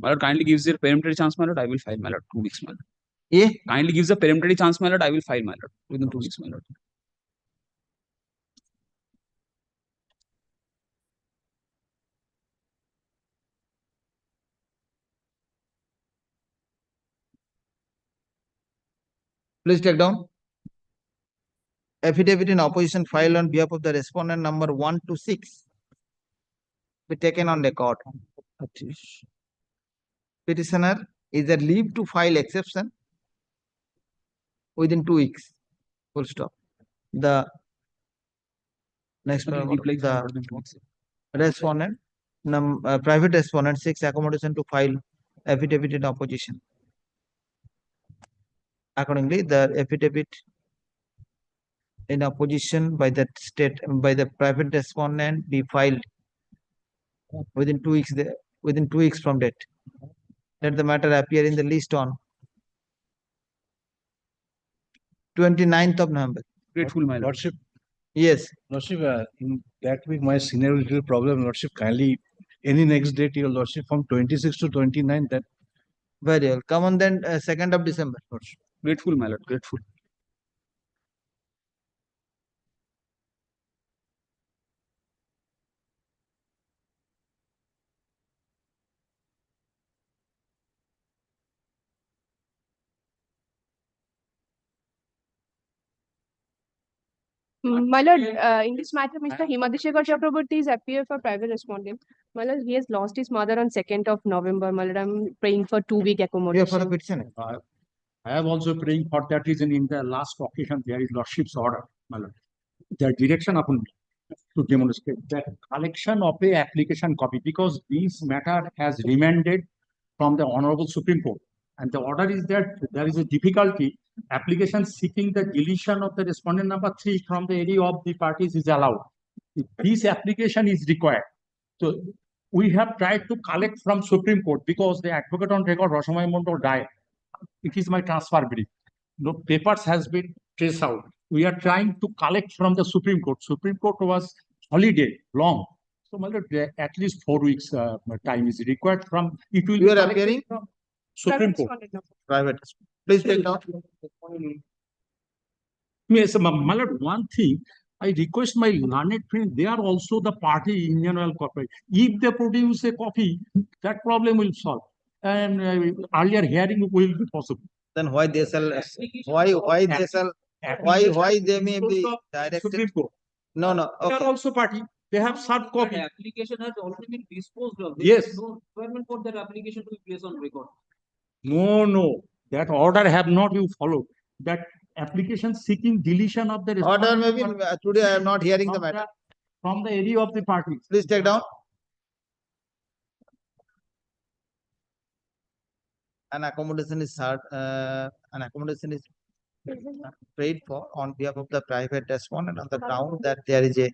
My lord, kindly gives a peremptory chance, my lord, I will file, my lord, 2 weeks, my lord. Yeah. Kindly gives a peremptory chance, my lord, I will file, my lord, within 2 weeks, my lord. Please take down. Affidavit in opposition filed on behalf of the respondent number 1 to 6 be taken on record. Petitioner is a leave to file exception within 2 weeks. Full stop. The next paragraph, the respondent, private respondent seeks accommodation to file affidavit in opposition. Accordingly, the affidavit in opposition by the private respondent be filed within 2 weeks. Within 2 weeks from date. Let the matter appear in the list on 29th of November. Grateful, my lord. Lordship, Yes. Lordship, in that week my senior little problem, Lordship, kindly any next date, your Lordship, from 26 to 29, that Very well. Come on then, 2nd of December. Lordship. Grateful, my lord, grateful. My lord, in this matter, Mr. Himadeshekar Chakraborty is appear for private respondent. My lord, he has lost his mother on 2nd of November. My lord, I'm praying for 2-week Yeah, accommodation. for the petitioner. I am also praying for that reason. In the last occasion, there is Lordship's order, my lord. The direction upon me to demonstrate that collection of a application copy, because this matter has remanded from the Honorable Supreme Court. And the order is that there is a difficulty. Application seeking the deletion of the respondent number 3 from the area of the parties is allowed. If this application is required. So we have tried to collect from Supreme Court because the advocate on record, Roshamay Mondol, died. It is my transfer brief. No papers has been traced out. We are trying to collect from the Supreme Court. Supreme Court was holiday, long. So, my lord, at least 4 weeks time is required from. It will You be are appearing from Supreme Private Court. respondent number. private. Please take down. Yes, my lord, one thing, I request my learned friend, they are also the party Indian Oil Corporation. If they produce a copy, that problem will solve. And earlier hearing will be possible. Then why they shall? Why they shall? Why they may be directed? Supreme Court. No, no. They are Okay. also party. They have served copy. Application has already been disposed of. Yes. There is no requirement for that application to be placed on record. No. That order have not you followed. That application seeking deletion of the Order respondent maybe number today I am not hearing the from matter. from the area of the party. Please take down. An accommodation is paid for on behalf of the private respondent on the ground that there is a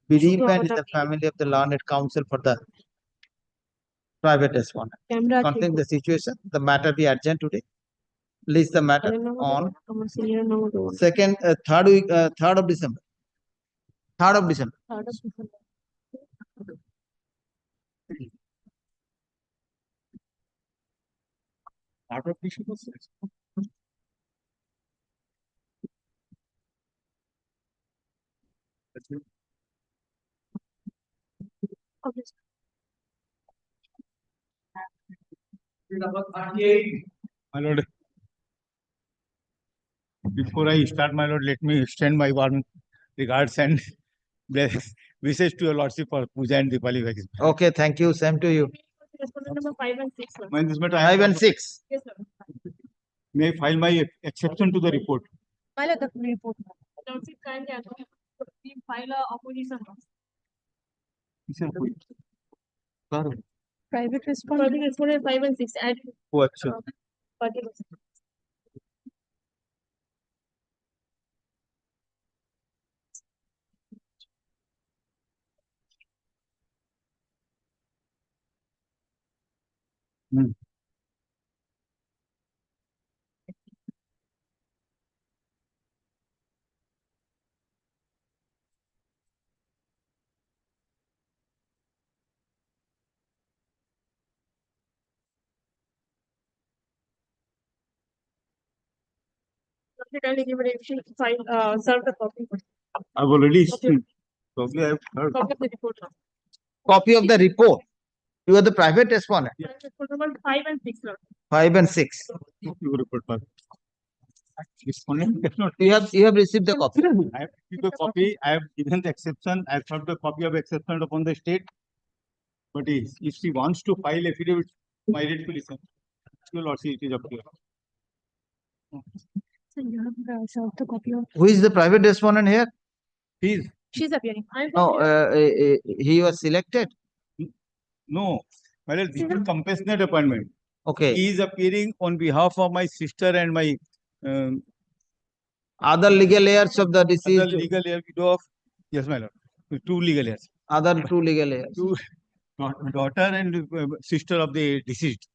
bereavement in the family of the learned counsel for the private respondent. Camera Considering the situation, the matter be urgent today. List the matter on 3rd of December. 3rd of December. Out of issue was my lord. Before I start, my lord, let me extend my warm regards and wishes to your lordship for Puja and Dipali vacation. Okay, thank you. Same to you. Respondent number 5 and 6. sir. My this matter, I 5 and 6. Yes, sir. may file my exception to the report. My lord, the report. Lordship kindly file a opposition. Private respondent 5 and 6. Add Oh, अच्छा. party. kindly give a serve the copy. I've already, Okay. probably I've heard. Copy of the report. Copy of the report. You are the private respondent. Report number 5 and 6, Lord. 5 and 6. You report back. Respondent cannot. You have received the copy. I have received the copy, I have given the exception, I have served the copy of exception upon the state. But if she wants to file affidavit, my right to listen. Your lordship, it is up to you. So you have served the copy of. Who is the private respondent here? Please, She's appearing. No, he was selected. no, my lord, this is compassionate appointment. Okay. He is appearing on behalf of my sister and my um, Other legal heirs of the other deceased. legal heir widow of, yes, my lord, two legal heirs. Other two legal heirs. Two daughter and sister of the deceased.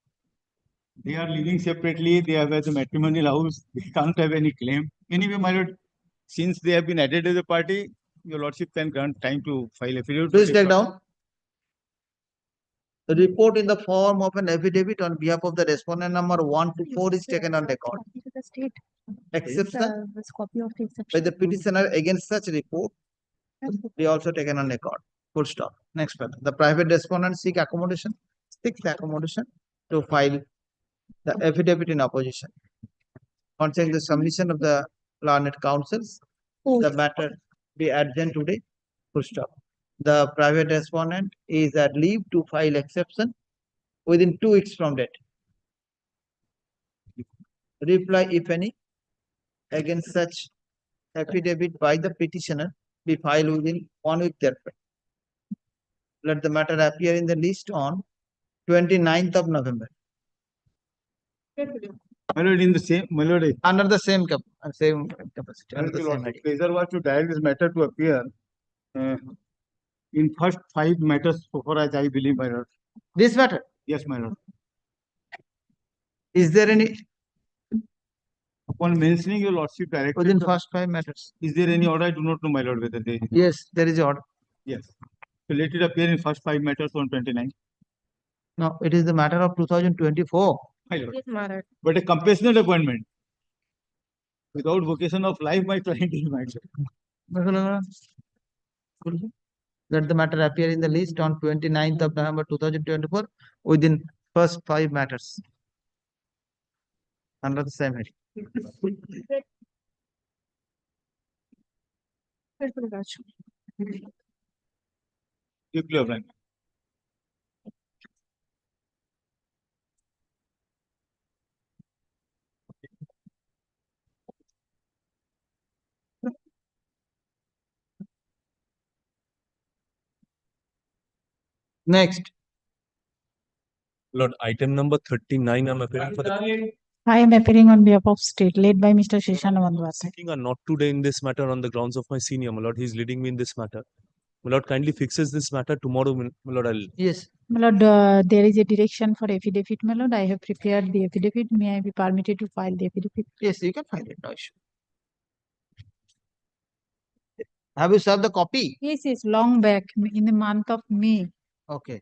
They are living separately, they have a matrimonial house, they can't have any claim. Anyway, my lord, since they have been added as a party, your lordship can grant time to file affidavit. Please take down. The report in the form of an affidavit on behalf of the respondent number 1 to 4 is taken on record. Copy to the state. Exception This copy of the by exception. the petitioner against such report be also taken on record. Full stop. Next one. The private respondent seeks accommodation to file the affidavit in opposition. Concerning the submission of the learned counsels, the matter be adjourned today. Full stop. The private respondent is at leave to file exception within 2 weeks from date. Reply, if any, against such affidavit by the petitioner be filed within 1 week thereafter. Let the matter appear in the list on 29th of November. My lord, in the same, my lord, Under the same capacity. Under the your same lordship, heading. pleasure was to direct this matter to appear in first 5 matters so far as I believe, my lord. This matter, Yes, my lord. is there any Upon mentioning your lordship directly, within first 5 matters? is there any order? I do not know, my lord, whether they. Yes, there is order. Yes. So let it appear in first 5 matters on 29. No, it is the matter of 2024. My lord. Yes, my lord. But a compassionate appointment. Without vocation of life, my client is my lord. Let the matter appear in the list on 29th of November 2024 within first 5 matters. Under the same heading. Deeply obliged. Next, Lord, item number 39, I'm appearing for the I am appearing on behalf of state, led by Mr. Shishana Bandwate. seeking a not today in this matter on the grounds of my senior, my lord. He's leading me in this matter. My lord, kindly fixes this matter tomorrow, my lord. I'll yes, My lord, there is a direction for affidavit, my lord. I have prepared the affidavit. May I be permitted to file the affidavit? yes, you can find it, no issue. Have you served the copy? Yes, yes, long back in the month of May. Okay.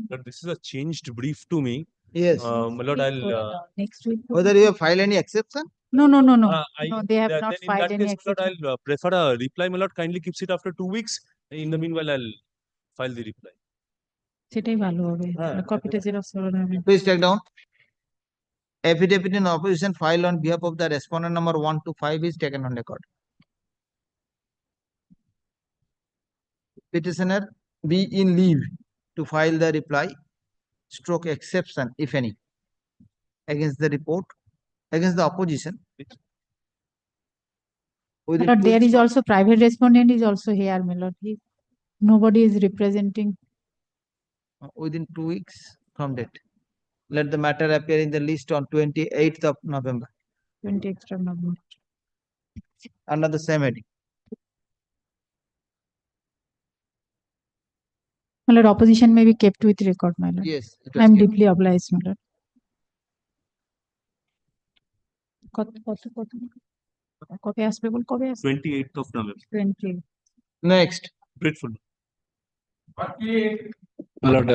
Lord, this is a changed brief to me. Yes. My lord, I'll. Next week. Whether you have filed any exception? No, no, no, no. I, No, they have then not in filed that any case, my exception. lord, I'll prefer a reply. My lord, kindly keeps it after 2 weeks. In the meanwhile, I'll file the reply. সেটাই ভালো হবে কপিটা xerox করে নেবেন Please take down. Affidavit in opposition filed on behalf of the respondent number 1 to 5 is taken on record. Petitioner be in leave to file the reply stroke exception, if any, against the report, against the opposition. Within But 2 there weeks is from- also private respondent is also here, my lord. Nobody is representing. within 2 weeks from date. Let the matter appear in the list on 28th of November 20 extra November. under the same heading. My lord, opposition may be kept with record, my lord. Yes. it I am was kept. deeply obliged, my lord. কবে আসবে বল, কবে আসবে? 28th of November. 20 Next. Grateful. My lord,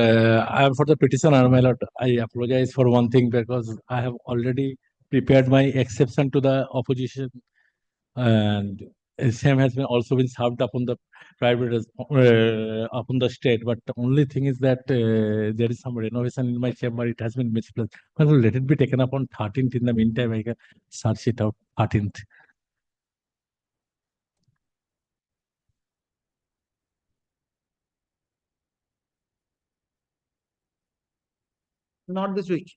I am for the petitioner, my lord. I apologize for one thing because I have already prepared my exception to the opposition, and same has been also been served upon the private upon the state. But the only thing is that there is some renovation in my chamber. It has been misplaced. My lord, let it be taken up on 13th. In the meantime, I can search it out 13th. Not this week.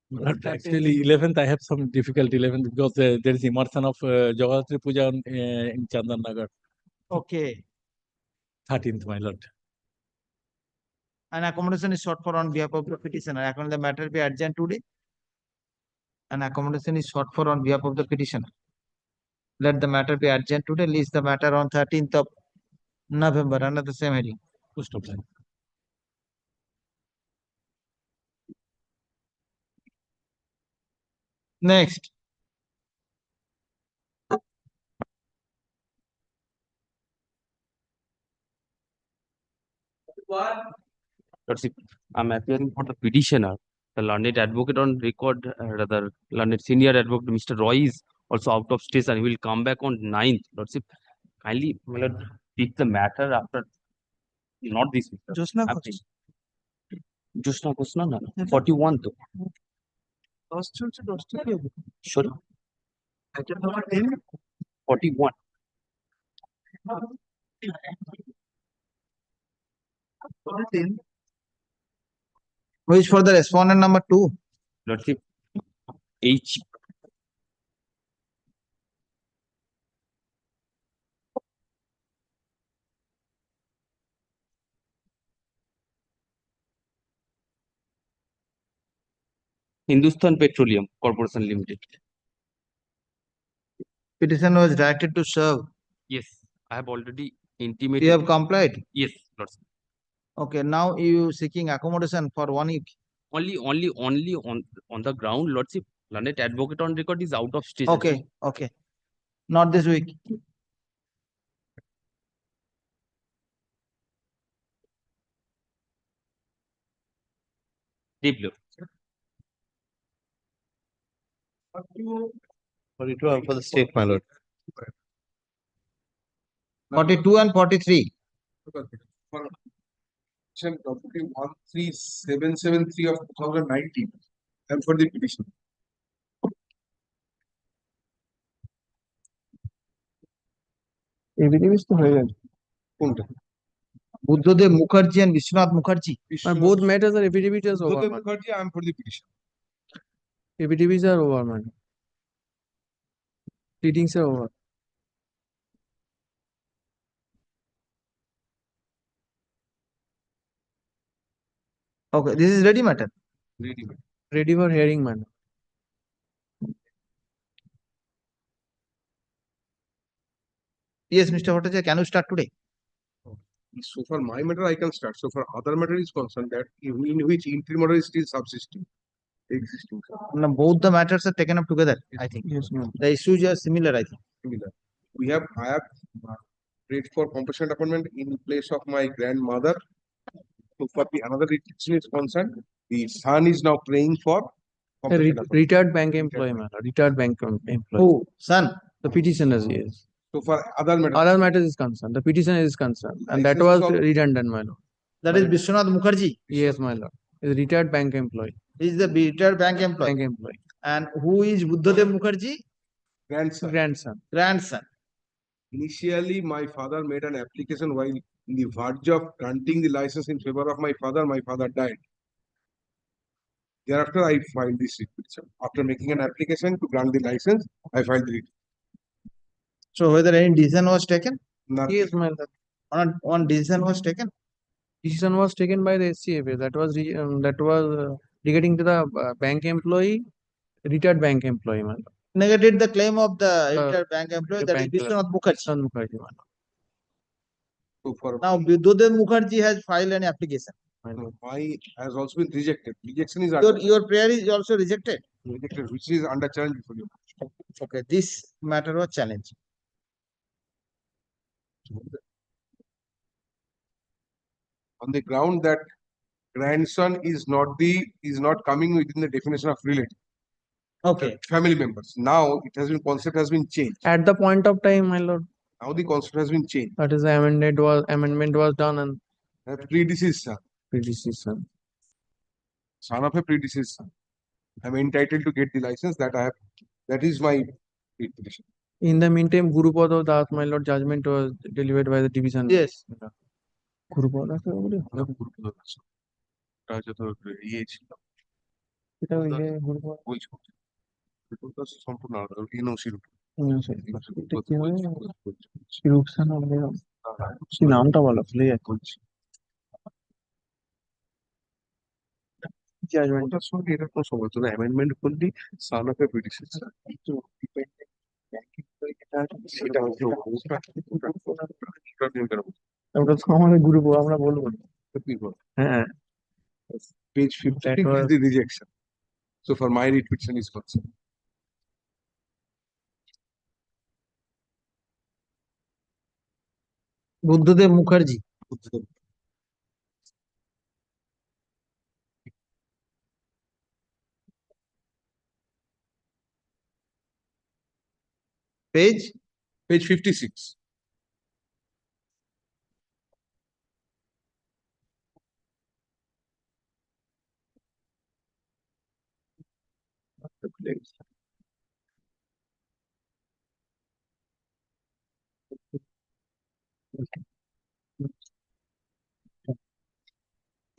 But actually, 11th, I have some difficulty 11th because there is immersion of Jagatri Puja in Chandan Nagar. Okay. 13th, my lord. An accommodation is sought for on behalf of the petitioner. According the matter be adjourned today. An accommodation is sought for on behalf of the petitioner. Let the matter be adjourned today. List the matter on 13th of November under the same heading. Post of time. Next. Lordship, I'm appearing for the petitioner. The learned advocate on record, rather learned senior advocate, Mr. Roy is also out of station. He will come back on 9th. Lordship, kindly, my lord, pick the matter after, not this week. sir. Josna After. Josna Ghosna, no, no. 41 though. Sorry. 41. Who is for the respondent number 2? Lordship, H. Hindustan Petroleum Corporation Limited. Petition was directed to serve. Yes, I have already You intimated. have complied. Yes, Lordship. Okay, now you seeking accommodation for 1 week. Only on the ground, Lordship. Learned advocate on record is out of station. Okay, okay. Not this week. Deep blue. 42 for the state, my lord. 42 and 43. Section 13773 of 2019 and for the petition. Evidence to higher. Buddhadev Mukherjee and Vishwanath Mukherjee. Both matters are affidavits Buddhadev Mukherjee, I am for the petition. affidavits are over, man. Pleadings are over. Okay, this is ready matter. Ready for hearing, man. Yes, Mr. Bhattacharya, can you start today? So for my matter, I can start. So for other matter is concerned that in which interim is still subsisting, existing. No, both the matters are taken up together, I think. Yes, ma'am. The issues are similar, I think. Similar. I have prayed for compassionate appointment in place of my grandmother. So for the another restriction is concerned, the son is now praying for compassionate appointment. Retired bank employee, man. Retired bank employee. Who? Son? The petitioners, yes. So for other matter, Other matters is concerned. The petitioner is concerned. And that License was is all- redundant, my lord. That is Vishwanath Mukherjee. Yes, my lord. Is a retired bank employee. He is the retired bank employee. Bank employee. And who is Buddhadev Mukherjee? grandson. Grandson. Grandson. Initially, my father made an application while in the verge of granting the license in favor of my father. My father died. Thereafter, I filed this petition. After making an application to grant the license, I filed the So whether any decision was taken? nothing. Yes, my lord. One decision was taken? Decision was taken by the SCFA. That was regarding to the bank employee, retired bank employee, my lord. Negated the claim of the retired bank employee, the that is bank Vishwanath Mukherjee. Son Mukherjee, my lord. So for Now Buddhadev Mukherjee has filed an application. No, my has also been rejected. Rejection is Your prayer is also rejected. rejected, which is under challenge before you. Okay, this matter was challenged. On the ground that grandson is not coming within the definition of relative. Okay, Family members. Now it has been concept has been changed. At the point of time, my lord, Now the concept has been changed. that is the amendment was done and A predecessor, predecessor. son of a predecessor. I'm entitled to get the license that I have. That is my petition. In the meantime, Gurupada Das, my lord, judgment was delivered by the division. yes. Gurupada এটা ওই যে গুরুপদ সম্পূর্ণ আলাদা NOC এটা কি হয় রূপসান কি নামটা বলো ভুলে যাচ্ছি জাজমেন্ট ওটার সঙ্গে এটা কোনো সময় তোরা অ্যামেন্ডমেন্ট করলি সান অফ এ প্রেডিসেসর সেটা হচ্ছে ওটা তো আমাদের গ্রুপ আমরা বলবো হ্যাঁ page 15 is the rejection. So for my petition is concerned. Buddhadeb Mukherjee Page 56.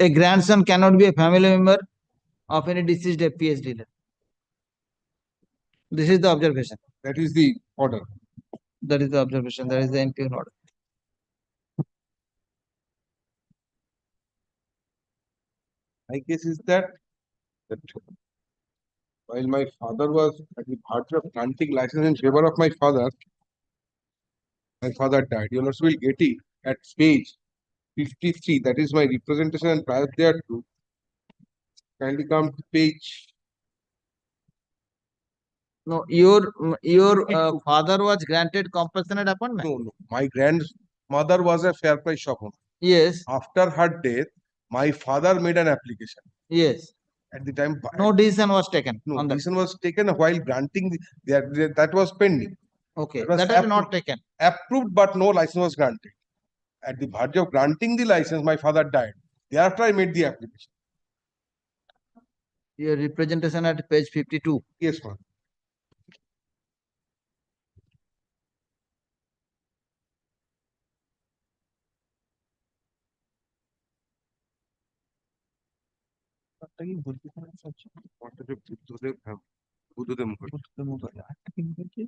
A grandson cannot be a family member of any deceased FPS dealer. This is the observation. That is the order. That is the observation. That is the NPN order. My case is that while my father was at the verge of granting license in favor of my father died. You also will get it at page 53. That is my representation and prior thereto. Kindly come to page. No, your father was granted compassionate appointment. No. My grandmother was a fair price shop owner. Yes, After her death, my father made an application. yes. At the time, No decision was taken no on that. decision was taken while granting that was pending. Okay, It was that is not taken. Approved, but no license was granted. At the verge of granting the license, my father died. Thereafter, I made the application. Your representation at page 52. Yes, ma'am. Buddhadeb Mukherjee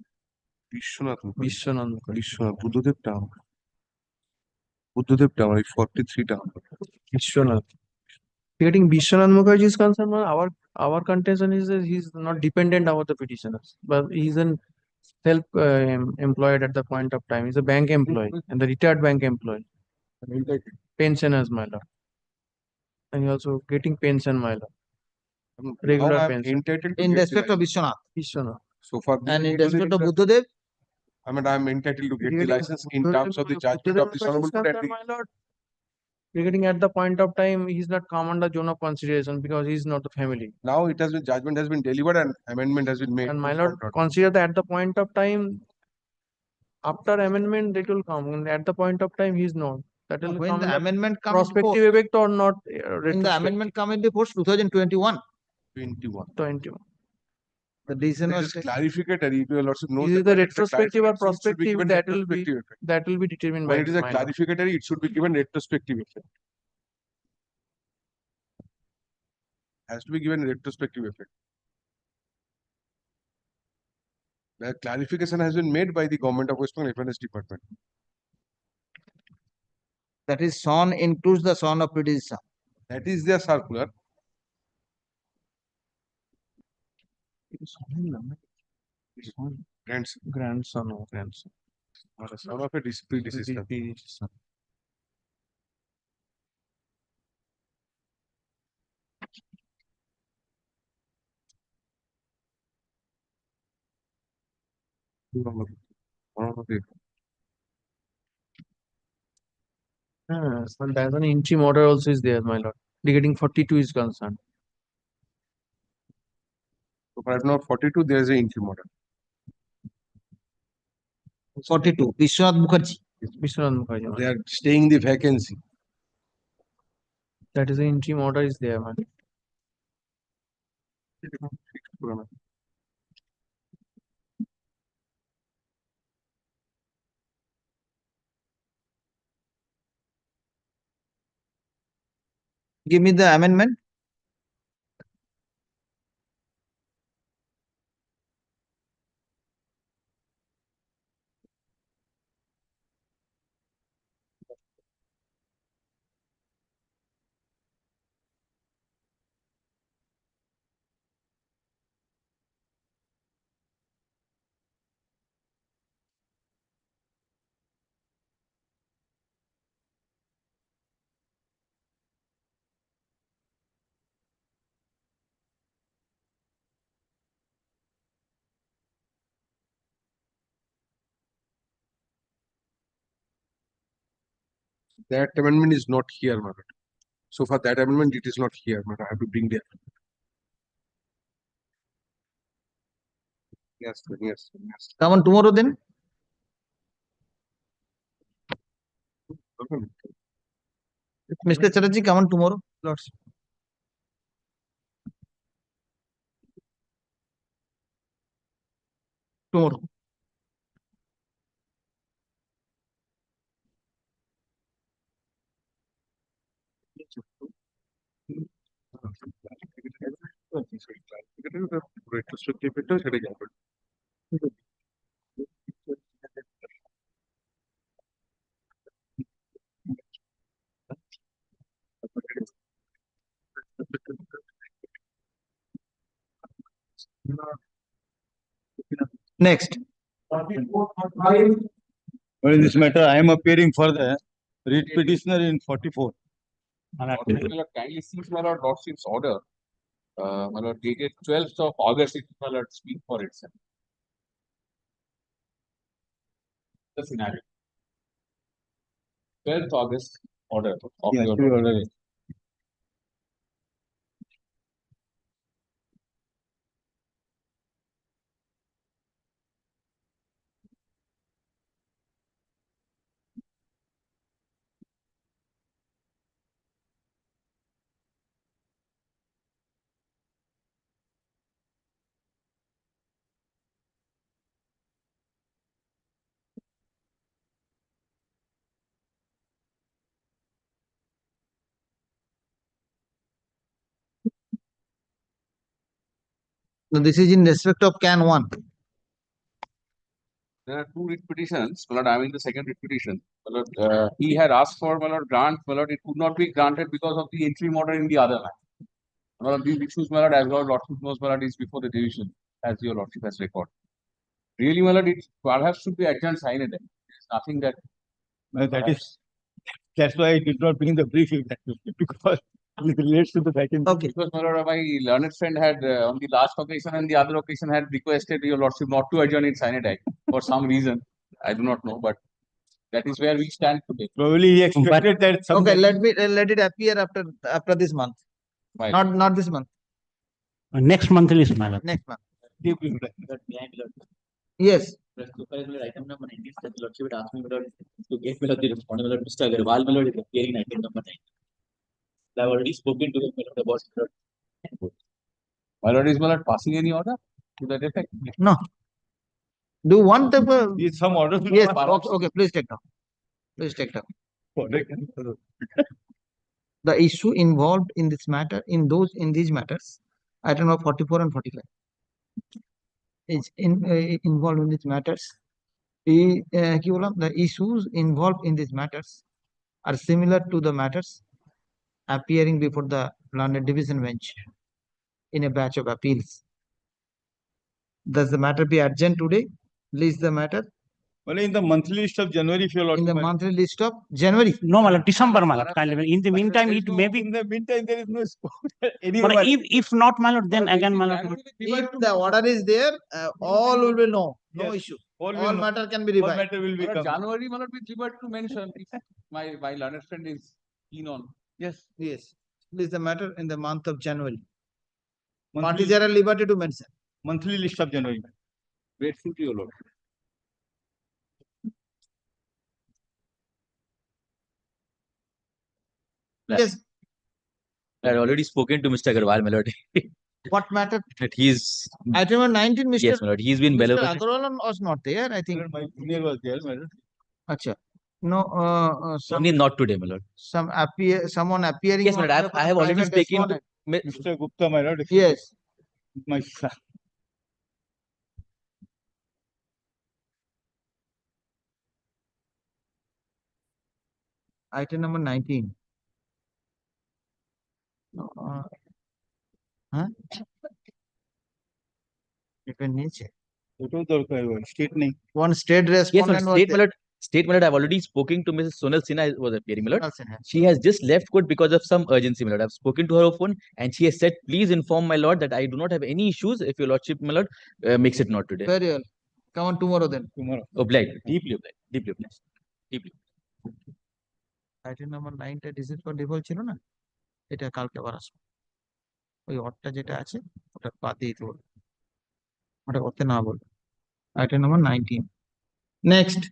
Biswanath Buddhadeb tower 43 town Biswanath Getting Vishwanath Mukherjee is concerned, our contention is that he's not dependent on the petitioners, but he's an self-employed at the point of time. He's a bank employee and the retired bank employee, pensioners, my lord, and he also getting pension, my lord. Regular Now I'm pension. entitled to In get the respect of license. Vishwanath Vishwanath. So for and in respect of Buddhadev, I mean, I'm entitled to get the Regarding license in Buddhadev- terms of the judgment of this Buddhadev honorable Mukherjee is court and concerned, the my lord, regarding at the point of time, he's not come under zone of consideration because he's not the family. now it has been judgment has been delivered and amendment has been made. And my to lord, court order. consider that at the point of time, after amendment, it will come. And at the point of time, he's not. That will when come the in the amendment comes into force, prospective effect or not. when the Retrospective. amendment come into force 2021, 21. 21. the decision This was is taken. clarificatory. You will also note Is it that the when it is a retrospective or clarificatory, it should be prospective? given That will be retrospective effect. that will be determined When by it is a my lord. clarificatory, it should be given retrospective effect. Has to be given retrospective effect. The clarification has been made by the government of West Bengal Finance Department. That is son includes the son of predecessor. That is their circular. Grandson. Grandson or grandson. Son of a predecessor. Well, there's an interim order also is there, my lord. Regarding 42 is concerned. So for note 42, there is an interim order. 42, Vishwanath Mukherjee. Vishwanath Mukherjee. They are staying the vacancy. That is an interim order is there, man. Give me the amendment. That amendment is not here, my lord. So for that amendment, it is not here, but I have to bring the. Yes, sir, yes, sir, yes. Come on tomorrow then. Okay. Mr. Chatterjee, come on tomorrow. Lords. Tomorrow. Retrospective factor, সেটা যাবে। Next. Well, in this matter, I am appearing for the writ petitioner in 44. Kindly see my lord lordship's order, my lord dated 12th of August, it my lord speak for itself. The scenario. 12th August order of Yes, your your order. No, this is in respect of can 1. There are two writ petitions, my lord, I mean the second writ petition. My lord, he had asked for my lord grant, my lord, it could not be granted because of the interim order in the other matter. My lord, these issues, my lord, as Lord Lordship knows, my lord, is before the division, as your Lordship has recorded. Really, my lord, it perhaps should be adjourned sine die. There's nothing that. That's why I did not bring the brief because it relates to the vacancy. Okay. Because my lord, my learned friend had on the last occasion and the other occasion had requested your Lordship not to adjourn it sine die for some reason. I do not know, but that is where we stand today. Probably he expected that some. Okay, let it appear after this month. Right. Not this month. Next month is my lord. Next month. Deep Yes. Item number 19, the Lordship would ask me to get the respondent, Mr. Agarwal, my lord, is appearing in item number 19. I've already spoken to him about it. My lord, is my lord passing any order to that effect? No. Do you want the Is some order? yes, okay, please take down. Please take down. The issue involved in this matter, in these matters, item number 44 and 45 is involved in these matters. The issues involved in these matters are similar to the matters appearing before the learned division bench in a batch of appeals. Does the matter be urgent today? List the matter. Well, in the monthly list of January, if you are in the monthly list of January. No, my lord, December, my lord. In the meantime, it may be. In the meantime, there is no scope. But Anyway, if not, my lord, then again, my lord. If the order is there, all will be no issue. All will All know. matter can be All revived. matter will My lord, become. January, my lord, we revert to mention if my learned friend is keen on. Yes, yes. This is the matter in the month of January. Monthly, Parties are at liberty to mention. monthly list of January. Grateful to your lord. Yes, I had already spoken to Mr. Agarwal, my lord. what matter? That he's Item number 19, Mr. yes, my lord. He's been Mr. benevolent. Agarwal was not there, I think. My junior was there, my lord. Acha. No, Only not today, my lord. someone appearing. Yes, my lord. on behalf of I the have already private spoken to respondent. Mr. Gupta, my lord. Yes, My son. item number 19. No, huh? এটা নিয়েছে ওটাও দরকার state নেই one state Yes, my respondent lord. was State, my there. lord. State, my lord. I've already spoken to Mrs. Sonal Sinha was appearing, my lord. Nelson, huh? She has just left court because of some urgency, my lord. I've spoken to her on phone and she has said, please inform my lord that I do not have any issues if your lordship, my lord, makes it not today. Very well. Come on tomorrow then. tomorrow. Obliged, deeply obliged, deeply obliged, deeply. item number 9টা ডিসিট for default ছিল না, এটা কালকে আবার আসবে। ওই অটটা যেটা আছে ওটা বাদ দিয়ে দিতে বলবো, ওটা করতে না বলবো। item number 19. Next.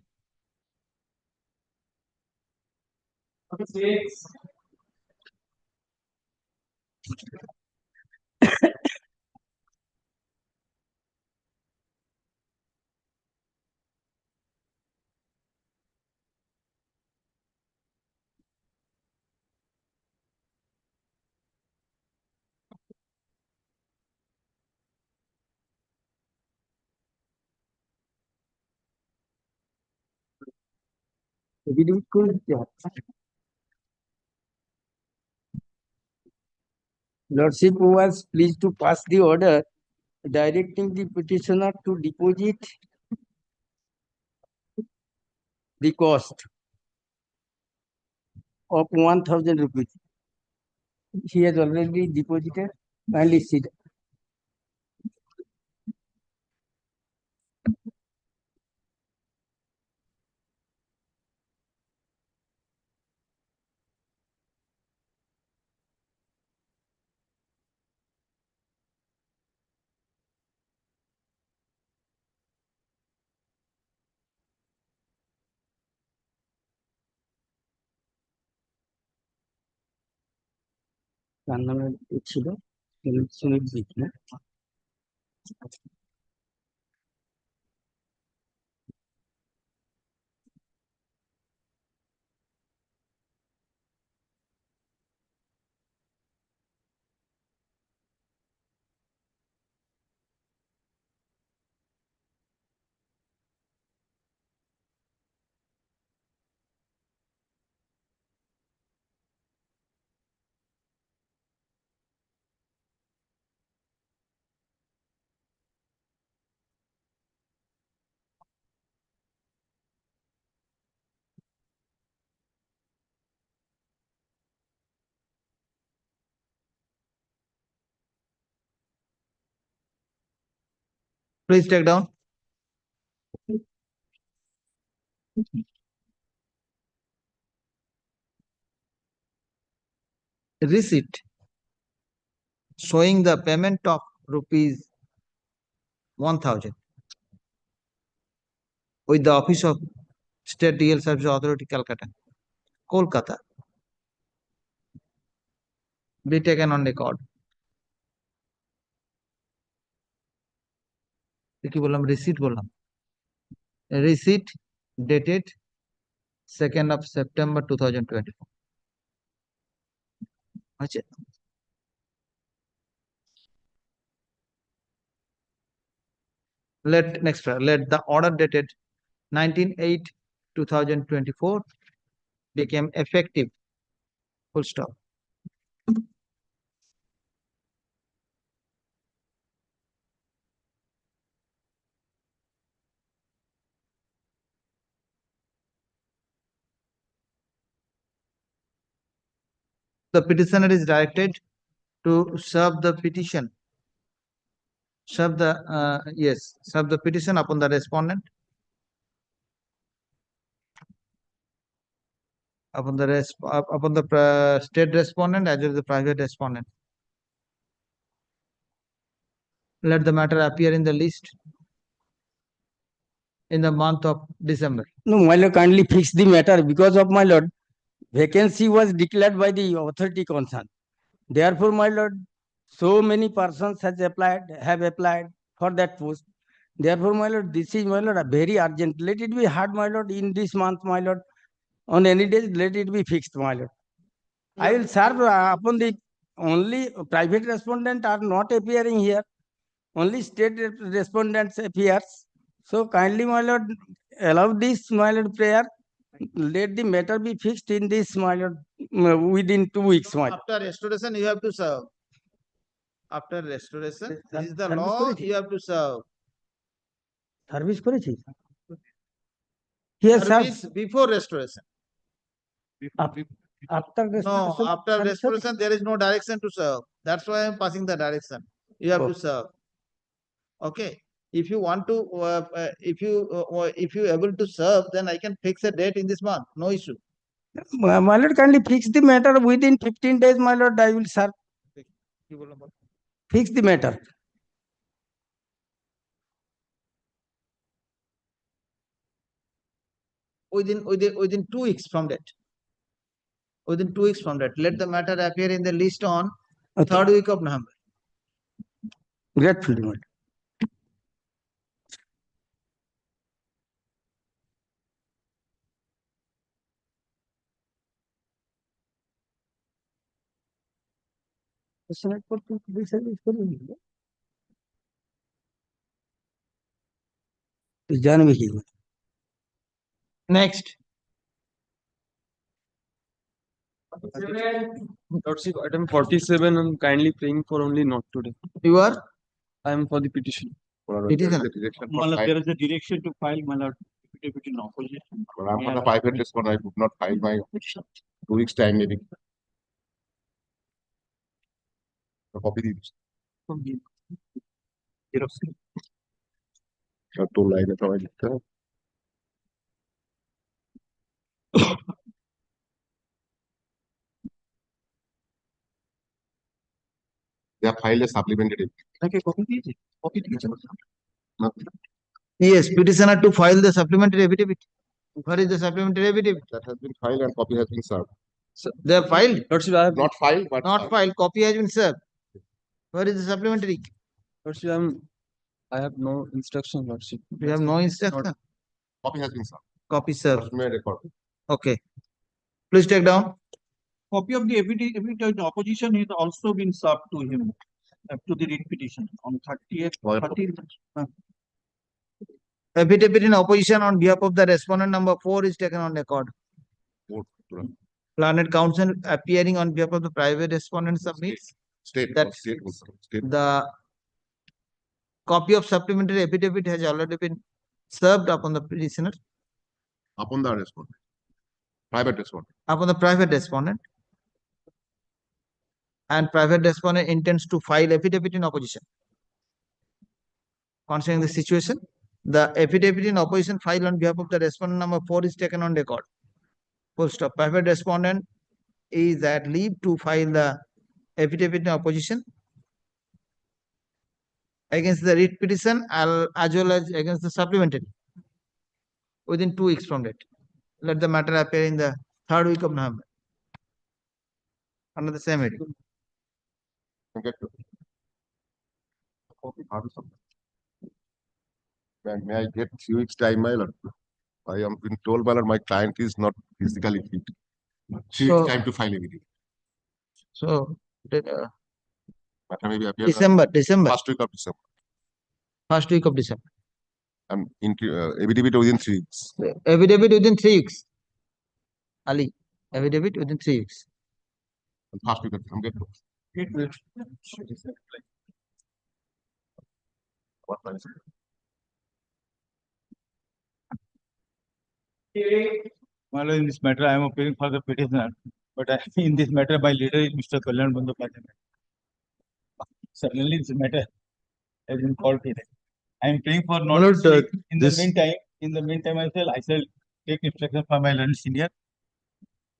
Lordship was pleased to pass the order directing the petitioner to deposit the cost of 1,000 rupees. He has already deposited and listed. তার নামে ছিল সুনির্জিত না Please take down. Receipt showing the payment of rupees 1,000 with the Office of State DL Service Authority, Calcutta, Kolkata. Be taken on record. কি বললাম, receipt বললাম, receipt dated 2nd of September 2024. আচ্ছা, let the order dated 19/8/2024 became effective. Full stop. The petitioner is directed to serve the petition upon the respondent upon the state respondent as well as the private respondent. Let the matter appear in the list in the month of December. No, my lord, kindly fix the matter because of my lord, vacancy was declared by the authority concerned. Therefore, my lord, so many persons have applied for that post. Therefore, my lord, this is my lord a very urgent. Let it be heard, my lord, in this month, my lord. On any days, let it be fixed, my lord. I will serve upon the only private respondent are not appearing here. Only state respondents appears. So kindly, my lord, allow this, my lord, prayer. Let the matter be fixed in this, my lord, within 2 weeks, my lord. After restoration, you have to serve. After restoration, this is the Service law, করেছি? you have to serve. Service করেছি? Here, Service sir. before restoration. After No, restoration. after service restoration, there is no direction to serve. That's why I am passing the direction. You have to serve. Okay. If you want to, if you able to serve, then I can fix a date in this month. No issue. My lord, kindly fix the matter within 15 days, my lord. I will serve. Fix the matter. Within 2 weeks from that. Within 2 weeks from that, let the matter appear in the list on third week of November. Gratefully, my lord. Janvi की Next. Lordship, item 47, I'm kindly praying for only not today. You are? I am for the petition. Petition. There is a direction to file, my lord, affidavit in opposition. I'm for the private respondent. I could not file my 2 weeks time maybe. The copy these. तो line तो लिखता है they have filed a supplementary. Yes, petitioner to file the supplementary affidavit. Where is the supplementary affidavit? That has been filed and copy has been served. So they have filed? Lordship, I have Not filed, but Not filed. Copy has been served. Where is the supplementary? Lordship, I have no instruction, Lordship. We have no instruction. copy has been served. Copy served. May record. Okay. Please take down. Copy of the affidavit in opposition is also been served to him, to the writ petition on 30th. Affidavit in opposition on behalf of the respondent number 4 is taken on record. Learned counsel appearing on behalf of the private respondent submits that the copy of supplementary affidavit has already been served upon the petitioner. Upon the respondent. Private respondent. Upon the private respondent. And private respondent intends to file affidavit in opposition. Concerning the situation, the affidavit in opposition filed on behalf of the respondent number 4 is taken on record. Full stop. Private respondent is at leave to file the affidavit in opposition against the writ petition as well as against the supplementary within 2 weeks from that. Let the matter appear in the third week of November under the same heading. May I get few weeks time, my lord? I am been told, my lord, my client is not physically fit. Few weeks time to file everything. So, Matter may be appear December. First week of December. First week of December. And affidavit within 3 weeks. Affidavit within 3 weeks. Ali, affidavit within 3 weeks. And first week of December. What time is it? Well, in this matter, I am appearing for the petitioner, but in this matter, my leader is Mr. Kalyan Bandyopadhyay. Suddenly, this matter has been called today. I am praying for not to speak. In the meantime, I shall take instruction from my learned senior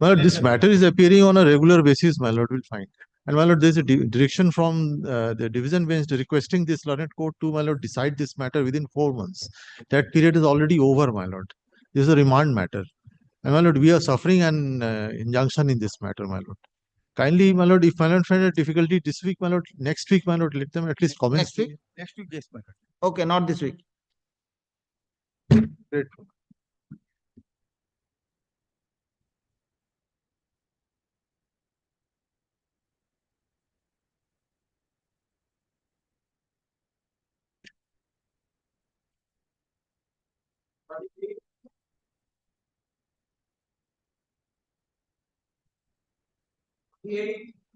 My lord, this matter is appearing on a regular basis, my lord will find. And my lord, there is a direction from the division bench requesting this learned court to, my lord, decide this matter within 4 months. That period is already over, my lord. This is a remand matter. And my lord, we are suffering an injunction in this matter, my lord. Kindly, my lord, if my lord find a difficulty this week, my lord, next week, my lord, let them at least commence. Next week? Next week, yes, my lord. Okay, not this week. Grateful.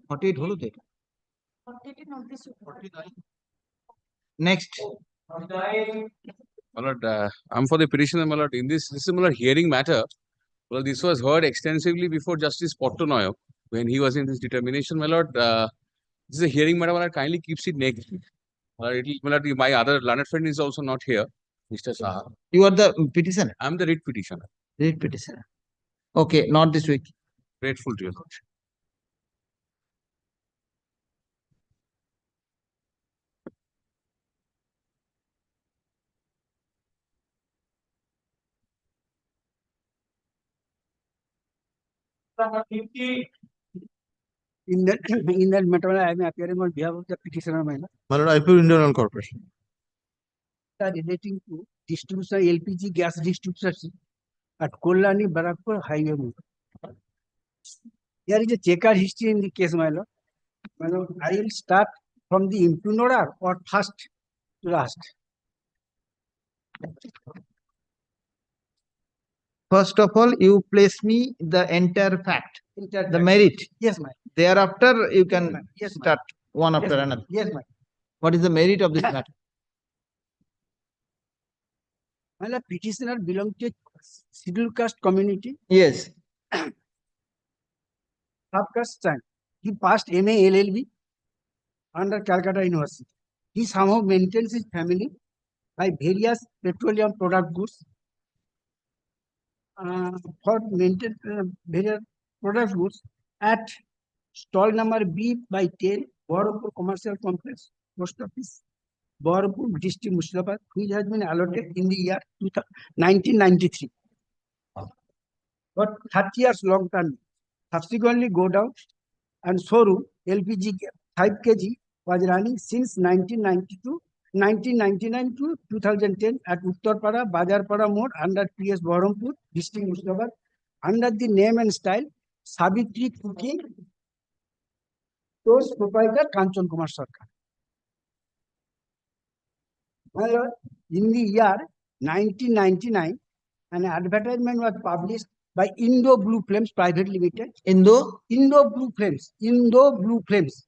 What হলো তো এটা? Next. My lord, I'm for the petitioner, my lord. In this is my lord hearing matter. Well, this was heard extensively before Justice Portnoy when he was in this determination, my lord. This is a hearing matter, my lord. Kindly keeps it next. My lord, my other learned friend is also not here, Mr. Saha. You are the petitioner? I'm the writ petitioner. Writ petitioner. Okay, not this week. Grateful to your lordship. In that matter, I am appearing on behalf of the petitioner, my lord. My lord, I put Indian Corporation. Relating to distribution LPG gas distribution at Kolani Barakpur Highway. There is a checkered history in the case, my lord. My lord, I will start from the impugner or first to last. First of all, you place me the entire fact, the merit. Yes, ma'am. Thereafter, you can Yes, ma'am. start one Yes, after ma'am. another. Yes, ma'am. What is the merit of this matter? My lord, petitioner belongs to scheduled caste community. Yes. Sub-caste child. He passed MA LLB under Calcutta University. He somehow maintains his family by various petroleum product goods. For maintain various product goods at stall number B by 10, Borapur Commercial Complex, Post Office, Borapur District, Murshidabad, which has been allotted in the year 1993. But 30 years long term, subsequently go down and showroom LPG 5 kg was running since 1999 to 2010 at Uttarpara, Bajarpara Mode under PS Baharampur, District Murshidabad, under the name and style Savitri Cooking, Toast proprietor Kanchan Kumar Sarkar. Well, in the year 1999, an advertisement was published by Indo Blue Flames Private Limited. Indo Blue Flames.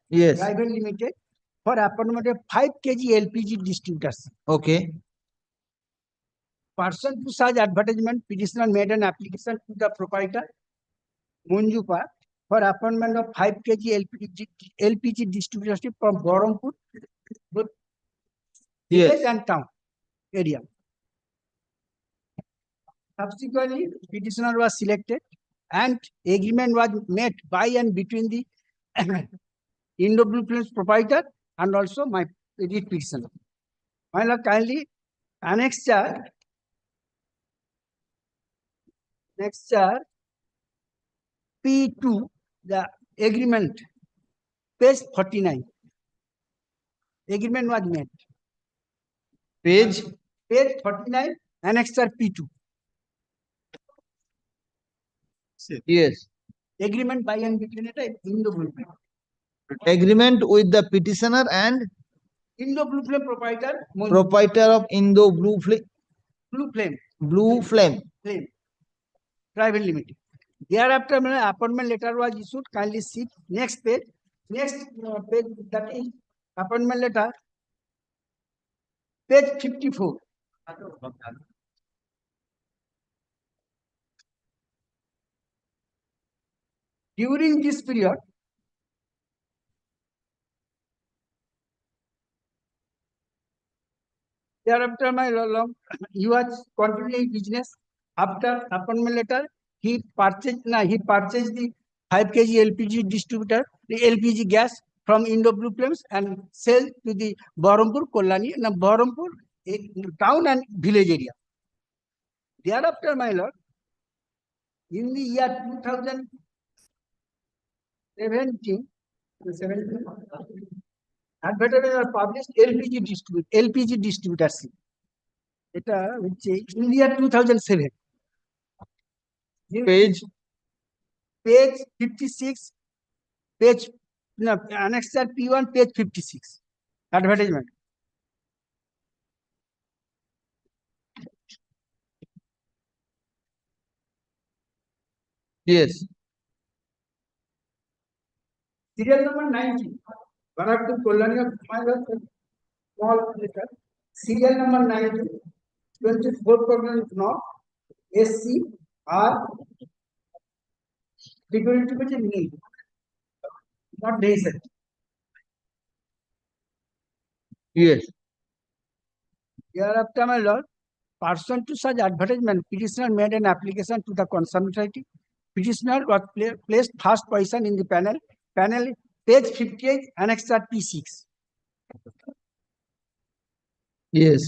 Yes. Private Limited for appointment of 5 kg LPG distributors. Okay. Person to such advertisement, petitioner made an application to the proprietor Munjupa for appointment of 5 kg LPG distributorship from Baharampur, village and town area. Subsequently, petitioner was selected and agreement was made by and between the Indo Blue Flames proprietor and also my petitioner. My lord, kindly annexure P2, the agreement, page 49. Agreement was made. Page 49, annexure P2. Yes. Agreement by and between it, Indo Blue Flame. Agreement with the petitioner and Indo Blue Flame proprietor. proprietor of Indo Blue Flame. Blue Flame. Private Limited. Thereafter, an appointment letter was issued. Kindly see next page. Next page, that is appointment letter. Page 54. During this period, thereafter, my long, he was continuing business after appointment letter. he purchased the 5 kg LPG distributor, the LPG gas from Indo Blue Flames and sell to the Bahrampur, Kolani, Bahrampur town and village area. Thereafter, my lord, in the year 2017, advertisement are published LPG distributorship. এটা হচ্ছে in the year 2007. Page 56, annexure P1, page 56. Advertisement. Yes. Serial number 19. Barakpur Kolani of small letter. Serial number 19. 24 Kolani North. SC R. Figuratively meaning. Not decent. Yes. Hereafter, my lord, pursuant to such advertisement, petitioner made an application to the concerned authority. Petitioner was placed first position in the panel. Panel page 58, annexure P6. Yes.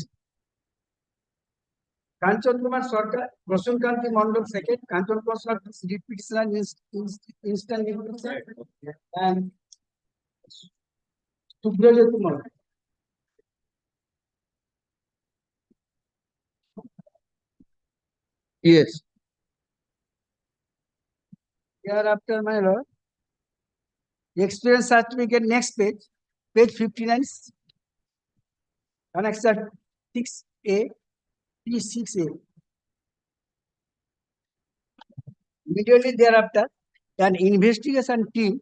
Kanchan Kumar Sarkar, Prasun Kanti Mandal second, Kanchan Kumar Sarkar, petitioner instant and Subraja Kumar. Yes. Hereafter, my lord, experience certificate, next page, page 59, annexure 6A, P6A. Immediately thereafter, an investigation team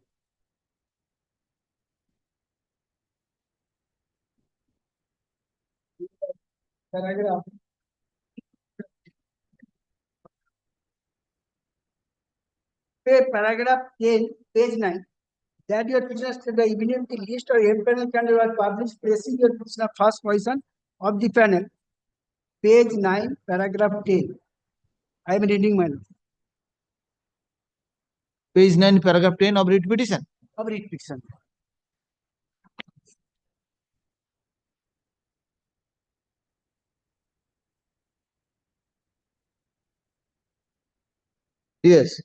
paragraph paragraph 10, page 9, that your petitioner to the evening the list of panel candidate was published, placing your petitioner first position of the panel. Page 9, paragraph 10. I am reading my Page 9, paragraph 10 of writ petition. of writ petition. Yes.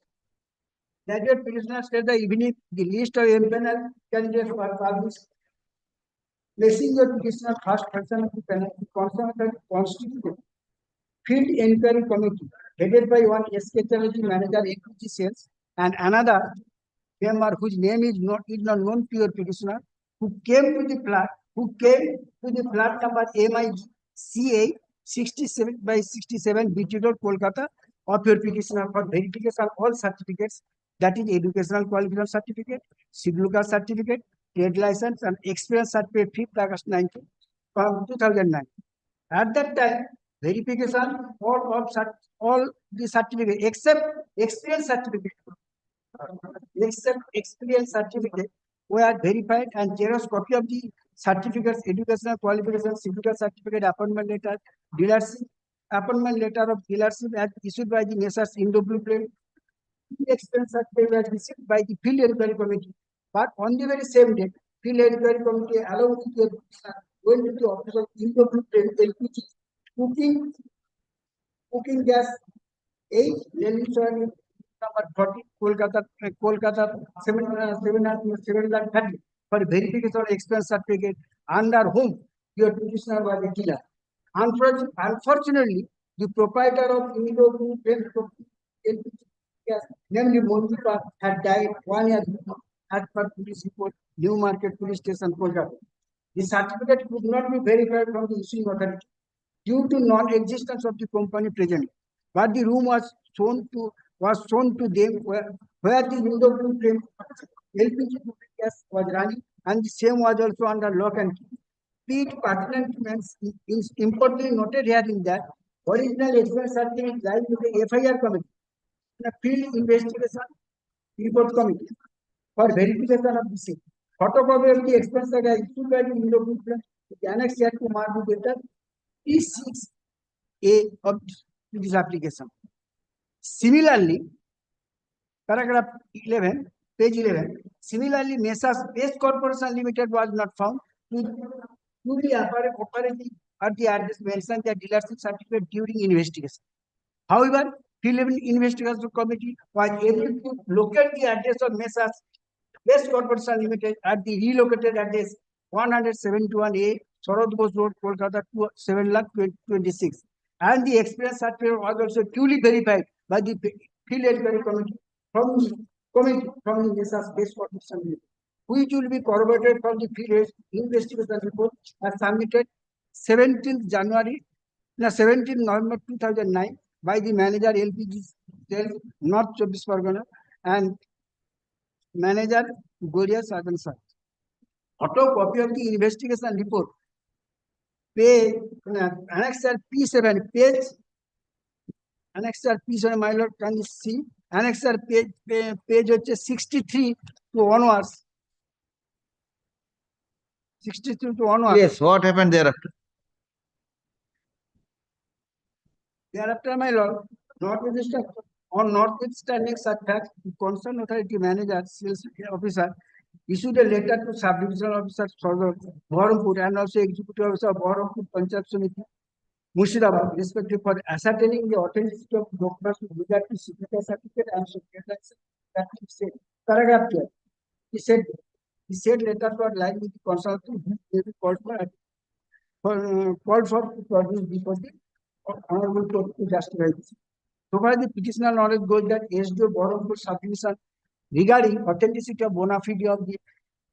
That your petitioner said the evening the list of panel candidates were published, placing your petitioner first person of the panel. The concerned constituted field inquiry committee headed by one SK Chatterjee, manager equity sales, and another member whose name is not known to your petitioner, who came to the flat number MICA 67/67 BT Road, Kolkata, of your petitioner for verification of all certificates, that is educational qualification certificate, civil caste certificate, trade license, and experience certificate 5th August 2009. At that time, verification all the certificate except experience certificate were verified, and Xerox copy of the certificates, educational qualifications, civil certificate, appointment letter, dealership, appointment letter of dealership as issued by the Messrs. Indo Blue Flame. The experience certificate was received by the field inquiry committee, but on the very same day, field inquiry committee allowed the going to the office of Indo Blue Flame LPG cooking gas 8 number 40 Kolkata 730 for verification of expense certificate, under whom your petitioner was a dealer. Unfortunately, the proprietor of Indo Blue Flame LPG gas, namely Mondipa, had died 1 year before, as per police report, New Market Police Station, Kolkata. The certificate could not be verified from the issuing authority due to non-existence of the company present, but the room was shown to them where the Indo Blue Flame LPG gas was running, and the same was also under lock and key. Be it pertinent is importantly noted here in that original expense certificate lies with the FIR committee, the field investigation report committee, for verification of the same. Photocopy of the expense that is issued by the Indo Blue Flame is annexed here to mark the data P6A of this application. Similarly, paragraph 11, page 11. Similarly, Messrs. Base Corporation Limited was not found to be operating at the address mentioned the dealership certificate during investigation. However, field level investigation committee was able to locate the address of Messrs. Base Corporation Limited at the relocated address 171A, Sarod Bose Road, Kolkata, 7,26,000. And the experience certificate was also duly verified by the field level committee from the Messrs. Base Corporation Limited, which will be corroborated from the field investigation report as submitted 17th November 2009 by the manager LPG Sales North Chobis Pargana and manager Goria Sargansa. Photocopy of the investigation report, page annexer P7, page annexer P7, my lord, can you see? Annexer page 63 to onwards. 63 to onwards. Yes, what happened thereafter? Thereafter, my lord, notwithstanding such facts, the concerned authority manager, sales officer, issued a letter to sub-divisional officer Baharampur and also executive officer Baharampur Panchayat Samiti, Murshidabad, respectively, for ascertaining the authenticity of documents with regard to signature certificate and certificate that he said. Paragraph 12. He said letters were lying with the concerned authority called for to produce before the honorable court to justify this. So far, the petitioner knowledge goes that SDO Baharampur subdivision regarding authenticity of bona fide of the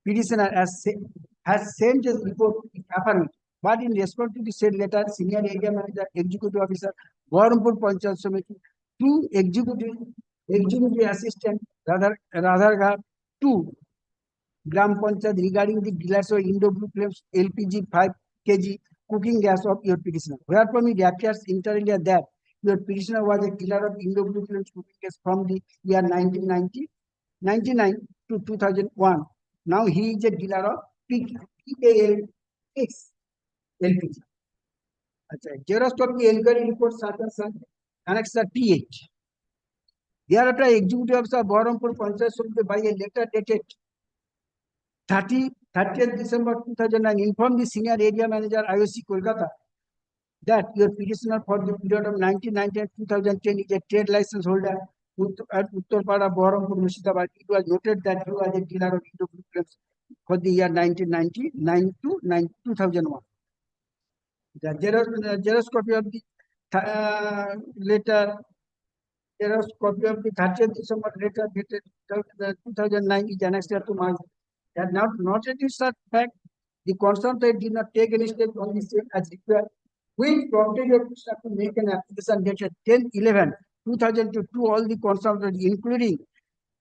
petitioner has sent his report affirmative. But in response to the said letter, senior area manager, executive officer, Baharampur Panchayat Samiti, to executive assistant Radharghat to Gram Panchayat regarding the dealers of Indo-Blue Flames LPG 5 kg cooking gas of your petitioner. Whereupon it appears inter alia that your petitioner was a dealer of Indo-Blue Flames cooking gas from the year 1999 to 2001. Now he is a dealer of PAL6 LPG. Xerox copy inquiry report annexer P8. Thereafter, executive officer Baharampur Panchayat Samiti by a letter dated 30th December 2009 informed the senior area manager IOC Kolkata that your petitioner for the period of 1990 and 2010 is a trade license holder at Uttarpada, Baharampur, Murshidabad. It was noted that he was a dealer of Indo-Blue Flames for the year 1999 to 2001. The Xerox copy of the letter, Xerox copy of the 30th December letter dated 2009 is annexed to my. That not in such fact, the concerned state did not take any step on the same as required, which prompted your petitioner to make an application dated 10/11/2002 to all the concerned, including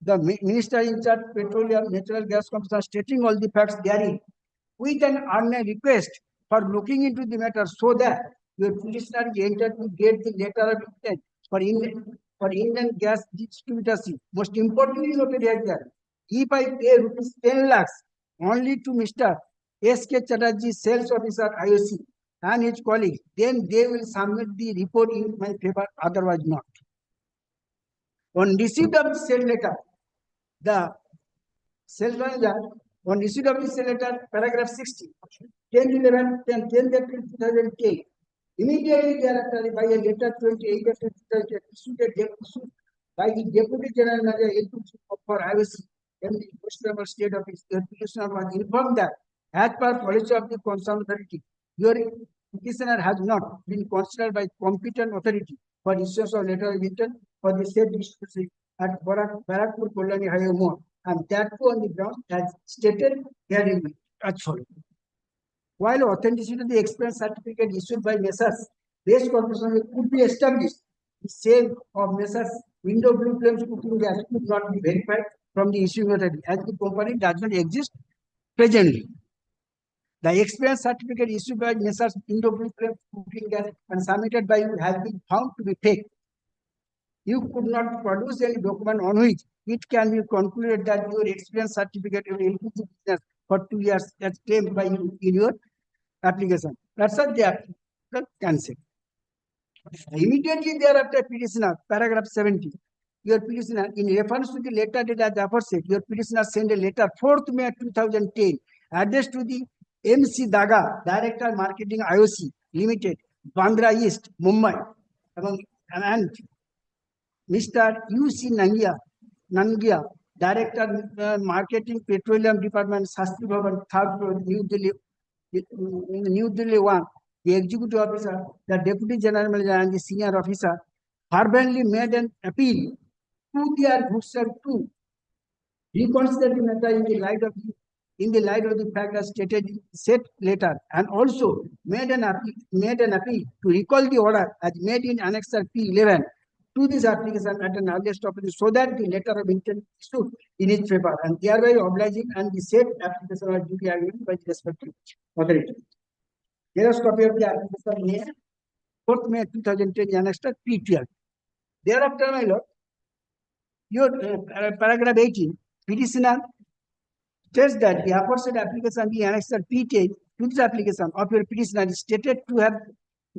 the minister in charge petroleum natural gas commission, stating all the facts therein, with an earnest request for looking into the matter so that your petitioner is entered to get the letter of intent for Indian gas distributorship. Most importantly noted here, if I pay rupees 10 lakhs only to Mr. S.K. Chatterjee, sales officer IOC, and his colleagues, then they will submit the report in my favor, otherwise not. On receipt of the said letter, the sales manager, on receipt of the said letter, paragraph 60, 10/11/2010, immediately thereafter, by a letter 28 of 2010, issued by the Deputy General Manager for IOC and the West State Office, the petitioner was informed that as per policy of the concerned authority, your petitioner has not been considered by competent authority for issuance of letter of intent for the said distributorship at Barakpur Kolani Highway Mall, and that too on the ground as stated herein as follows. While authenticity of the expense certificate issued by Messrs. Base Corporation could be established, the sale of Messrs. Indo-Blue Flames cooking gas could not be verified from the issuing authority, as the company does not exist presently. The expense certificate issued by Messrs. Indo-Blue Flames cooking gas and submitted by you has been found to be fake. You could not produce any document on which it can be concluded that your expense certificate of LPG business for 2 years as claimed by you in your application. That's what they are cancelled. Immediately thereafter, petitioner, paragraph 70, your petitioner, in reference to the letter dated as aforesaid, your petitioner sent a letter 4th May 2010 addressed to the MC Daga, Director Marketing IOC Limited, Bandra East, Mumbai, and Mr. U.C. Nangia, Director Marketing Petroleum Department, Shastri Bhavan, 3rd floor, New Delhi, New Delhi 1. The executive officer, the deputy general manager, and the senior officer fervently made an appeal to their good self to reconsider the matter in the light of the fact as stated in said letter, and also made an appeal to recall the order as made in Annex P11 to this application at an earliest opportunity, so that the letter of intent is issued in its favor, and thereby obliging and the said application are duly agreed by the respective authority. Here is copy of the application May 4th May 2010 Annex P12. Thereafter, my lord, your paragraph 18, petitioner states that the aforesaid application be annexed P10 to this application of your petitioner is stated to have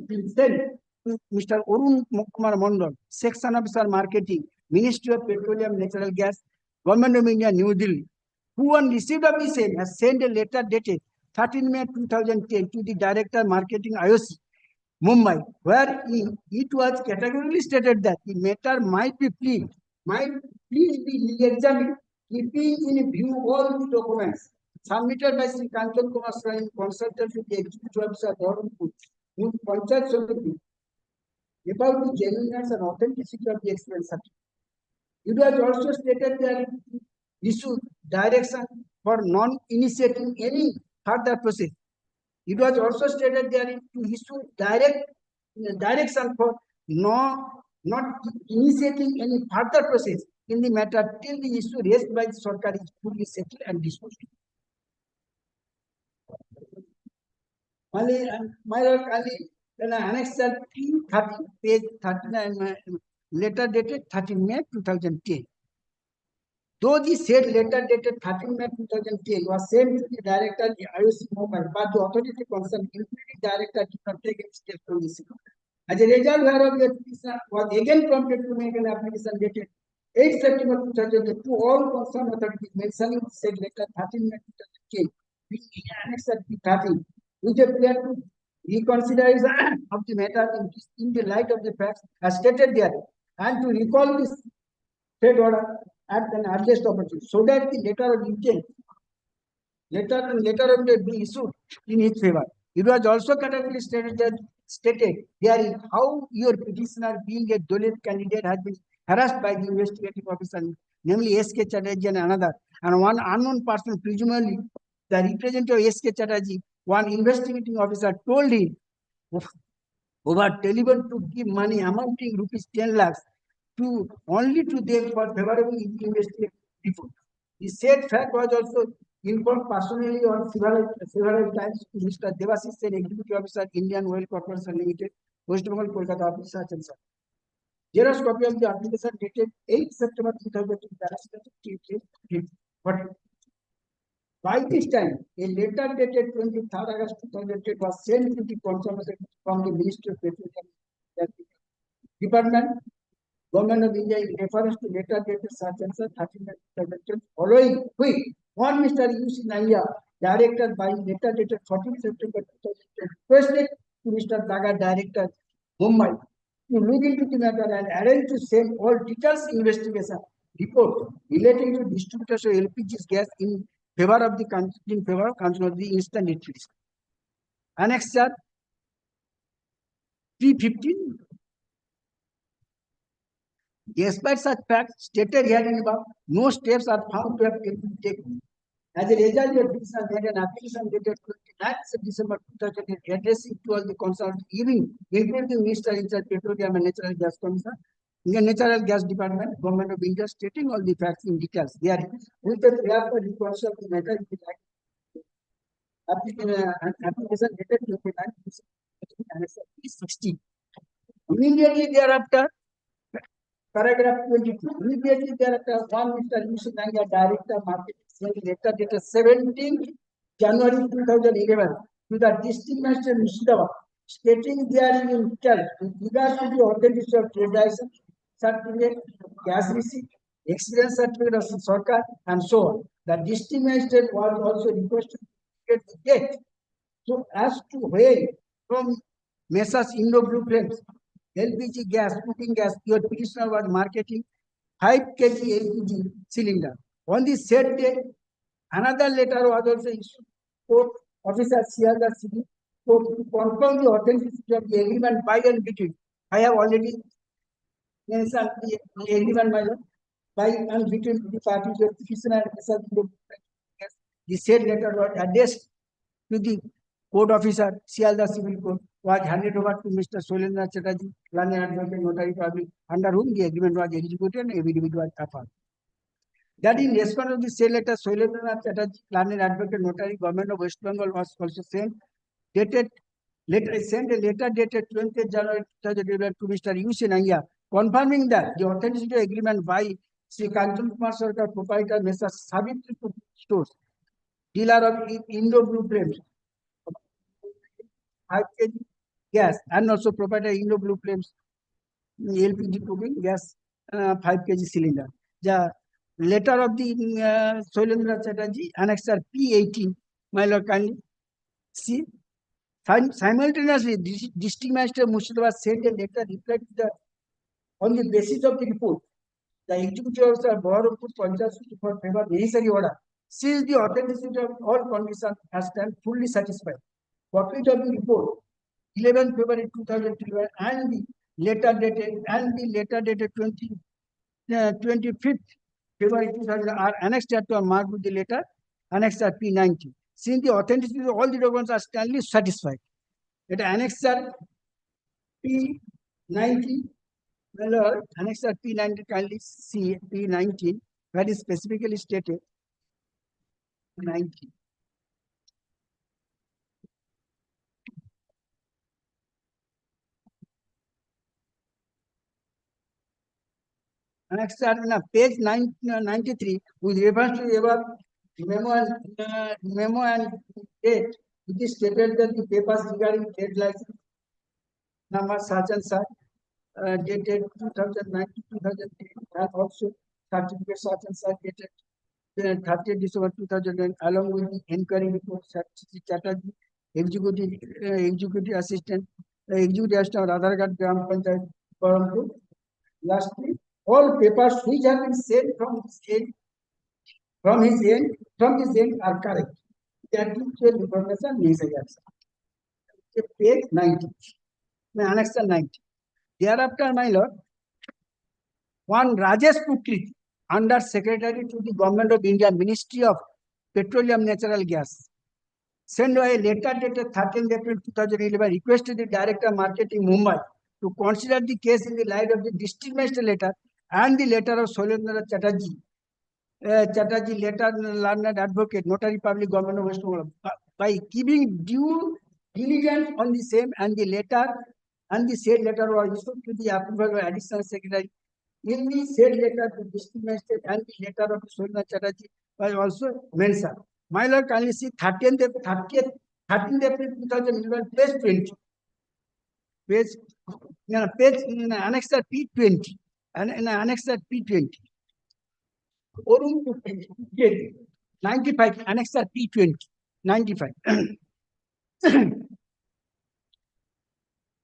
been sent to Mr. Arun Kumar Mondal, Section Officer Marketing, Ministry of Petroleum Natural Gas, Government of India, New Delhi, who on receipt of the same has sent a letter dated 13 May 2010 to the Director Marketing IOC, Mumbai, where it was categorically stated that the matter might please be examined, keeping in view all the documents submitted by Sri Kanchan Kumar Sri in consultation with the Executive Officer Dharampur, in Panchayat Samiti, about the genuineness and authenticity of the expense certificate. It was also stated that issue direction for non-initiating any further process. It was also stated there to issue direction for not initiating any further process in the matter till the issue raised by the Sarkar is fully settled and disposed of. My lord, then Annex P30, page 39, letter dated 13 May 2010. Though the said letter dated 13 May 2010 was sent to the Director of the IOC Mumbai, but the authority concerned, including Director, did not take any steps from this. As a result, whereof the petitioner was again prompted to make an application dated 8 September 2010 to all concerned authorities mentioning the said letter 13 May 2010, which is annexed P30, with a prayer to reconsideration of the matter in the light of the facts as stated there, and to recall this said order at an earliest opportunity, so that the letter of intent be issued in its favor. It was also categorically stated herein how your petitioner, being a Dalit candidate, has been harassed by the investigative officer, namely S.K. Chatterjee and another, and one unknown person, presumably the representative of S.K. Chatterjee, one investigating officer told him over telephone to give money amounting rupees 10 lakhs only to them for favorable investigative report. The said fact was also informed personally on several times to Mr. Devasis, Executive Officer, Indian Oil Corporation Limited, West Bengal, Kolkata office, such and such. Xerox copy of the application dated 8 September 2020. But by this time, a letter dated 23rd August 2008 was sent to the confirmation from the Ministry of Petroleum Department, Government of India, in reference to letter dated such and such 13 following which one Mr. U.C. Naya, Director, by letter dated 14 September 2010, requested to Mr. Daga, Director, Mumbai, to look into the matter and arrange to send all details investigation report relating to distributorship of LPG gas in favor of the country of the instant utility. Annexure P15. Despite such facts stated herein above, no steps are found to have been taken. As a result, your petitioner made an application dated 29th December 2008 addressing to all the concerned, including Minister in charge Petroleum and Natural Gas Commission, Natural Gas Department, Government of India, stating all the facts in details. They are with the prayer for reconcile the matter in the application dated 29th December 2016. Immediately thereafter, paragraph 22. Immediately thereafter, one Mr. U.C. Nanga, Director Marketing, sent letter dated 17 January 2011 to the District Master Mushidabad, stating therein in detail with regard to the authenticity of transaction certificate, gas receipt, experience certificate of Sarkar, and so on. The district magistrate was also requested to get the date. So as to where from Messrs. Indo Blueprints, LPG gas, cooking gas, your petitioner was marketing 5 kg LPG cylinder. On the said day, another letter was also issued. Court officer Sialda City to confirm the authenticity of the agreement by and between. I have already mentioned the agreement by and between the parties of petitioner and Messrs. Indo Blueprints. The said letter was addressed to the court officer, Sialda Civil Court, was handed over to Mr. Soilendra Chatterjee, learned advocate, notary public, under whom the agreement was executed and affidavit was affirmed. That in response to the said letter, Soilendra Chatterjee, learned advocate, notary, government of West Bengal was also sent a letter dated 20th January 2011 to Mr. U. Sinanga, confirming that the authenticity agreement by Sri Kanchan Kumar Sarkar, proprietor, Mr. Savitri Stores, dealer of Indo Blueprints, 5 kg gas, and also proprietor Indo Blueprints LPG cooking gas 5 kg cylinder. The letter of the Soilendra Chatterjee, annexer P18, my lord, kindly see. Simultaneously, District Magistrate Murshidabad sent a letter reply to the on the basis of the report. The executive officer Baharapur Panchayat for favor necessary order. Since the authenticity of all conditions has been fully satisfied. Copy of the report 11 February 2011 and the letter dated 25th February 2000 are annexed to a mark with the letter annexer P90. Since the authenticity of all the documents are strongly satisfied, it annexer P90, well, annexer P90 kindly see P19, where is specifically stated 90. Annexer page 93 with reference to above memo and date, it is stated that the papers regarding trade license number such and such dated 2009 to 2010 and also certificate such and such dated 30th December 2009 along with the inquiry report Chatterjee, executive assistant, executive assistant Aadhaar Card Gram Panchayat Barampur. Lastly, all papers which have been sent from his end are correct. That detailed information necessary. Page 90, annexer 90. Thereafter, my lord, one Rajesh Putri, Under Secretary to the Government of India, Ministry of Petroleum Natural Gas, sent a letter dated 13th April 2011 requested the Director of Marketing Mumbai to consider the case in the light of the District Magistrate letter and the letter of Soilendra Chatterjee. Chatterjee letter learned advocate, notary public, Government of West Bengal, by keeping due diligence on the same and the letter and the said letter was issued to the approval of Additional Secretary. In the said letter, the District Magistrate and the letter of Soilendra Chatterjee was also mentioned. My lord, kindly see 13th April 2011, page 20. Page annexer P20 and annexer P20. 95, annexer P20, 95.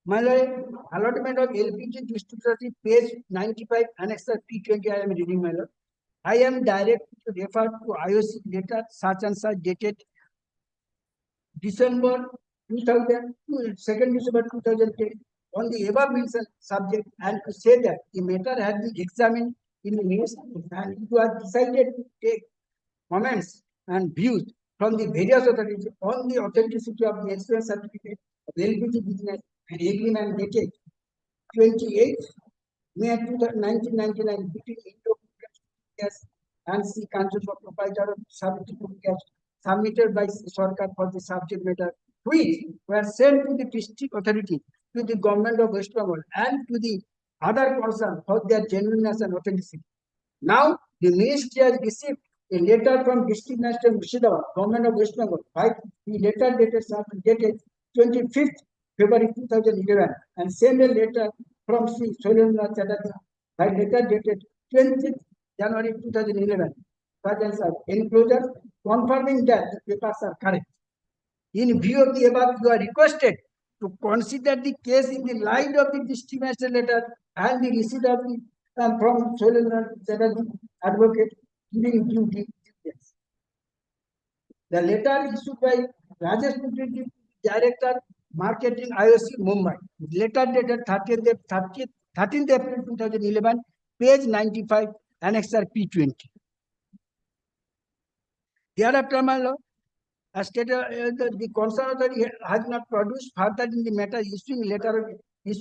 My lord, allotment of LPG distributorship, page 95, annexer P20, I am reading, my lord. I am directed to refer to IOC letter such and such dated December 2000, 2nd December 2010 on the above mentioned subject and to say that the matter has been examined in the ministry and it was decided to take comments and views from the various authorities on the authenticity of the experience certificate of LPG business and agreement dated 28 May 1999 between Indo Gas and C. Kanchan for proprietor of gas submitted by Sarkar for the subject matter, which were sent to the district authority, to the government of West Bengal, and to the other concerned for their genuineness and authenticity. Now, the ministry has received a letter from District Magistrate Murshidabad, government of West Bengal, by the letter dated 25th February 2011, and sent a letter from Sri Soilendra Chatterjee by letter dated 20th January 2011, such as enclosure confirming that the papers are correct. In view of the above, you are requested to consider the case in the light of the district magistrate letter and the receipt of the from Solendra's advocate giving due diligence. The letter issued by Rajesh Putri, Director, Marketing, IOC, Mumbai. Letter dated 13th April 2011, page 95, Annexure P20. Thereafter, my lord, as stated, the concerned authority has not produced further in the matter issuing letter of in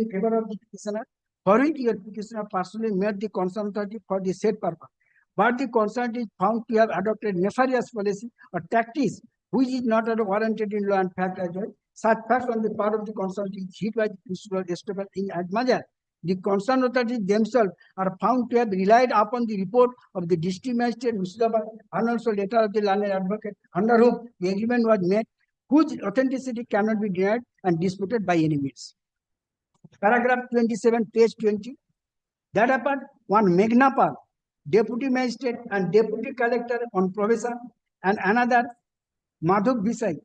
favor of the petitioner, for which your petitioner personally met the concerned authority for the said purpose. But the concerned is found to have adopted nefarious policy or tactics which is not warranted in law and fact as well. Such facts on the part of the concerned is hit by the principle established in as much as the concerned authorities themselves are found to have relied upon the report of the district magistrate Murshidabad and also letter of the learned advocate under whom the agreement was made, whose authenticity cannot be denied and disputed by any means. Paragraph 27, page 20. That apart, one Meghnapal, deputy magistrate and deputy collector on probation, and another Madhav Bisai,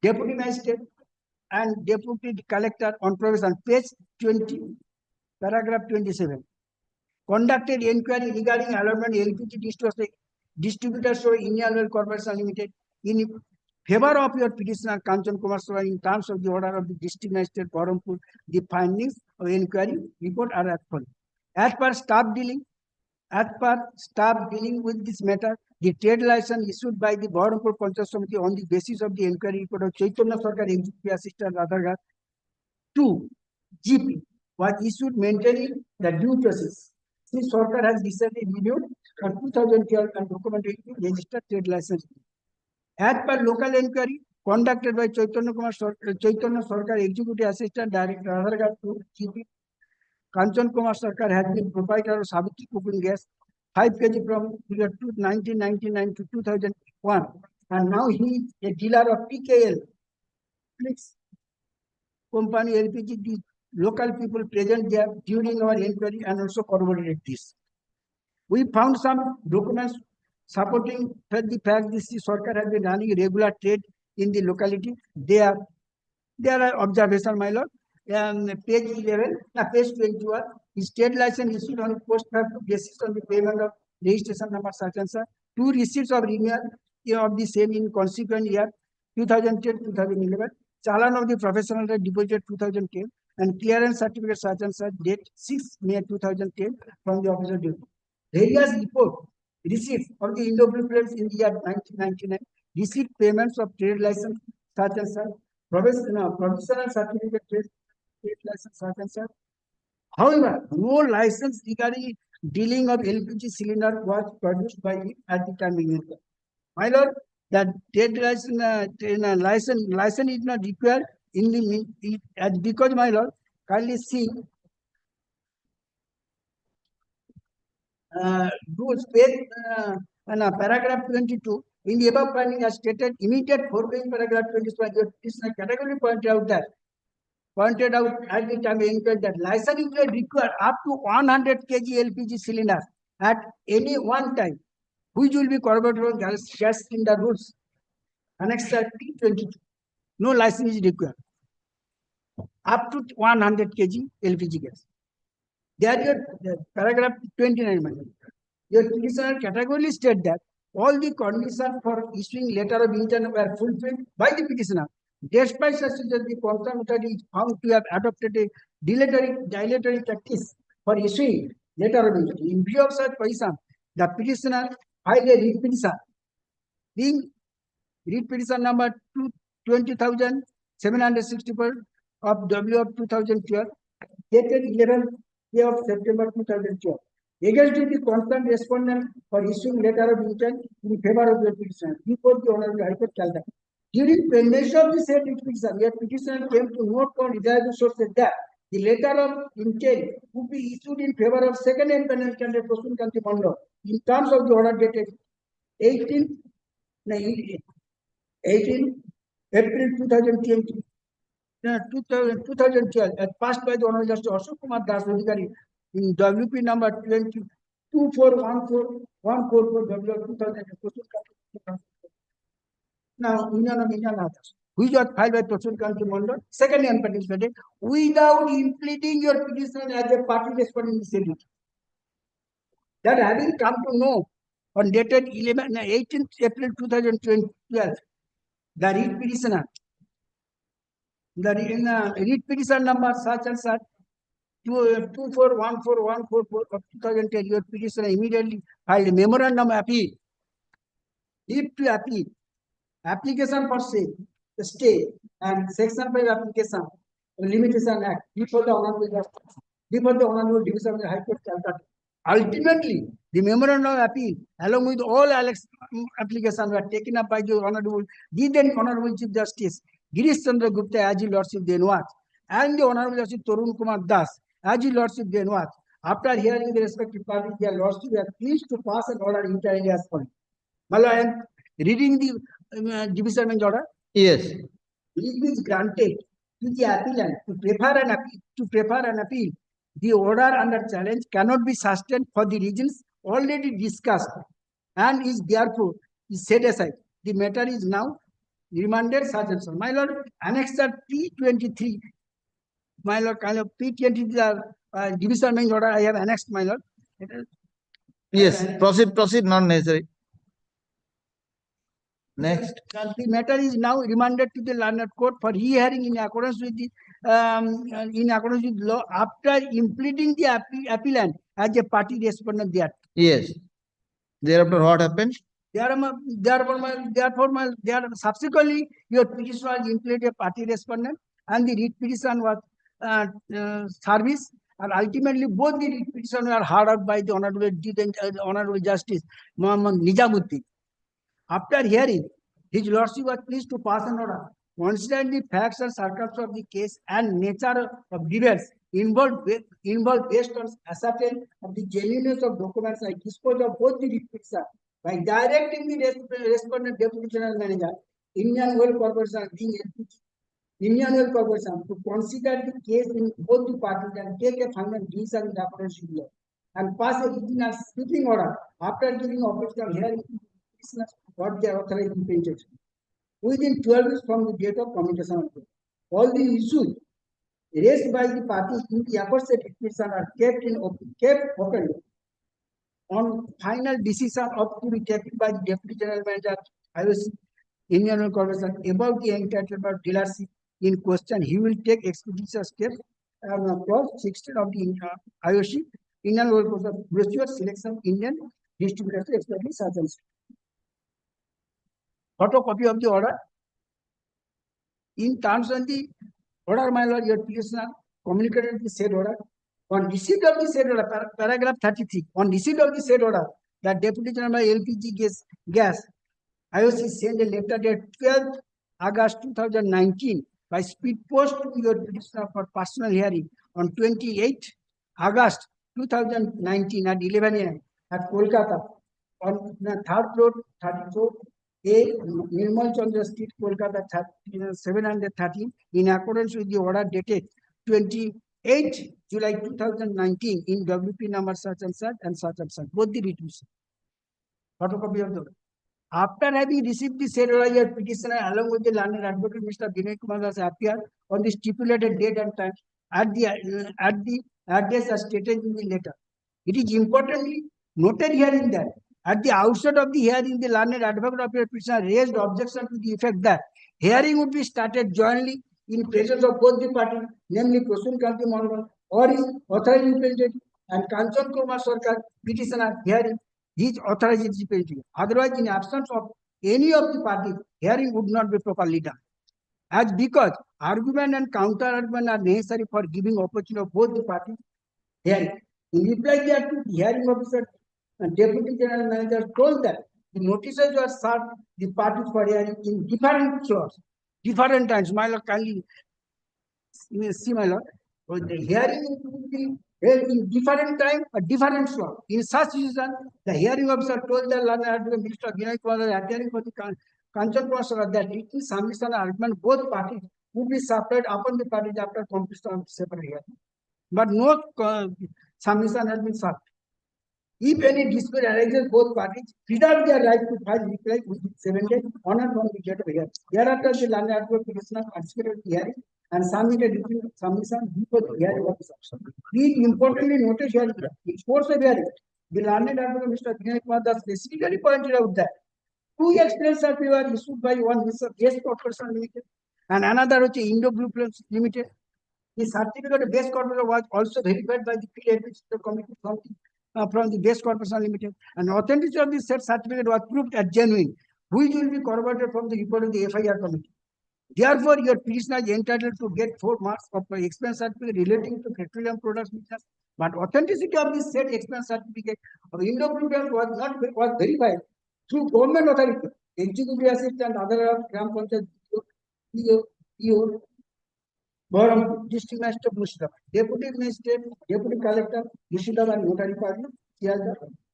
deputy magistrate and deputy collector on probation, page 20. Paragraph 27. Conducted inquiry regarding allotment LPG distributorship Indian Oil Corporation Limited in favor of your petitioner Kanchan Kumar Sawant in terms of the order of the district magistrate Berhampur. The findings of inquiry report are as follows. As per staff dealing with this matter, the trade license issued by the Berhampur Panchayat Samiti on the basis of the inquiry report of Chaitanya Sarkar Executive Assistant Radhagar to GP was issued maintaining the due process. Since Sarkar has recently renewed for 2012 and documented registered trade license. As per local inquiry conducted by Chaitanya Sarkar Executive Assistant Director Radhagar to GP, Kanchan Kumar Sarkar has been proprietor of Savitri Cooking Gas 5 kg from year 1999 to 2001, and now he is a dealer of PKL company LPG. The local people present there during our inquiry and also corroborated this. We found some documents supporting the fact this Sarkar has been running regular trade in the locality. There are observations, my lord. Page 11, page 21, his trade license issued on post-facto basis on the payment of registration number such and such. 2 receipts of renewal of the same in consequent year 2010-2011. Chalan of the professional deposited 2010 and clearance certificate such and such date 6 May 2010 from the officer duty. Various report receipts of the Indo-Philippines in the year 1999, receipt payments of trade license such and such, provisional certificate trade license such and such. However, no license regarding dealing of LPG cylinder was produced by him at the time. My lord, that trade license is not required in the because, my lord, kindly see rules page paragraph 22. In the above finding as stated, immediate foregoing paragraph 25, your petitioner categorically pointed out at the time that license is required up to 100 kg LPG cylinder at any one time, which will be corroborated from gas cylinder rules. Annexure P22. No license is required. Up to 100 kg LPG gas. There your paragraph 29. Your petitioner categorically state that all the conditions for issuing letter of intent were fulfilled by the petitioner. Despite such that the concerned authority is found to have adopted a dilatory practice for issuing letter of intent. In view of such position, the petitioner filed a writ petition. Writ petition number 20,764 of W of 2012, dated 11th day of September 2012. Against the concerned respondent for issuing letter of intent in favor of the petitioner before the Honorable High Court, Calcutta. During pendency of the said petition, your petitioner came to note on reliable sources that the letter of intent would be issued in favor of second impaneled candidate Prasun Kanti Mandal in terms of the order dated 18 April 2020. 2012 as passed by the Honorable Justice Ashok Kumar Das Adhikari in WP number 22414144 Now, Union of Indian Authors, which was filed by Procedural Country Mondor, second unparticipated, without implementing your petition as a party responding in the schedule. That having come to know on dated 18th April 2012, the writ petitioner, the writ petition number such and such 241444 of 2010, your petitioner immediately filed a memorandum appeal. If to appeal, application for stay and section 5 application limitation act before the honorable division of the High Court Calcutta. Ultimately, the memorandum of appeal along with all applications were taken up by the Honorable Chief Justice Girish Chandra Gupta as your lordship then was, and the Honorable Justice Tarun Kumar Das as your lordship then was. After hearing the respective parties, their lordship were pleased to pass an order entirely as follows. Well, I am reading the division bench order. Yes. It is granted to the appellant to prefer an appeal. The order under challenge cannot be sustained for the reasons already discussed and is therefore set aside. The matter is now remanded such and so. My lord, annexure P23. My lord, kind of P23 division bench order I have annexed, my lord. Yes, proceed, not necessary. Next. The matter is now remanded to the learned court for hearing in accordance with the law after implementing the appellant as a party respondent there. Yes. Thereafter, what happened? Subsequently, your petition was implemented a party respondent and the writ petition was service, and ultimately both the writ petition were heard out by the Honorable Justice Muhammad Nijamuddin. After hearing, his lordship was pleased to pass an order considering the facts and circumstances of the case and nature of grievance involved based on ascertain of the genuineness of documents. I dispose of both the writ petition by directing the respondent deputy general manager, Indian Oil Corporation, being LPG, Indian Oil Corporation, to consider the case in both the parties and take a final decision in accordance with law and pass a written and sweeping order after giving operational hearing what they are authorized to paint within 12 weeks from the date of commutation of the all the issues raised by the parties in the aforesaid petition are kept open on final decision of to be taken by the Deputy General Manager, IOC, Indian Oil Corporation, about the entitlement dealership in question. He will take expeditious steps clause 16 of the IOC, Indian Oil Corporation, brochure selection, Indian distributorship, especially such and such. Photocopy of the order. In terms of the order, my lord, your petitioner communicated the said order. On receipt of the said order, paragraph 33, on receipt of the said order, the Deputy General LPG gas, IOC sent a letter dated 12th August 2019 by speed post to your petitioner for personal hearing on 28th August 2019 at 11 a.m. at Kolkata on the 3rd floor, 34. A. Nirmal Chandra Street, Kolkata 713, in accordance with the order dated 28 July 2019 in WP number such and such and such and such. Both the written photocopy of the order. After having received the said order, your petitioner along with the learned advocate Mr. Vinay Kumar has appeared on the stipulated date and time at the address as stated in the letter. It is importantly noted here in that at the outset of the hearing, the learned advocate of your petitioner raised objection to the effect that hearing would be started jointly in presence of both the parties, namely Procedural Country Mondor or his authorized representative and Kanchan Kumar Sarkar petitioner hearing his authorized representative. Otherwise, in absence of any of the parties, hearing would not be properly done. As because argument and counter argument are necessary for giving opportunity of both the parties hearing. In reply thereto, the hearing officer and Deputy General Manager told that the notices were served the parties for hearing in different slots, different times. My lord, kindly see, my lord. The hearing would be held in different time, a different slot. In such reason, the hearing officer told the learned advocate Mr. Vinay Kumar appearing for the Kanchan Kumar that written submission and argument both parties would be supplied upon the parties after completion of separate hearing. But no submission has been served. If any dispute arises, both parties preserve their right to file reply within 7 days on or from the date of hearing. Thereafter, the landlord advocate petitioner participated in the hearing and submitted written submission before the hearing officer. Please importantly notice here, in course of hearing, the landlord advocate Mr. Vinay Kumar Das specifically pointed out that 2 expense certificates were issued by one Mr. Best Corporation Limited and another which is Indo Blueprints Limited. The certificate of Best Corporation was also verified by the field administrative committee from the Best Corporation Limited, and authenticity of the said certificate was proved as genuine, which will be corroborated from the report of the FIR committee. Therefore, your petitioner is entitled to get 4 marks of expense certificate relating to petroleum products business, but authenticity of this said expense certificate of Indo Blueprints was verified through government authority, executive assistant, other Gram Panchayat, EO, Boram, District Master Murshidabad, Deputy Magistrate, Deputy Collector, Murshidabad, and Notary Partner,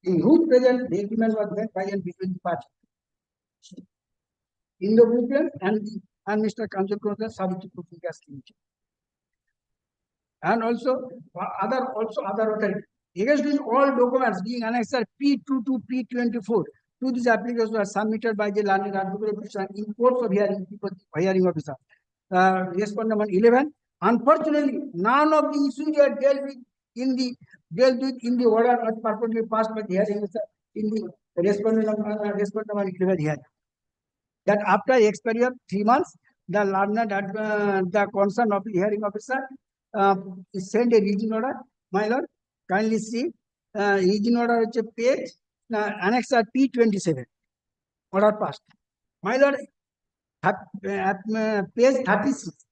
in whose presence the agreement was made by and between the parties. Indo Blueprint and Mr. Kanjal Krosa, Savitri Cooking Gas Limited. And also other authorities. Against these all documents being annexed P2 to P24 to these applications were submitted by the landlord advocate in course of hearing before the hearing officer. Respondent number 11. Unfortunately, none of the issues are dealt with in the order as purportedly passed by the hearing officer in the respondent number 11 hearing. That after expiry of 3 months, the landlord the concern of the hearing officer is sent a region order. My lord, kindly see region order which page annex P27 order passed. My lord, page 36,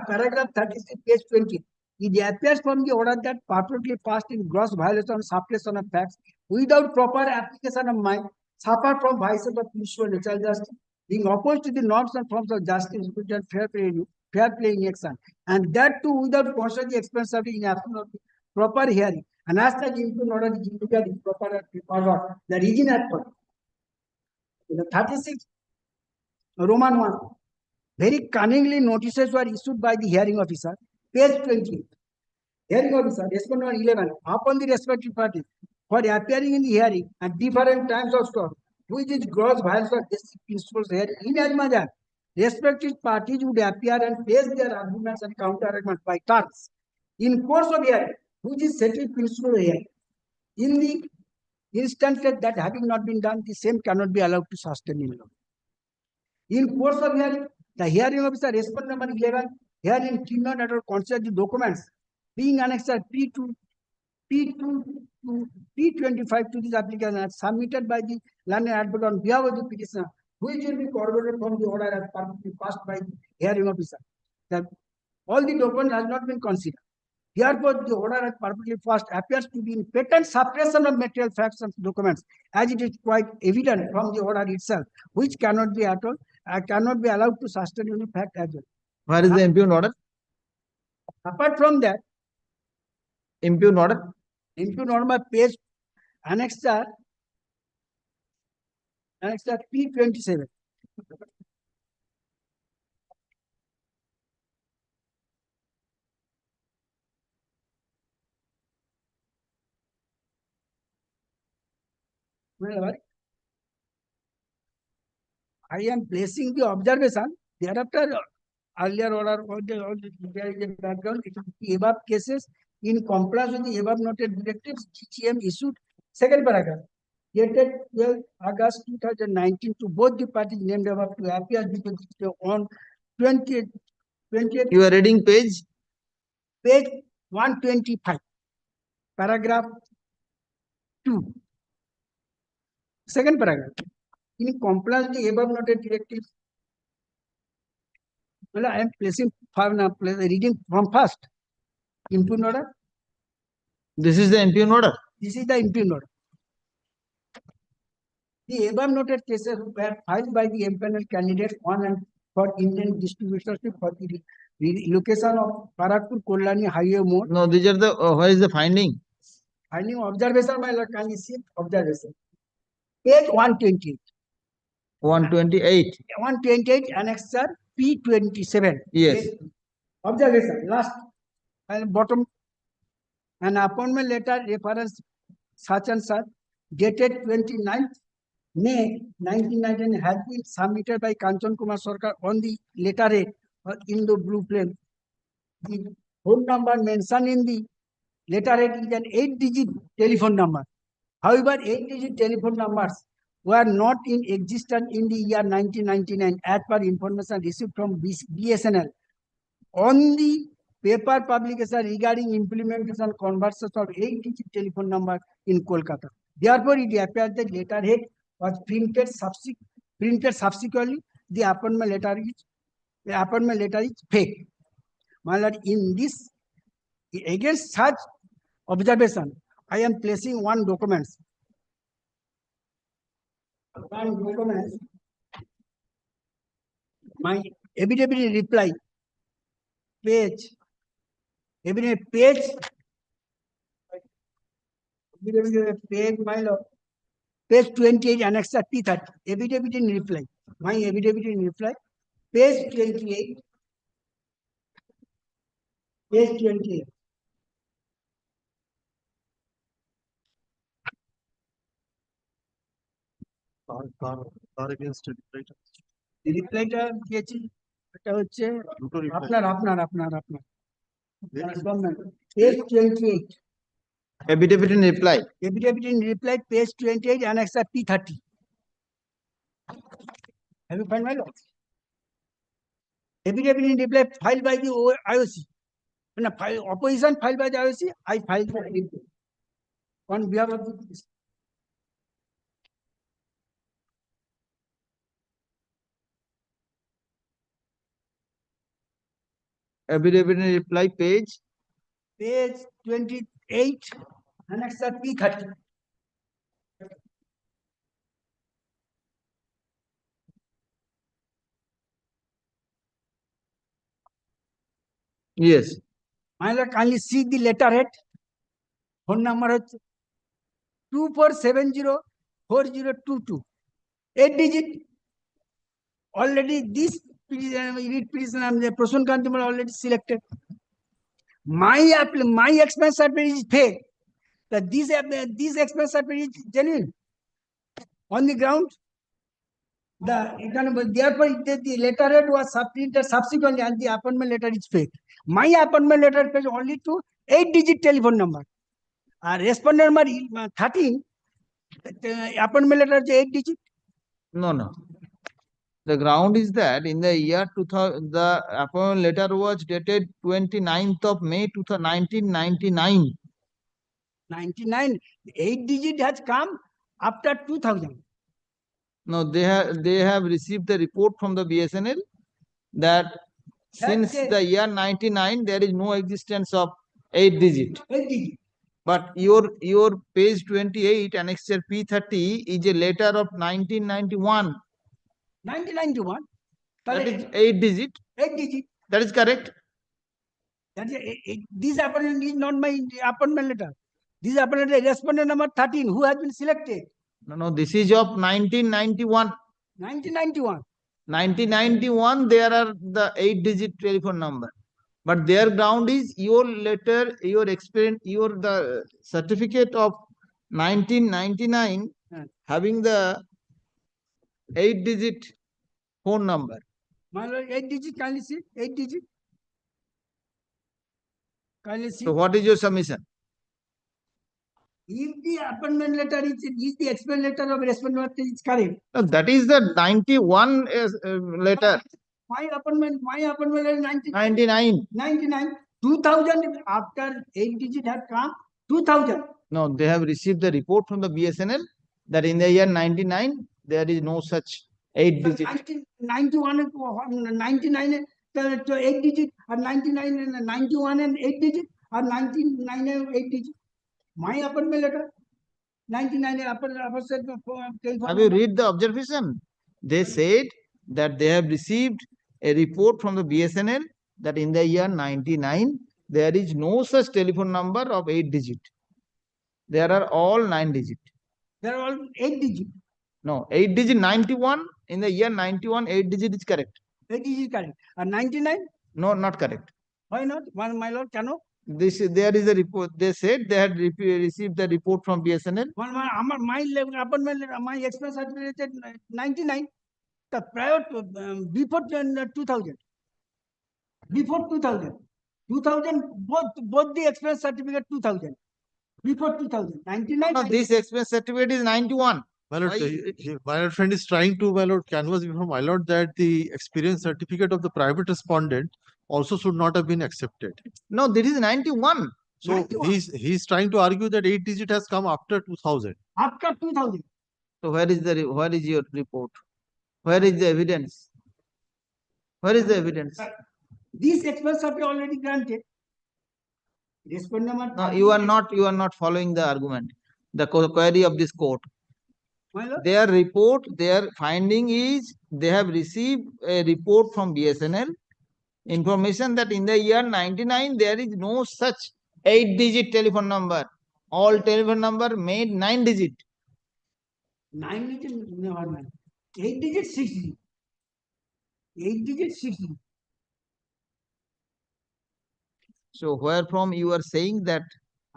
paragraph 36, page 20. It appears from the order that purportedly passed in gross violation of suppression of facts without proper application of mind, suffer from vices of usual natural justice, being opposed to the norms and forms of justice, and fair play in action, and that too without considering the expense of in absence of the proper hearing. And as the input order is indicated in proper order, the region at 36, Roman 1. Very cunningly notices were issued by the hearing officer. Page 20. Hearing officer, respondent 11, upon the respective parties for appearing in the hearing at different times of storm, which is gross violation of basic principles hearing, in as much as respective parties would appear and face their arguments and counter-arguments by turns. In course of hearing, which is settled principle hearing, in the instances that having not been done, the same cannot be allowed to sustain in law. In course of hearing, the hearing officer, respondent number 11, herein did not at all consider the documents being annexed P2 to P25 to this application as submitted by the landlord advocate on behalf of the petitioner, which will be corroborated from the order as passed by the hearing officer. That all the documents has not been considered. Therefore, the order as purportedly passed appears to be in patent suppression of material facts and documents, as it is quite evident from the order itself, which cannot be at all, cannot be allowed to sustain any fact as well. Where is the impugned order? Apart from that, impugned order? Impugned order by page annexure P27. I am placing the observation. Thereafter, earlier order, there is a background. It is the above cases in compliance with the above noted directives, GTM issued. Second paragraph. Dated 12 August 2019 to both the parties named above to appear on 20th. You are reading page? Page 125. Paragraph 2. Second paragraph. In compliance with the above noted directives, well, I am placing reading from first. Impugned order. This is the impugned order. This is the impugned order. The above noted cases were filed by the empaneled candidates on and for Indian distributorship for the relocation of Parakpur Kollani Highway Mode. No, these are the where is the finding? Finding observation by can you see observation? Page 128. 128. 128 annexure P27. Yes. Observation last and bottom An appointment letter reference such and such dated 29th May 1999 has been submitted by Kanchan Kumar Sarkar on the letterhead or in the blueprint. The phone number mentioned in the letterhead is an 8-digit telephone number. However, 8-digit telephone numbers were not in existence in the year 1999 as per information received from BSNL. On the paper publication regarding implementation conversion of 8-digit telephone number in Kolkata. Therefore, it appears that letterhead was printed subsequently. The appointment letter is fake. My lord, in this, against such observation, I am placing one document. My affidavit reply page, affidavit page, my lord, page 28, annexure P30, affidavit in reply. My affidavit in reply, page 28, page 28. তার against it, right? রিপ্লাইটা দিয়েছি, এটা হচ্ছে আপনার page 28. Affidavit in reply. Affidavit in reply, page 28, annexure P30. Have you found my lord? Affidavit in reply filed by the IOC. No, opposition filed by the IOC, I filed for reply on behalf of the Affidavit in reply page 28, annexure P30. Yes. My lord, kindly see the letterhead. Phone number is 24704022. 8-digit. Already this Prasun Kantimal already selected. My expense certificate is fake. That this expense certificate is genuine. On the ground, therefore the letterhead was printed subsequently and the appointment letter is fake. My appointment letter is only to 8-digit telephone number. Respondent number 13, appointment letter is 8-digit. No. The ground is that in the year 2000, the appointment letter was dated 29th of May 1999. 99, 8-digit has come after 2000. No, they have received the report from the BSNL that since the year 99 there is no existence of 8-digit. 8-digit. But your page 28 annexure P30 is a letter of 1991. 1991. That is 8-digit. 8-digit. That is correct. That is, this appointment is not my appointment letter. This appointment letter, respondent number 13, who has been selected. No, this is of 1991. 1991. 1991, there are the 8-digit telephone number. But their ground is your letter, your experience, the certificate of 1999 having the 8-digit phone number. My lord, 8-digit, kindly see, 8-digit. Kindly see. So what is your submission? If the appointment letter is the explained letter of respondent is correct. No, that is the 91 letter. My appointment letter 99. 99. 2000 after 8-digit has come. 2000. No, they have received the report from the BSNL that in the year 99 there is no such 8-digit. 91, 99 to 8-digit, or 99 and 91 and 8-digit, or 99 and 8-digit. My appointment letter, 99 Have you read the observation? They said that they have received a report from the BSNL that in the year 99 there is no such telephone number of 8-digit. There are all 9-digit. They are all 8-digit. No, 8-digit 91. In the year 91, 8-digit is correct. 8-digit correct. And 99? No, not correct. Why not? My lord, cannot. there is a report. They said they had received the report from BSNL. My expense certificate 99. The prior to, before 2000. Before 2000. 2000, both the expense certificate 2000. Before 2000. 99. No, this expense certificate is 91. My lord, Why- my lord friend is trying to, my lord, canvas before my lord that the experience certificate of the private respondent also should not have been accepted. No, this is 91. So 91. he's trying to argue that 8 digit has come after 2000. After 2000. So where is your report? Where is the evidence? Where is the evidence? This expense certificate already granted. Respondent. No, you are not following the argument. The query of this court. My lord. Their report, their finding is they have received a report from BSNL, information that in the year 99 there is no such 8-digit telephone number. All telephone number made 9-digit. 9 digit, never mind. 8 digit, 6 digit. 8 digit, 6 digit. So where from you are saying that?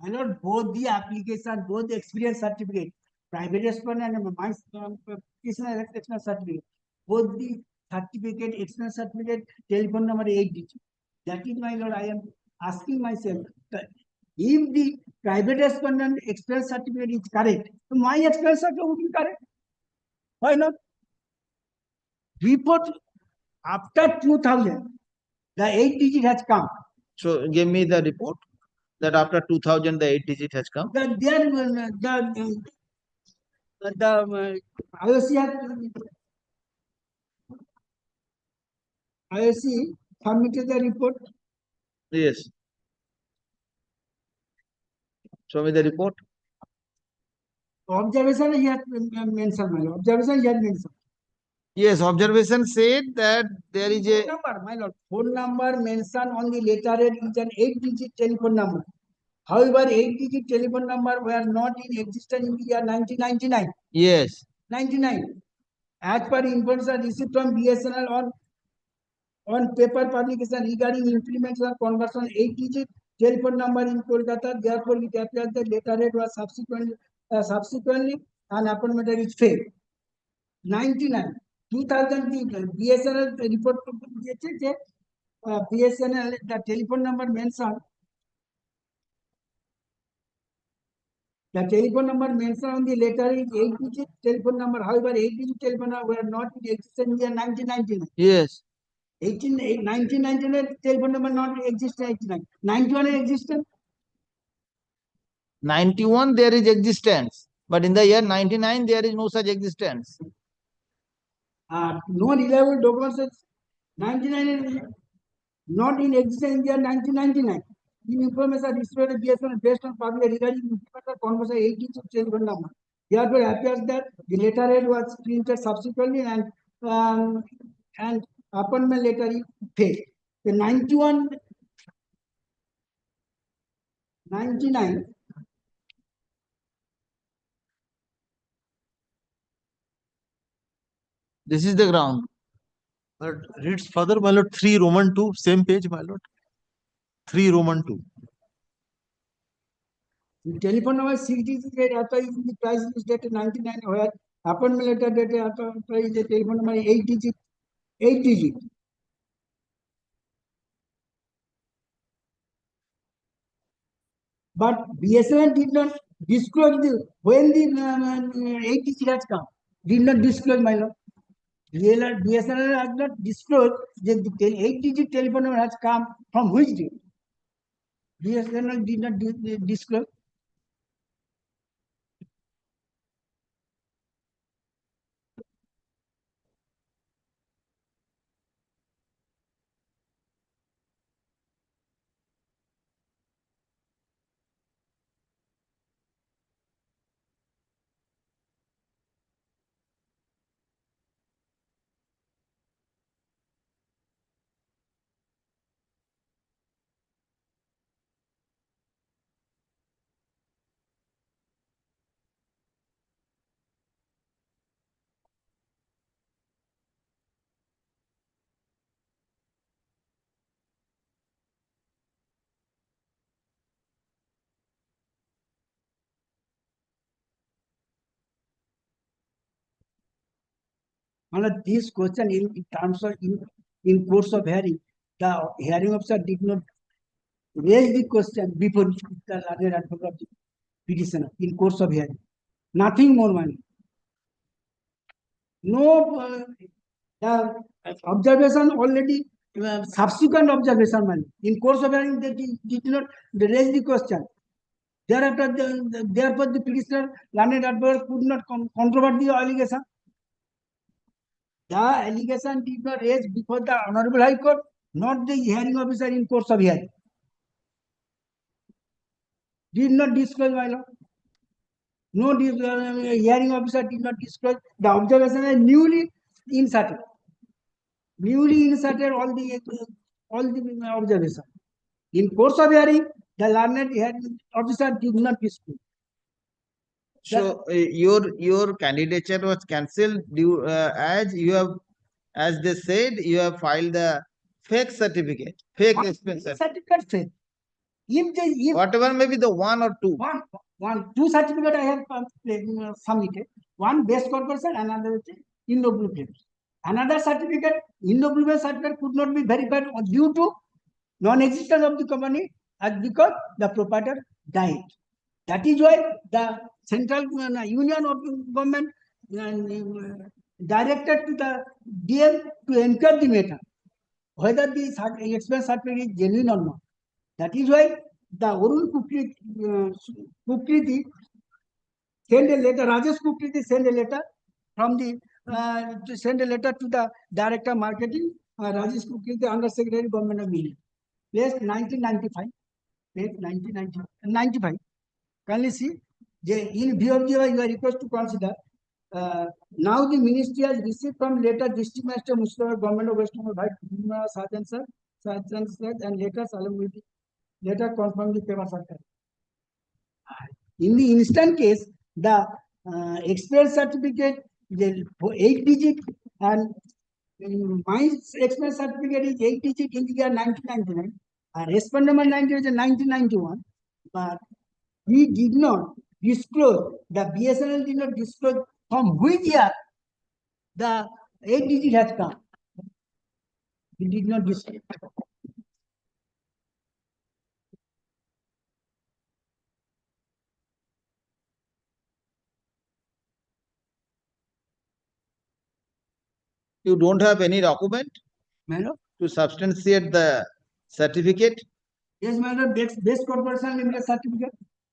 My lord, both the application, both the experience certificate, private respondent and my petitioner experience certificate, both the certificate, experience certificate, telephone number 8 digit. That is, my lord, I am asking myself that if the private respondent experience certificate is correct, so my experience certificate would be correct. Why not? Report after 2000, the 8 digit has come. So give me the report that after 2000 the 8-digit has come. The IOC submitted the report. Yes. Show me the report. Observation he had mentioned, my lord. Observation he had mentioned. Yes, observation said that there is a Phone number, my lord. Phone number mentioned on the letterhead is an 8-digit telephone number. However, 8-digit telephone number were not in existence in the year 1999. yes. 99. As per information received from BSNL on paper publication regarding implementation of conversion 8-digit telephone number in Kolkata, therefore it appears that letterhead was subsequently an appointment is failed. 99. 2000 BSNL report BSNL the telephone number mentioned. The telephone number mentioned on the letter is 8-digit telephone number. However, 8-digit telephone number were not in existence in 1999. Yes. 1999 telephone number not exist 89. 91 existence. 91 there is existence, but in the year 99 there is no such existence. No reliable documents. 99 is not in existence in the year 1999. In information distributed based on public regarding conversation 8-digit telephone number. Therefore, appears that the letterhead was printed subsequently and appointment letter is failed. The 91, 99. This is the ground. But reads further, my lord, 3 Roman 2, same page, my lord. 3 Roman 2. The telephone number 6-digit rate after is the price is dated 99, where appointment letter dated after is the telephone number 8-digit. 8-digit. But BSNL did not disclose when the 8-digit has come. Did not disclose, my lord. BSNL has not disclosed that the 8-digit telephone number has come from which date. BSNL did not disclose. This question in terms of in course of hearing, the hearing officer did not raise the question before the learned advocate of the petitioner in course of hearing. Nothing more, money. No, the observation already subsequent observation, money. In course of hearing, they did not raise the question. Thereafter, therefore, the petitioner learned advocate could not controvert the allegation. The allegation did not raise before the Honorable High Court, not the hearing officer in course of hearing. Did not disclose, my lord. No hearing officer did not disclose. The observation is newly inserted. Newly inserted all the observation. In course of hearing, the learned hearing officer did not disclose. So your candidature was cancelled due as you have, as they said, you have filed the fake certificate, fake expense certificate. Certificate fake. If Whatever may be the one or two. Two certificate I have submitted. One base corporation, another is Indo Blue Claims. Another certificate, Indo Blue certificate could not be verified due to non-existence of the company, as because the proprietor died. That is why the central union of government directed to the DM to enquire the matter, whether the expense certificate is genuine or not. That is why the Arun Kukriti sent a letter, Rajesh Kukriti sent a letter from the to send a letter to the director marketing, Rajesh Kukriti, under secretary government of India. Place 1995. Place 1995. Kindly see, in view of your request to consider, now the ministry has received from letter District Master Mustapha, Government of West Bengal, by Sergeant Sir, and letters along with the letter confirm the paper circle. In the instant case, the expense certificate, the 8 digit, and my expense certificate is 8 digit in the year 1999, and respond number 90 is 1991, but we did not disclose, the BSNL did not disclose from which year the 8 digit has come. We did not disclose. You don't have any document Madam? to substantiate the certificate? Yes, madam, base corporation limited certificate.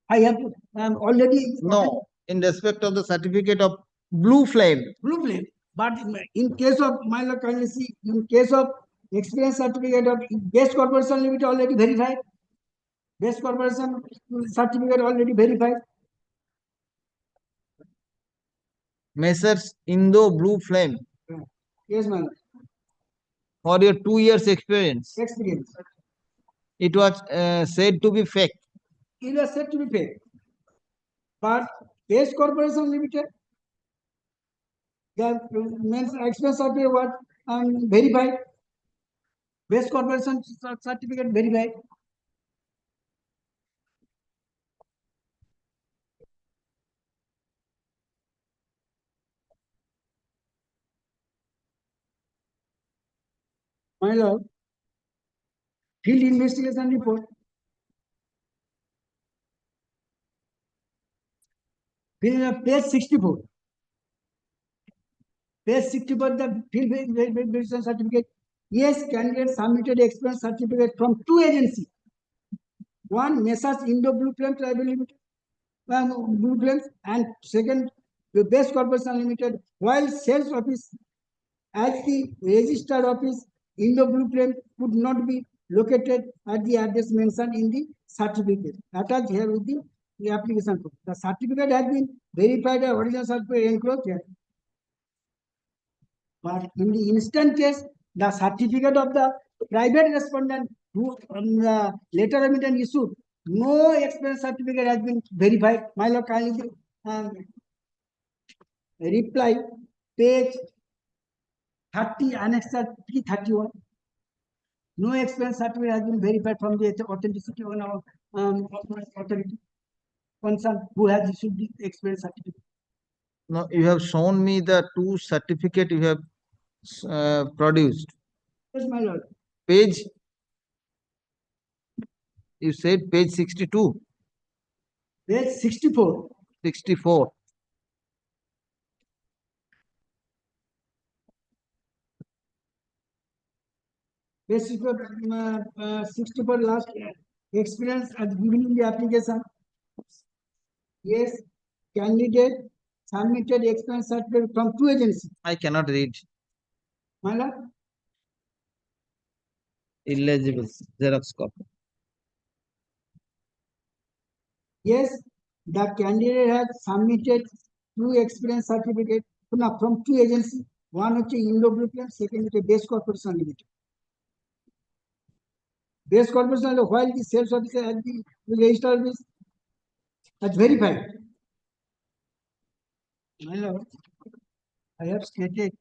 I have already. No, in respect of the certificate of Blue Flame. Blue Flame. But in case of, my lord, kindly see, in case of experience certificate of base corporation limited already verified. Base corporation certificate already verified. Messrs Indo Blue Flame. Yes, madam. For your 2 years experience. Experience. It was said to be fake. It was said to be fake. But base corporation limited, the means expense certificate was verified. Base corporation certificate verified. My lord, field investigation report. Page 64. Page 64, the field investigation certificate. Yes, candidate submitted expense certificate from 2 agencies. One, Messrs Indo Blue Flame Tribal Limited, Blue Flames, and second, the Base Corporation Limited, while sales office as the registered office, Indo Blue Flame could not be located at the address mentioned in the certificate attached here with the application form. The certificate has been verified and original certificate enclosed here. But in the instant case, the certificate of the private respondent who the letter remittance issued, no expense certificate has been verified. My lord, kindly reply page 30, annexure 331. No expense certificate has been verified from the authenticity of our authority concerned who has issued the expense certificate. No, you have shown me the two certificate you have produced. Yes, my lord. Page, you said page 62, Page 64. 64. Page 64 last experience as given in the application. Yes, candidate submitted experience certificate from two agencies. I cannot read. My lord. Illegible, Xerox copy. Yes, the candidate has submitted two experience certificate from two agencies. One is Indo Blueprint, second is Base Corporation Limited. Base Corporation, while the sales officer has the registered office has verified. My lord, I have stated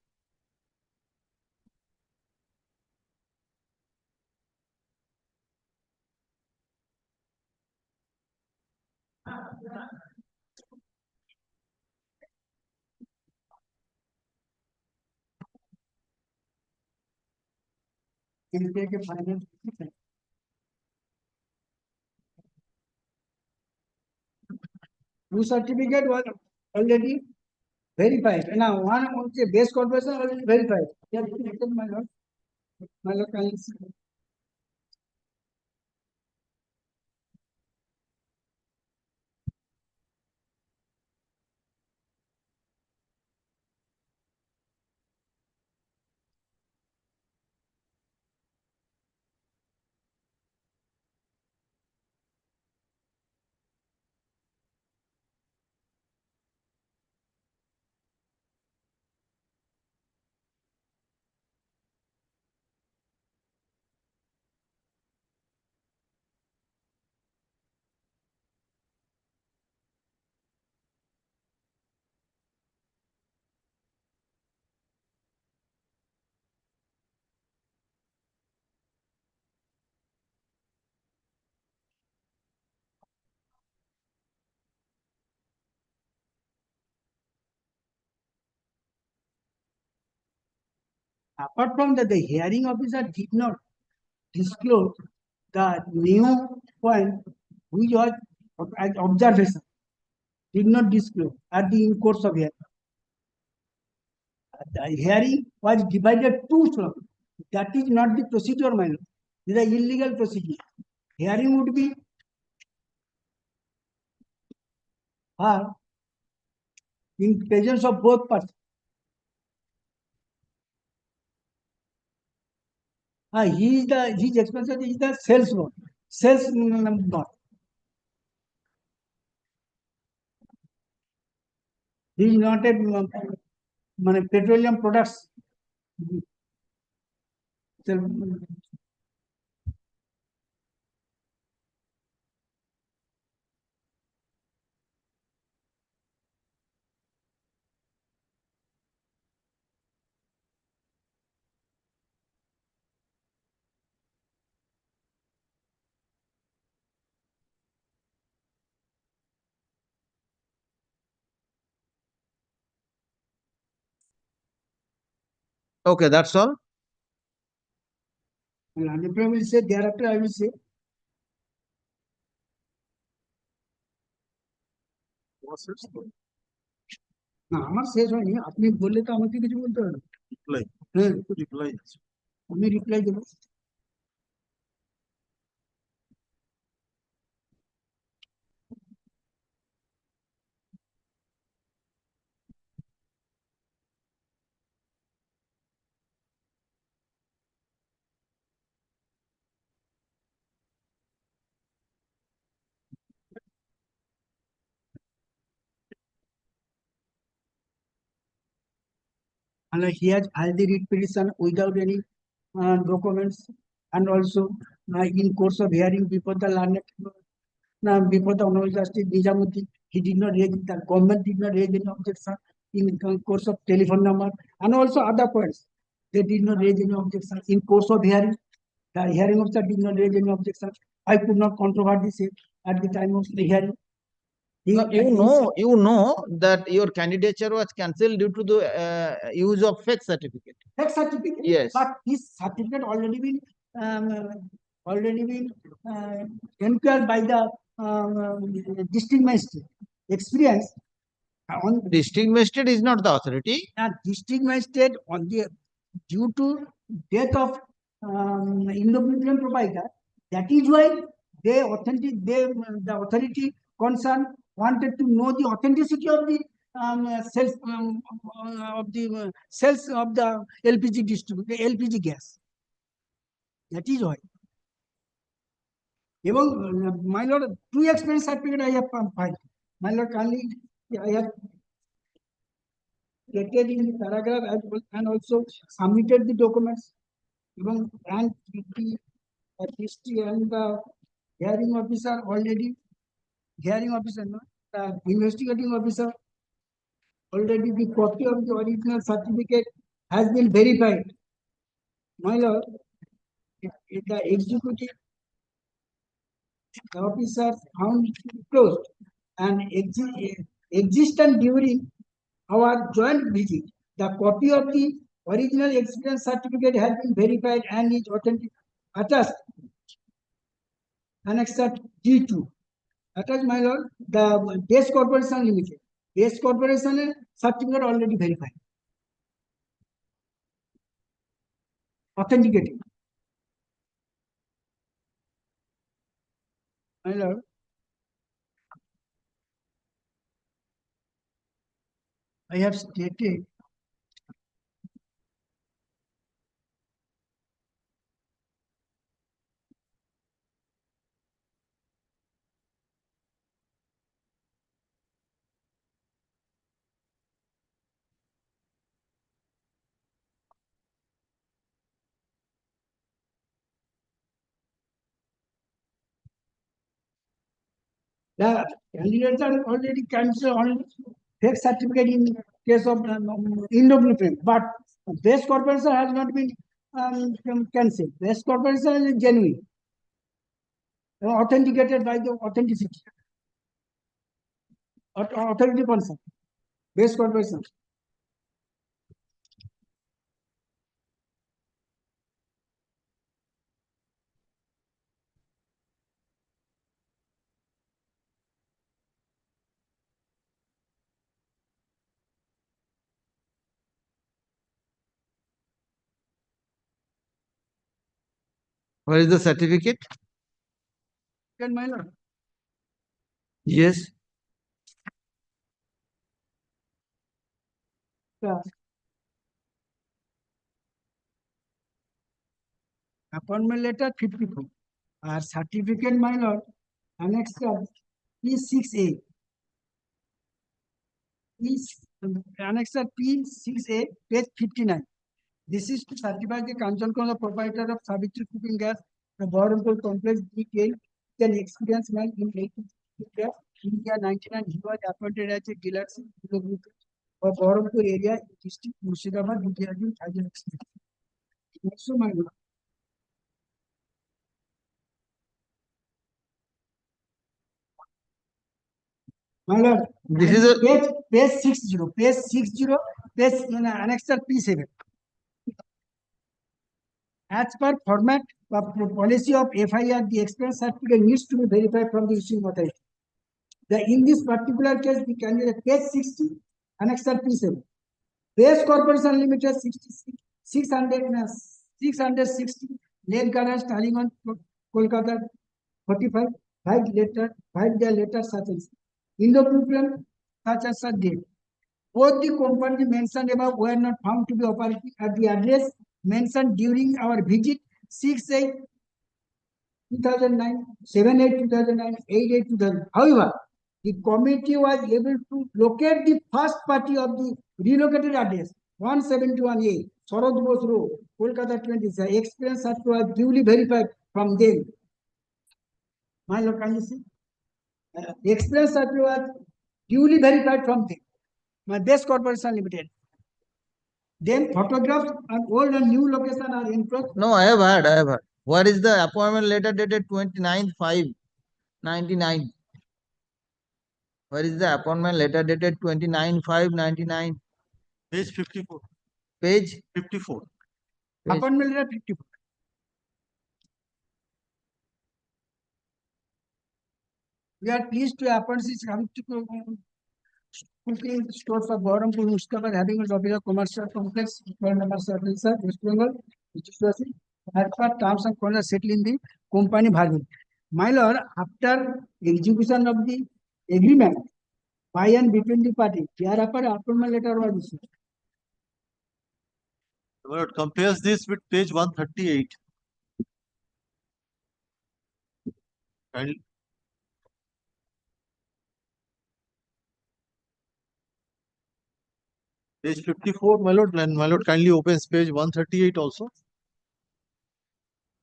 can take a final decision. Two certificate was already verified. Now one of the base corporation already verified. Yeah, my lord. My lord, can you see? Apart from that, the hearing officer did not disclose the new point which was as observation. Did not disclose at the in course of hearing. The hearing was divided two slot. That is not the procedure, my lord. This is illegal procedure. Hearing would be in presence of both parties. He is the his expenses is the sales one. Sales not. He is not a petroleum products. Okay, that's all. I will say thereafter I will say. না আমার শেষ হয়নি আপনি বললে তো আমাকে কিছু বলতে হবে আমি রিপ্লাই দেবো and he has filed the writ petition without any documents and also in course of hearing before the learned before the Honorable Justice Nijamuddin, he did not raise, the government did not raise any objection in course of telephone number and also other points. They did not raise any objection in course of hearing. The hearing officer did not raise any objection. I could not controvert this at the time of the hearing. No, you know that your candidature was cancelled due to the use of fake certificate. Fake certificate. Yes. But this certificate already been enquired by the district magistrate. Experience on District magistrate is not the authority. district magistrate on the due to death of individual provider. That is why the authority concerned wanted to know the authenticity of the sales of the LPG distributor, LPG gas. That is why. Even my lord, 2 experience certificate I have filed. My lord, kindly I have stated in the paragraph and also submitted the documents. Even and the history and the hearing officer already, hearing officer, no, the investigating officer already the copy of the original certificate has been verified. My lord, the executive officer found closed and existent during our joint visit. The copy of the original experience certificate has been verified and is authentic. Attached Annexure D2. Attached, my lord, the base corporation limited. Base corporation certificate already verified. Authenticated. My lord, I have stated the candidates are already cancelled on fake certificate in case of Indo-Blueprint, but base corporation has not been cancelled. Base corporation is genuine, authenticated by the authenticity, authority concern, base corporation. Where is the certificate? Can my lord? Yes. The appointment letter 54. Our certificate, my lord, annexure P6A. Annexure P6A, page 59. This is to certify the Kanchankonda proprietor of Savitri cooking gas, the Baharampur complex detail, an experienced man in 18 India 99. He was appointed as a dealership for Baharampur area, district Murshidabad, Gujarat, Thailand. Also, my lord. My lord, This is a page 60, page annexure P7. As per format of policy of FIR, the expense certificate needs to be verified from the issuing authority. In this particular case, the candidate page 60, annexure P7. Base Corporation Limited 660 Lake Garage, Taliban, Kolkata 45, filed their letter such as Indo-Blueprint such as such date. Both the company mentioned above were not found to be operating at the address mentioned during our visit 6/8/2009, 7/8/2009, 8/8/2009. However, the committee was able to locate the first party of the relocated address 171A, Sarod Bose Road, Kolkata 20. The experience was duly verified from them. My lord, can you see? The experience was duly verified from them. My Best Corporation Limited. Then photographs and old and new location are in progress. No, I have heard. What is the appointment letter dated 29/5/99? Where is the appointment letter dated 29/5/99? Page 54. Page 54. Page- Appointment letter 54. We are pleased to appoint this store for Bahrampur Mustapha having a topic of commercial complex, phone number service, West Bengal, distributorship, as per terms and conditions settled in the company bargain. My lord, after execution of the agreement by and between the party, thereafter appointment letter was issued. My lord, compares this with page 138. And page 54, my lord, and my lord kindly opens page 138 also,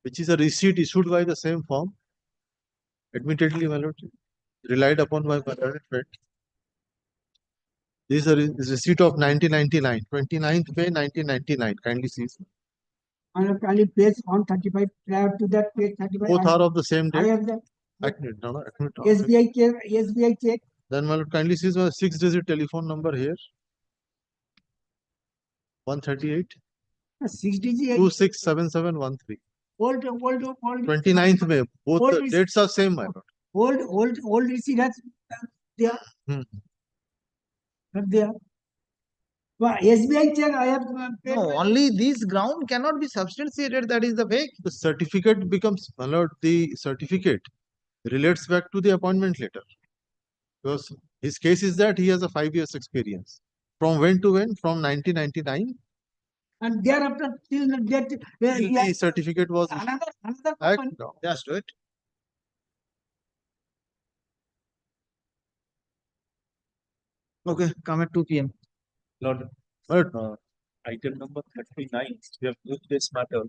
which is a receipt issued by the same firm. Admittedly, my lord, relied upon by my learned friend. This is a receipt of 1999, 29th May 1999. Kindly see. And kindly page 135, prior to that page 35. Both are of the same I date. have the SBI SBI check. Then my lord kindly see my 6-digit telephone number here. 138 6-digit. 267713. Old. 29th May. Both Old the receipt. dates are same, my lord. Old receipt has there. Not there. Well, SBI check I have paid. No, only this ground cannot be substantiated. That is the fake. The certificate becomes, my lord, the certificate relates back to the appointment letter. Because his case is that he has a 5 years experience. From when to when? From 1999. And thereafter till the date where Till he the has certificate was another Act- company. no. Just wait. Okay, come at 2 p.m. Lord, But item number 39, we have moved this matter.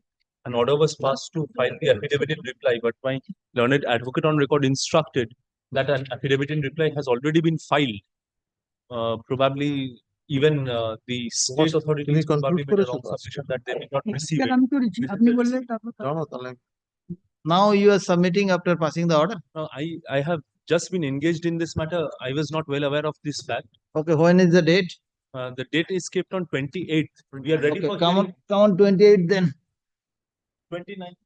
An order was passed to file the affidavit in reply, but my learned advocate on record instructed that an affidavit in reply has already been filed. Probably even the state authorities probably made a wrong submission that they may not receive it. আমি করেছি আপনি বললেন তারপর Now you are submitting after passing the order. I have just been engaged in this matter. I was not well aware of this fact. Okay, when is the date? The date is kept on 28th. We are ready Okay, for come hearing. on 28 then. 29th.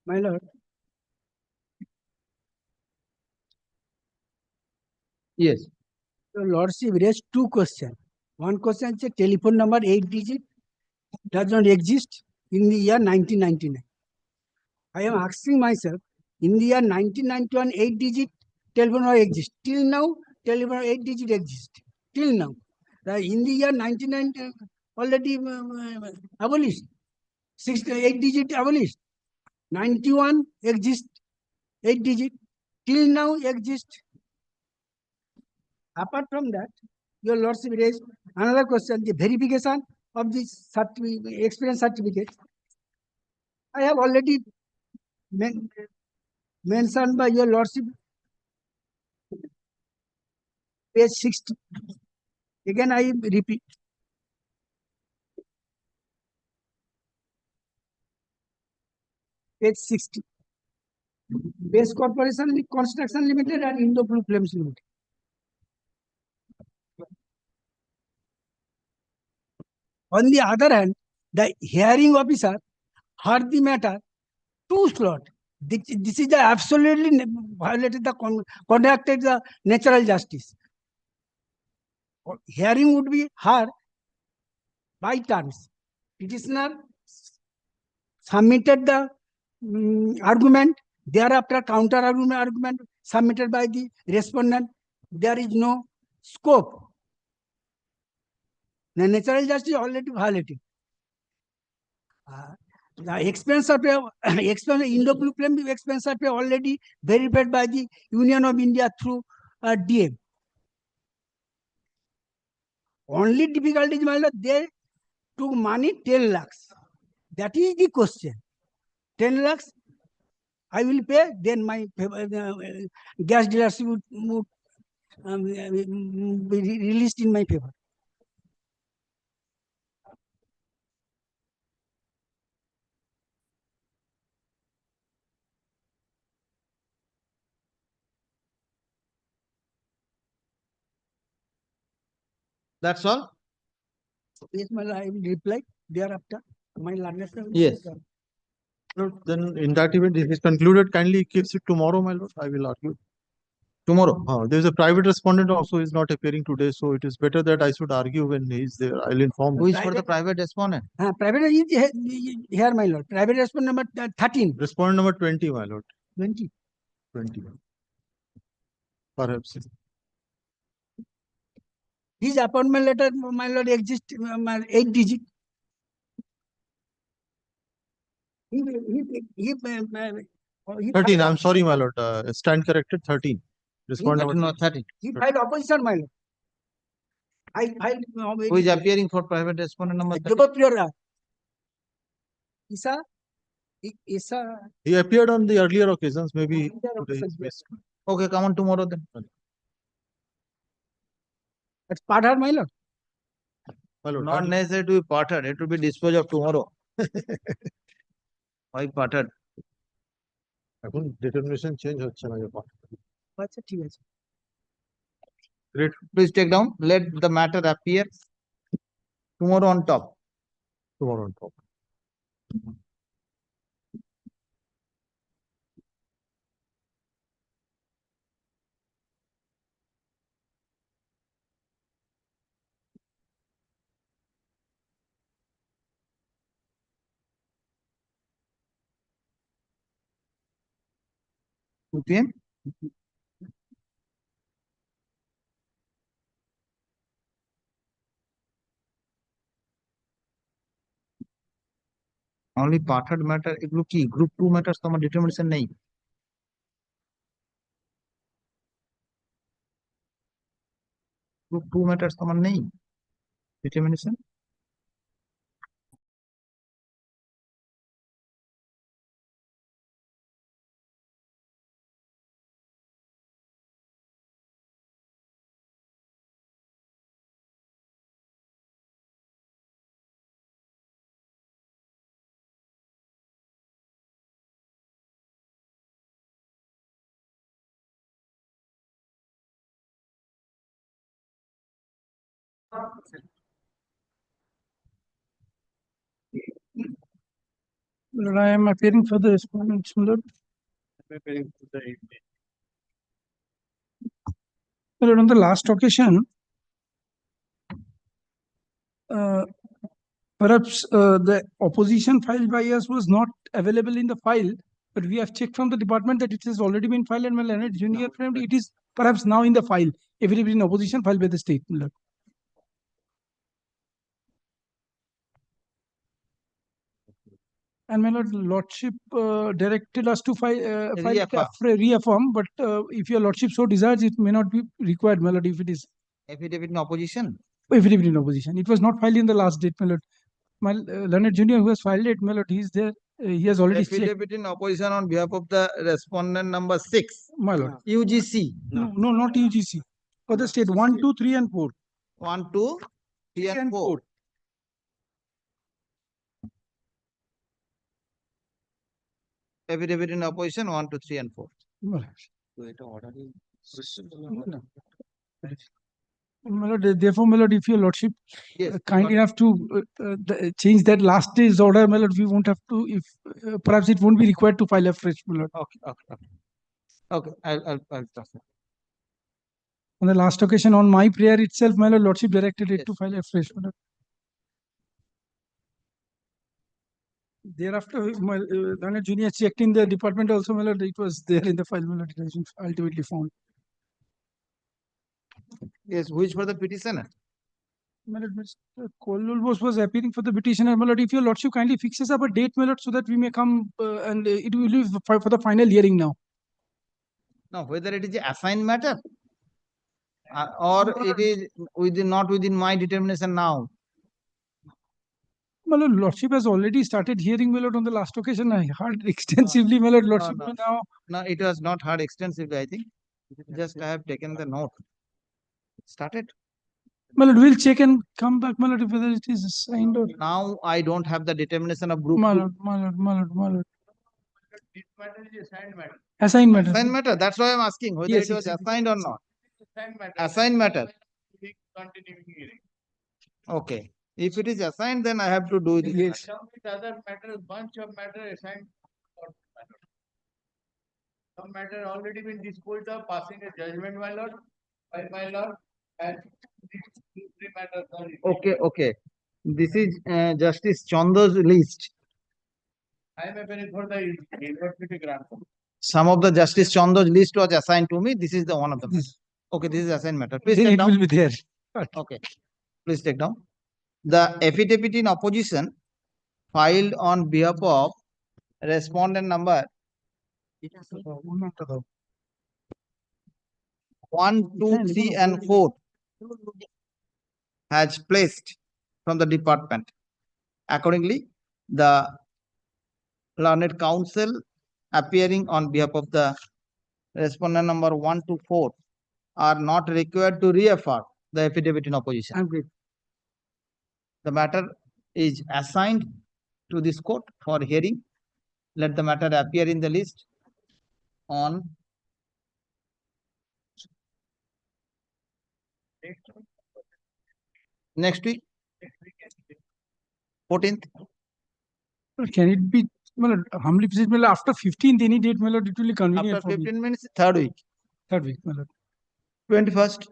My lord, Yes. your lordship raised two questions. One question is a telephone number 8 digit does not exist in the year 1999. I am asking myself, in the year 1991, 8 digit telephone number exists. Till now, telephone 8 digit exists. Till now. In the year 1990, already abolished. 8 digit abolished. 91 exists. 8 digit. Till now exist. Apart from that, your lordship raised another question, the verification of this experience certificate. I have already mentioned by your lordship page 60. Again, I repeat. Page 60. Base Corporation Construction Limited and Indo Blue Flames Limited. On the other hand, the hearing officer heard the matter too slot. This is the absolutely violated the conducted the natural justice. Hearing would be heard by turns. Petitioner submitted the argument, thereafter counter argument submitted by the respondent. There is no scope. The natural justice already violated. The expense of Indo Blue Flame expense of already verified by the Union of India through DM. Only difficulty is, my lord, they took money 10 lakhs. That is the question. 10 lakhs I will pay, then my gas dealership would be released in my favor. That's all? Yes, my lord, I will reply thereafter. My learned friend will Yes. reply. Lord, then in that event, if it is concluded, kindly keeps it tomorrow, my lord. I will argue. Tomorrow. There is a private respondent also is not appearing today, so it is better that I should argue when he is there. I'll inform Who him. is for the private respondent? Private is here, my lord. Private respondent number 13. Respondent number 20, my lord. 20. 20. Perhaps. His appointment letter, my lord, exists 8 digit. He 13. I'm sorry, my lord. Stand corrected. 13. Respondent number 13. He filed opposition, my lord. I filed. Who is appearing for private respondent number 13? Debapriya. Isa. He appeared on the earlier occasions. Maybe today is missed. Okay, come on tomorrow then. That's Padhar, my lord. My lord, Not necessary to be parted. It will be disposed of tomorrow. Why parted? এখন determination change হচ্ছে না যখন। আচ্ছা ঠিক আছে। Great. Please take down. Let the matter appear tomorrow on top. Tomorrow on top. PM? Only parted matter এগুলো কি group 2 matters তোমার ডিটারমিনেশন নেই গ্রুপ 2 ম্যাটারস তোমার নেই determination Lord, I am appearing for the respondents, my lord. My lord, on the last occasion, perhaps the opposition filed by us was not available in the file, but we have checked from the department that it has already been filed, and my learned junior friend, it is perhaps now in the file. Affidavit in opposition filed by the state, my lord. And my lord, lordship directed us to file reaffirm, but if your lordship so desires, it may not be required, my lord, if it is Affidavit in opposition. affidavit in opposition. It was not filed in the last date, my lord. My learned junior who has filed it, my lord, he is there. He has already checked. Affidavit in opposition on behalf of the respondent number 6. My lord. UGC. No, not UGC. For the state 1, 2, 3, and 4. 1, 2, 3, and 4. Affidavit in opposition 1, 2, 3, and 4. My lord, therefore, my lord, if your lordship kind enough to change that last day's order, my lord, we won't have to, if perhaps it won't be required to file afresh, my lord. Okay, I'll trust it. On the last occasion, on my prayer itself, my lord, lordship directed it to file afresh, my lord. Thereafter, my learned junior checked in the department also, my lord, it was there in the file, my lord, it was ultimately found. Yes, which for the petitioner? My lord, Mr. Kolul was appearing for the petitioner, my lord. If your lordship kindly fixes up a date, my lord, so that we may come and it will be for the final hearing now. No, whether it is a assigned matter or it is not within my determination now. My lord, lordship has already started hearing, my lord, on the last occasion. I heard extensively, my lord, lordship. Now, no, it was not heard extensively, I think. Just I have taken the note. Started. My lord, we'll check and come back, my lord, whether it is signed or. Now I don't have the determination of group. My lord, my lord, my lord, my lord. Assigned matter. Assigned matter. That's why I'm asking whether it was assigned or not. Assigned matter. Okay. If it is assigned, then I have to do it. Yes. Other matters, bunch of matter assigned. Some matter already been disposed of, passing a judgment, my lord, by my lord, and these 3 matters are. Okay. This is Justice Chandra's list. I am appearing for the university grant. Some of the Justice Chandra's list was assigned to me. This is the one of them. Okay, this is assigned matter. Please take down. It will be there. Okay. Please take down. The affidavit in opposition filed on behalf of respondent number 1, 2, 3, and 4 has placed from the department. Accordingly, the learned counsel appearing on behalf of the respondent number 1 to 4 are not required to reaffirm the affidavit in opposition. I'm good. The matter is assigned to this court for hearing. Let the matter appear in the list on next week, 14th. Can it be, my lord, humbly please, my lord, after 15th, any date, my lord, it will be convenient After for 15 me. minutes, third week. Third week, my lord. 21st.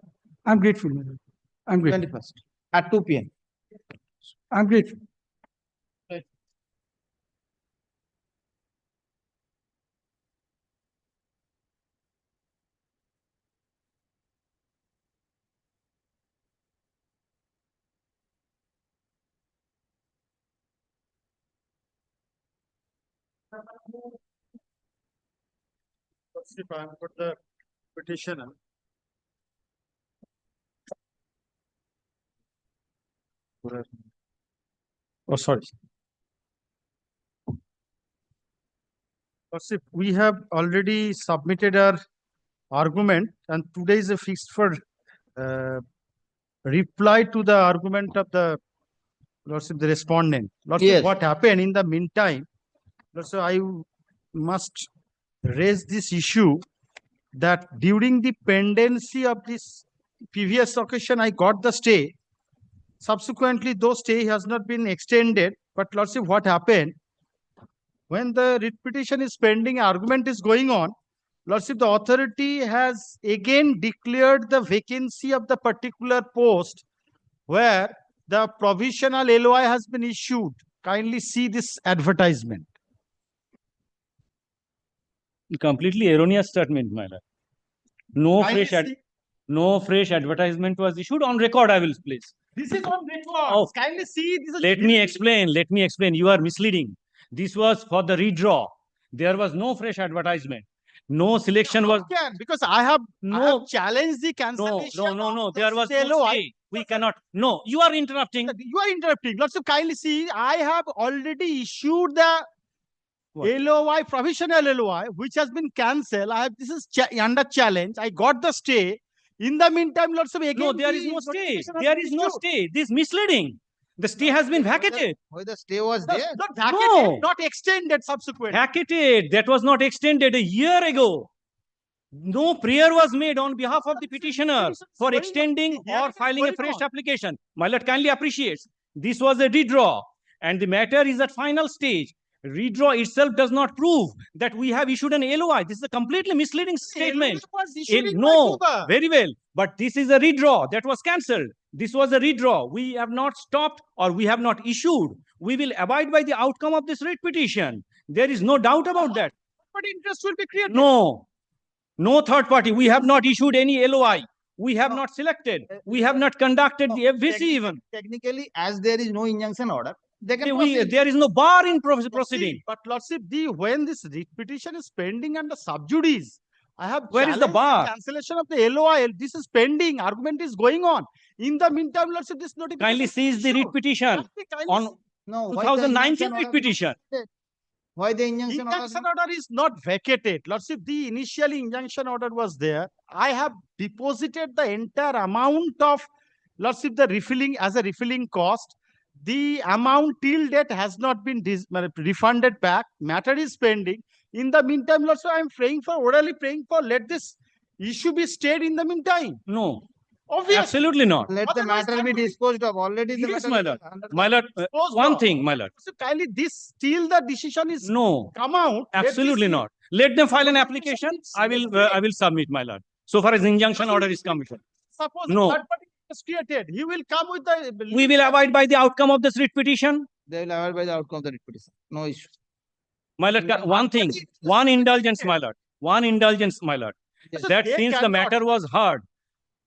I'm grateful, my lord. I'm grateful. 21st at 2 p.m. I'm grateful. If I put the petitioner. Oh, sorry. If we have already submitted our argument and today is a fixed for reply to the argument of the Lordship, the respondent. Lordship, Yes. what happened in the meantime? Lordship, I must raise this issue that during the pendency of this previous occasion, I got the stay. Subsequently, those stay has not been extended. But Lordship, what happened? when the writ petition is pending, argument is going on, Lordship, the authority has again declared the vacancy of the particular post where the provisional LOI has been issued. Kindly see this advertisement. Completely erroneous statement, my lord. No Kindly fresh see. no fresh advertisement was issued. On record, I will place. This is on record. Oh. Kindly see. This is Let me explain. Let me explain. You are misleading. This was for the redraw. There was no fresh advertisement. No selection was. Because I have challenged the No, cancellation. no. There was no LOI. stay. We cannot. No, you are interrupting. You are interrupting. Lordship, kindly see. I have already issued the LOI, provisional LOI, which has been cancelled. I have this is under challenge. I got the stay. In the meantime, Lordship, again. No, there is no stay. There is no stay. This is misleading. The stay has been vacated. Why the stay was there? Not vacated, No. not extended subsequently. Vacated. That was not extended a year ago. No prayer was made on behalf of the petitioner for extending or filing a fresh application. My lord kindly appreciates. This was a redraw and the matter is at final stage. Redraw itself does not prove that we have issued an LOI. This is a completely misleading statement. No, very well. But this is a redraw that was cancelled. This was a redraw. We have not stopped or we have not issued. We will abide by the outcome of this writ petition. There is no doubt about that. But interest will be created. No. No third party. We have not issued any LOI. We have not selected. We have not conducted the FVC even. Technically, as there is no injunction order, they can There is no bar in proceeding. But Lordship, when this writ petition is pending under sub judice, I have Where is the challenged bar? Cancellation of the LOI. This is pending. Argument is going on. In the meantime, Lordship, this notification. Kindly seize the writ petition on 2019 writ petition. Why the injunction Injunction order is not vacated. Lordship, the initial injunction order was there. I have deposited the entire amount of, Lordship, the refilling as a refilling cost. The amount till date has not been refunded back. Matter is pending. In the meantime, Lordship, I am orally praying for, let this issue be stayed in the meantime. No. Obviously. Absolutely not. Let the matter be disposed of. Already the Yes, matter my is lord. under- My lord, one thing, my lord. So kindly, this till the decision is No. come out. let Absolutely this- not. Let them file an application. I will submit, my lord. So far as injunction order is concerned. Suppose No. third party is created, he will come with the. We will abide by the outcome of this writ petition. They will abide by the outcome of the writ petition. No issue. My lord, one thing, one indulgence, my lord. One indulgence, my lord. That they since the cannot- matter was heard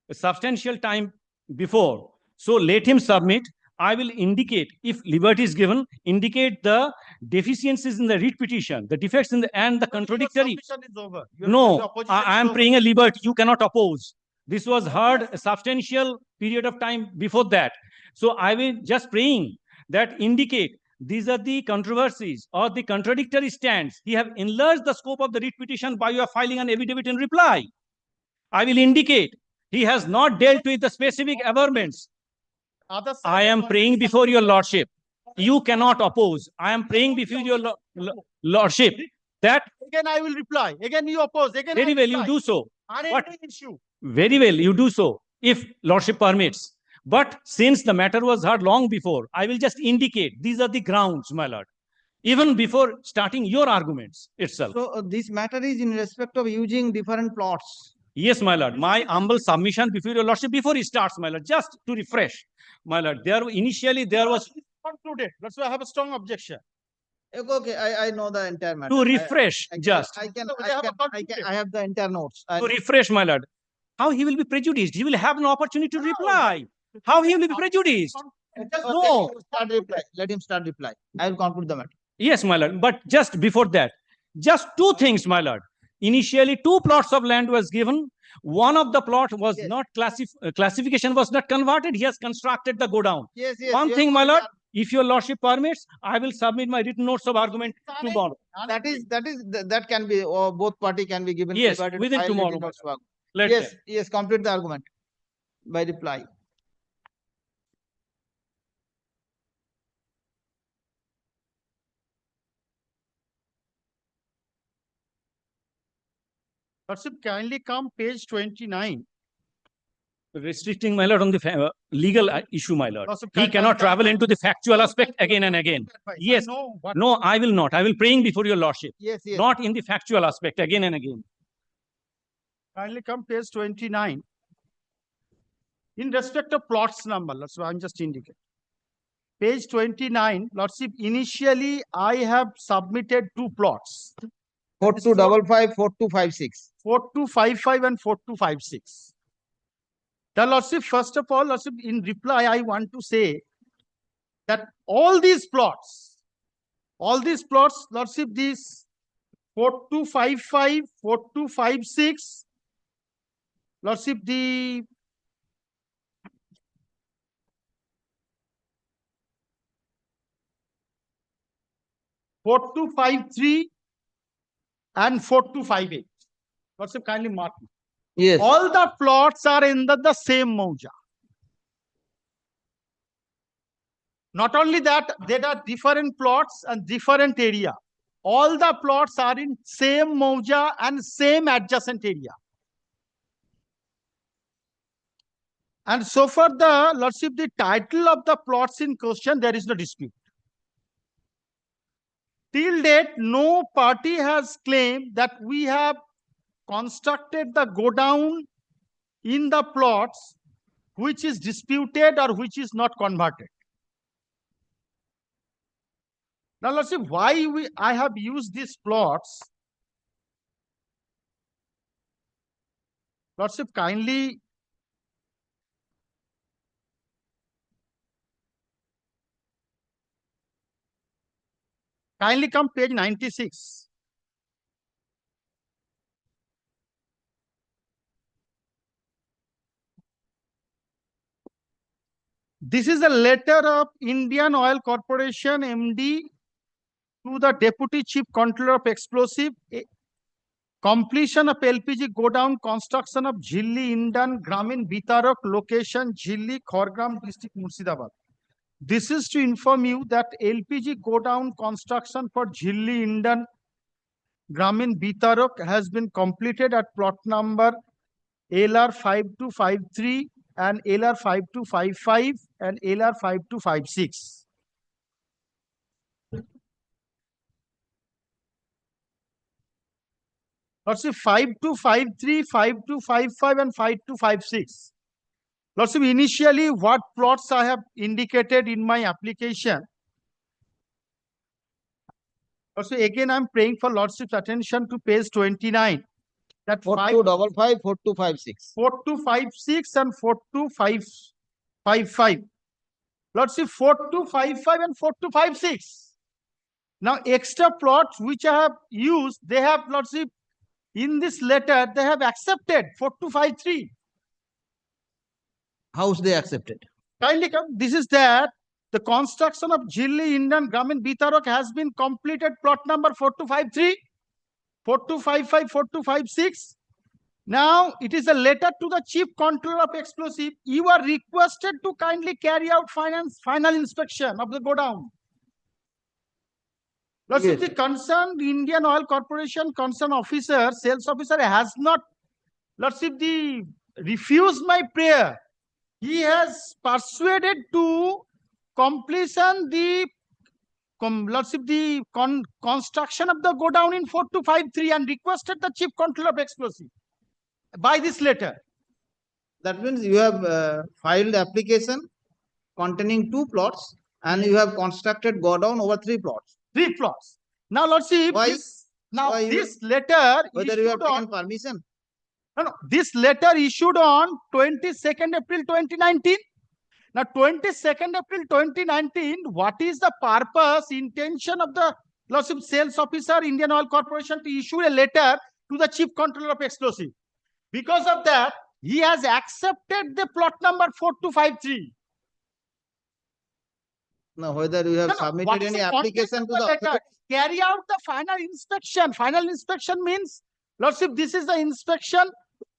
a substantial time before, so let him submit. I will indicate, if liberty is given, indicate the deficiencies in the writ petition, the defects in the and the contradictory. Submission is over. No, I am praying a liberty. You cannot oppose. This was heard a substantial period of time before that. So I will just praying that indicate these are the controversies or the contradictory stands. He have enlarged the scope of the writ petition by your filing an affidavit in reply. I will indicate he has not dealt with the specific averments. I am praying before your lordship. You cannot oppose. I am praying before your lordship that Again, I will reply. Again, you oppose. Again, very I well you reply. do so. Unending issue. Very well you do so if lordship permits. But since the matter was heard long before, I will just indicate these are the grounds, my lord, even before starting your arguments itself. So this matter is in respect of using different plots. Yes, my lord. My humble submission before your lordship, before he starts, my lord, just to refresh, my lord. Initially there was Concluded. That's why I have a strong objection. Okay, I know the entire matter. to refresh, just I have the entire notes. to refresh, my lord. How he will be prejudiced? He will have an opportunity to reply. How he will be prejudiced? No. Let him start reply. I will conclude the matter. Yes, my lord. But just before that, just two things, my lord. Initially, 2 plots of land was given. One of the plot was not classification was not converted. He has constructed the go down. Yes, One thing, my lord, if your lordship permits, I will submit my written notes of argument tomorrow. That can be, or both party can be given. Yes, provided within file tomorrow, written notes of argument. Let Yes, them. yes, complete the argument by reply. Lordship, kindly come page 29. restricting, my lord, on the legal issue, my lord. Lordship, He cannot travel into the factual aspect again and again. Yes. No, what? No, I will not. I will praying before your lordship. Yes, yes. Not in the factual aspect again and again. Kindly come page 29. In respect of plots number, Lordship, I'm just indicating. Page 29, Lordship, initially I have submitted two plots. 4255, 4256. 4255 and 4256. The Lordship, first of all, Lordship, in reply, I want to say that all these plots, Lordship, these 4255, 4256, Lordship, the (4253) and 4258. Lordship, kindly mark me. Yes. All the plots are in the same mauja. Not only that, there are different plots and different area. All the plots are in same mauja and same adjacent area. And so for the Lordship, the title of the plots in question, there is no dispute. Till date, no party has claimed that we have constructed the godown in the plots which is disputed or which is not converted. Now, let's see why I have used these plots. Lordship, kindly come page 96. This is a letter of Indian Oil Corporation MD to the Deputy Chief Controller of Explosive, completion of LPG godown, construction of Jhilli Indian Gramin Bitarak, location Jhilli, Khorgram district, Murshidabad. This is to inform you that LPG godown construction for Jhilli Indian Gramin Bitarak has been completed at plot number LR 5253 and LR 5255 and LR 5256. Let's see 5253, 5255 and 5256. Let's see initially what plots I have indicated in my application. Let's see again I'm praying for Lordship's attention to page 29. That 4255, 4256. 4256 and 4255. Let's see 4255 and 4256. Now extra plots which I have used, they have, let's see, in this letter, they have accepted 4253. How's they accepted? Kindly come. This is that the construction of Jhilli Indian Gramin Bitarak has been completed. Plot number 4253, 4255, 4256. Now it is a letter to the Chief Controller of Explosive. You are requested to kindly carry out final inspection of the godown. Let's see, the concerned Indian Oil Corporation concerned officer, sales officer has not, let's see, refused my prayer. He has persuaded to completion construction of the godown in 4253 and requested the Chief Controller of Explosive by this letter. That means you have filed application containing two plots and you have constructed godown over three plots. 3 plots. Now let's see. Why? This letter whether you have taken permission? No. This letter issued on 22nd April 2019. Now 22nd April 2019, what is the purpose, intention of the Lordship Sales Officer, Indian Oil Corporation to issue a letter to the Chief Controller of Explosive? Because of that, he has accepted the plot number 4253. Now, whether you have submitted any application to the letter? Carry out the final inspection. Final inspection means, Lordship, this is the inspection.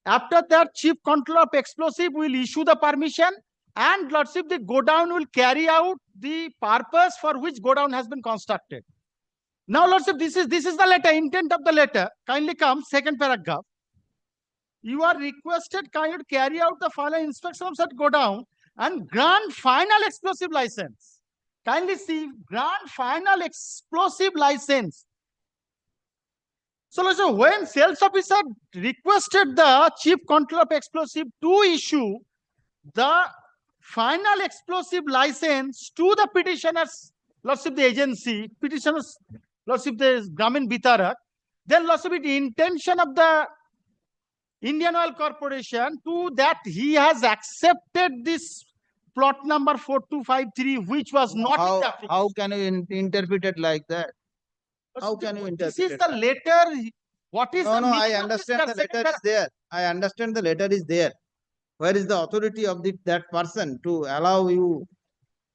After that, Chief Controller of Explosive will issue the permission and Lordship, the godown will carry out the purpose for which godown has been constructed. Now, Lordship, this is the letter, intent of the letter. Kindly come, second paragraph. you are requested kindly to carry out the final inspection of that go down and grant final explosive license. Kindly see, grant final explosive license. So listen, when sales officer requested the chief controller of explosive to issue the final explosive license to the petitioners, lordship the agency, petitioners, lordship the Gramin Bitarak, then lordship the intention of the Indian Oil Corporation to that he has accepted this plot number 4253, which was not in the application. How can you interpret it like that? How can you interpret This is it? the letter. What is No, the no, I meaning of this understand the second letter is there. I understand the letter is there. Where is the authority of that person to allow you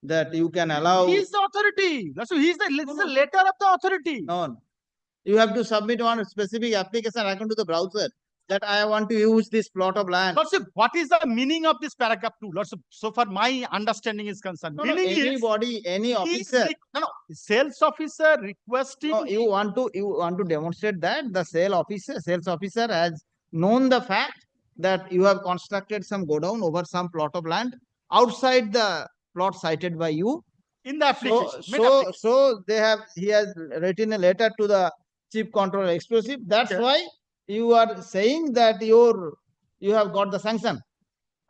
that you can allow? He is the authority. So he is the, this is the letter of the authority. No, you have to submit one specific application account to the browser that I want to use this plot of land. Lordship, what is the meaning of this paragraph 2? Lordship, so far my understanding is concerned. No, Meaning is anybody, any he officer. no, sales officer requesting. No, you want to demonstrate that the sales officer has known the fact that you have constructed some godown over some plot of land outside the plot cited by you. In the application. So he has written a letter to the chief controller explosive. That's why you are saying that you have got the sanction.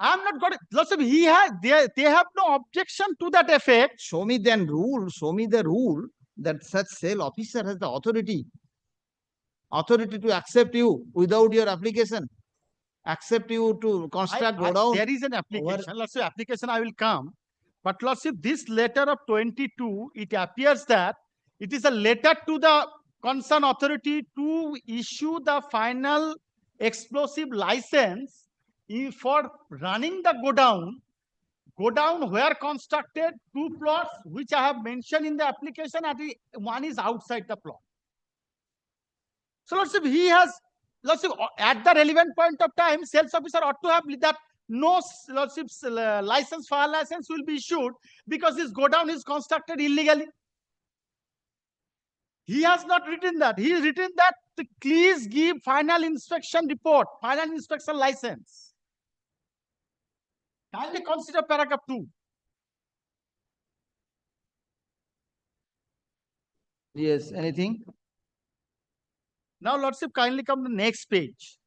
I'm not got it. Lordship, they have no objection to that effect. Show me the rule that such sale officer has the authority to accept you without your application, accept you to construct godown. There is an application. Lordship, application I will come. But Lordship, this letter of 22, it appears that it is a letter to the concerned authority to issue the final explosive license for running the godown where constructed 2 plots, which I have mentioned in the application, and one is outside the plot. So Lordship, Lordship, at the relevant point of time, sales officer ought to have that no Lordship's license, fire license will be issued because this godown is constructed illegally. He has not written that. He has written that please give final inspection report, final inspection license. Kindly consider paragraph 2. Yes, anything? Now, Lordship, kindly come to the next page.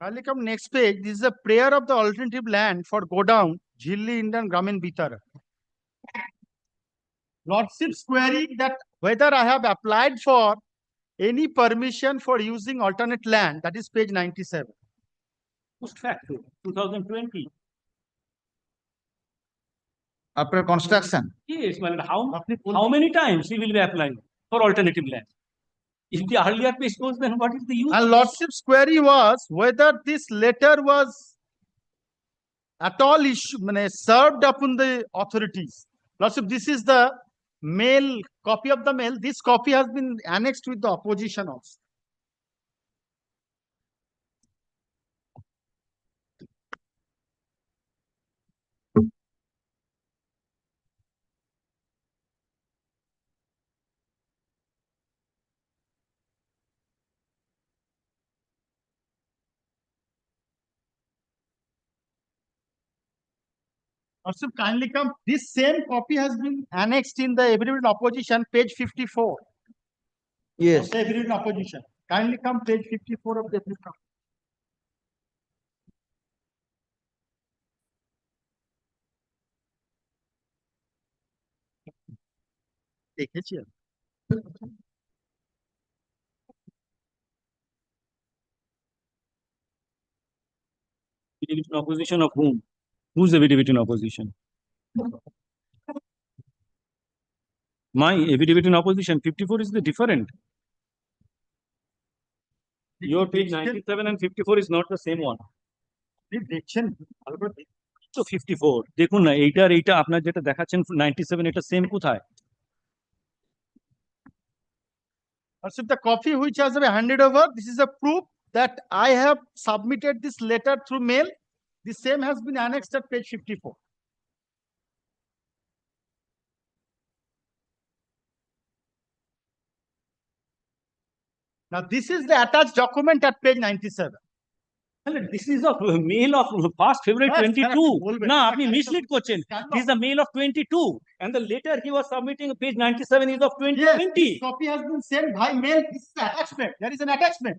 Kindly come next page. This is a prayer of the alternative land for godown, Jhilli Indian Gramin Bitar. Lordship's query that whether I have applied for any permission for using alternate land, that is page 97. Post facto, 2020. After construction. Yes, well, how many times he will be applying for alternative land? If the earlier page goes, then what is the use? And Lordship's query was whether this letter was at all served upon the authorities. Lordship, this is the mail, copy of the mail. This copy has been annexed with the opposition also. Also, kindly come. This same copy has been annexed in the affidavit opposition, page 54. Yes. The affidavit opposition. Kindly come, page 54 of the affidavit. দেখেছি আমি। Affidavit in opposition of whom? Who's affidavit in opposition? My affidavit in opposition, 54 is the different. Your page 97 and 54 is not the same one. দেখছেন তো 54 দেখুন না এইটা আপনার যেটা দেখাচ্ছেন 97 এটা সেম কোথায়? Lordship, the copy which has been handed over, this is a proof that I have submitted this letter through mail. The same has been annexed at page 54. Now, this is the attached document at page 97. This is a mail of 1st February Yes, 22. বলবেন। না আপনি mislead করছেন। This is a mail of 22 and the letter he was submitting page 97 is of 2020. Yes, this copy has been sent by mail. This is the attachment. There is an attachment.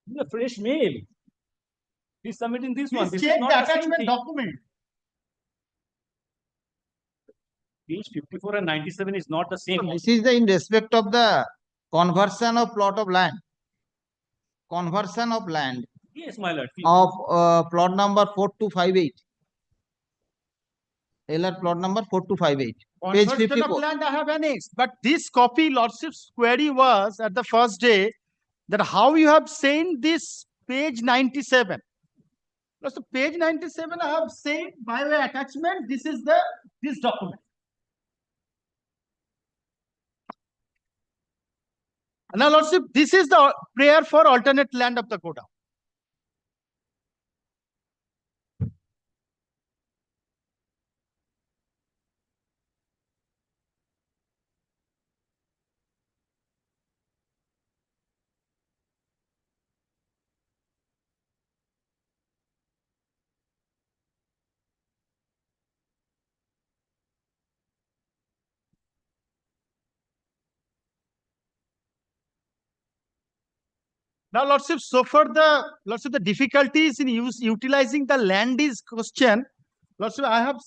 This is a fresh mail. He's submitting this one. Please This check is not the the same attachment thing. document. Page 54 and 97 is not the same. This is the in respect of the conversion of plot of land. Conversion of land Yes, my lord. of plot number 4258. LR plot number 4258. Page Conversion 54. of land I have annexed. But this copy, Lordship's query was at the first day that how you have sent this page 97. So page 97 I have sent by way attachment. This is this document. Now, Lordship, this is the prayer for alternate land of the godown. Now, Lordship, so for the difficulties in utilizing the land is question, Lordship, I have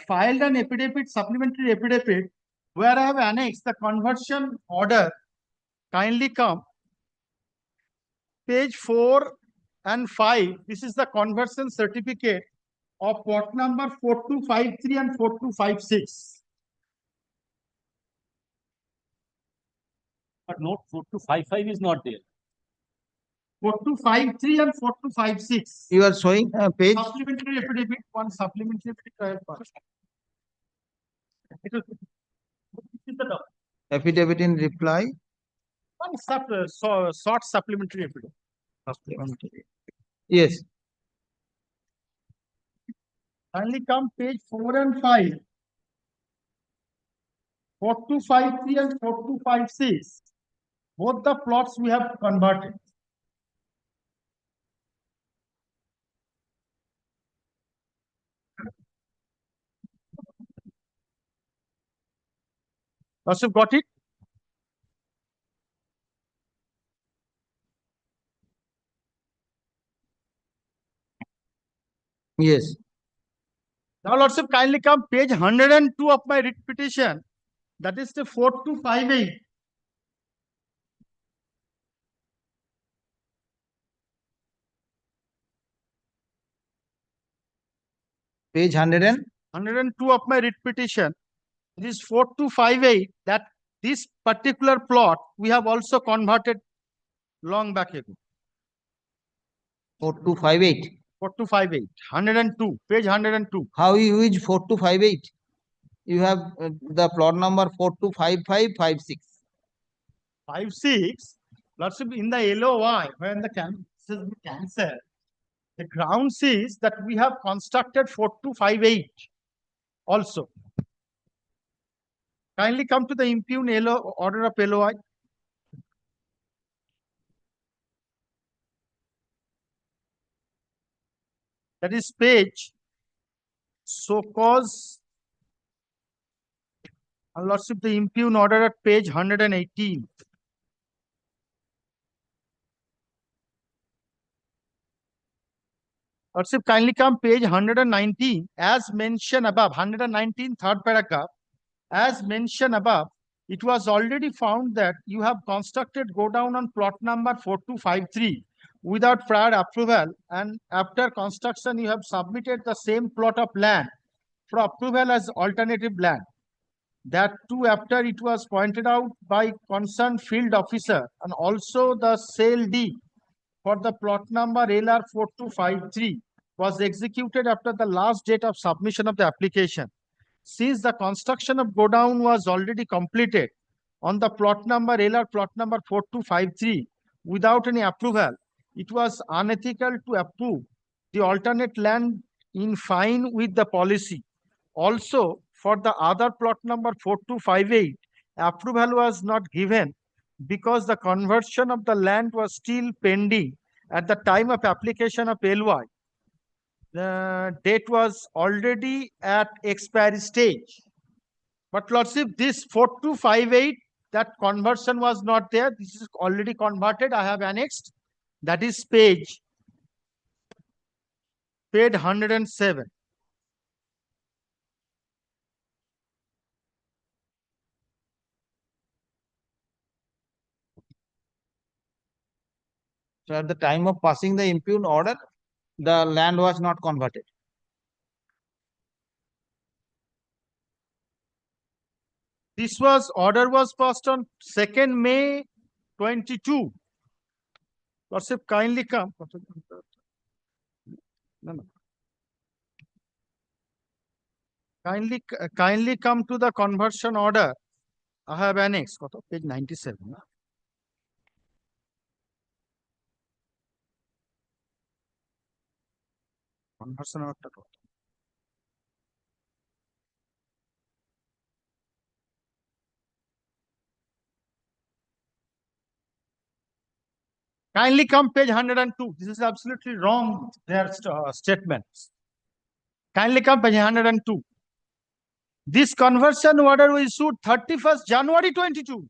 filed an affidavit, supplementary affidavit, where I have annexed the conversion order. Kindly come. Page 4 and 5. This is the conversion certificate of plot number 4253 and 4256. But note 4255 is not there. 4253 and 4256. You are showing a page. Supplementary affidavit, one supplementary affidavit. This is the document. Affidavit in reply. One short supplementary affidavit. Supplementary. Yes. Kindly come page 4 and 5. 4253 and 4256. Both the plots we have converted. Also got it? Yes. Now, Lordship, kindly come page 102 of my writ petition. That is the 4258. Page 102 of my writ petition. It is 4258 that this particular plot we have also converted long back ago. 4258. 4258. 102. Page 102. How you use 4258? You have the plot number 425556. 56. Lordship, in the LOI, when the cancel, the grounds is that we have constructed 4258 also. Kindly come to the impugn order of LOI. That is page so cause. Lordship, the impugn order at page 118. Lordship, kindly come page 119. As mentioned above, 119, third paragraph. As mentioned above, it was already found that you have constructed go down on plot number 4253 without prior approval, and after construction you have submitted the same plot of land for approval as alternative land. That too after it was pointed out by concerned field officer and also the sale D for the plot number LR 4253 was executed after the last date of submission of the application. Since the construction of godown was already completed on the plot number LR plot number 4253 without any approval, it was unethical to approve the alternate land in fine with the policy. Also, for the other plot number 4258, approval was not given because the conversion of the land was still pending at the time of application of LY. The date was already at expiry stage. But Lordship, this 4258, that conversion was not there. This is already converted. I have annexed. That is page 107. So at the time of passing the impugned order, the land was not converted. This order was passed on 2nd May 22. Lordship, kindly come. No. Kindly come to the conversion order. I have annexed. Page 97. Conversion order. Kindly come page 102. This is absolutely wrong, their statements. Kindly come page 102. This conversion order was issued 31st January 22.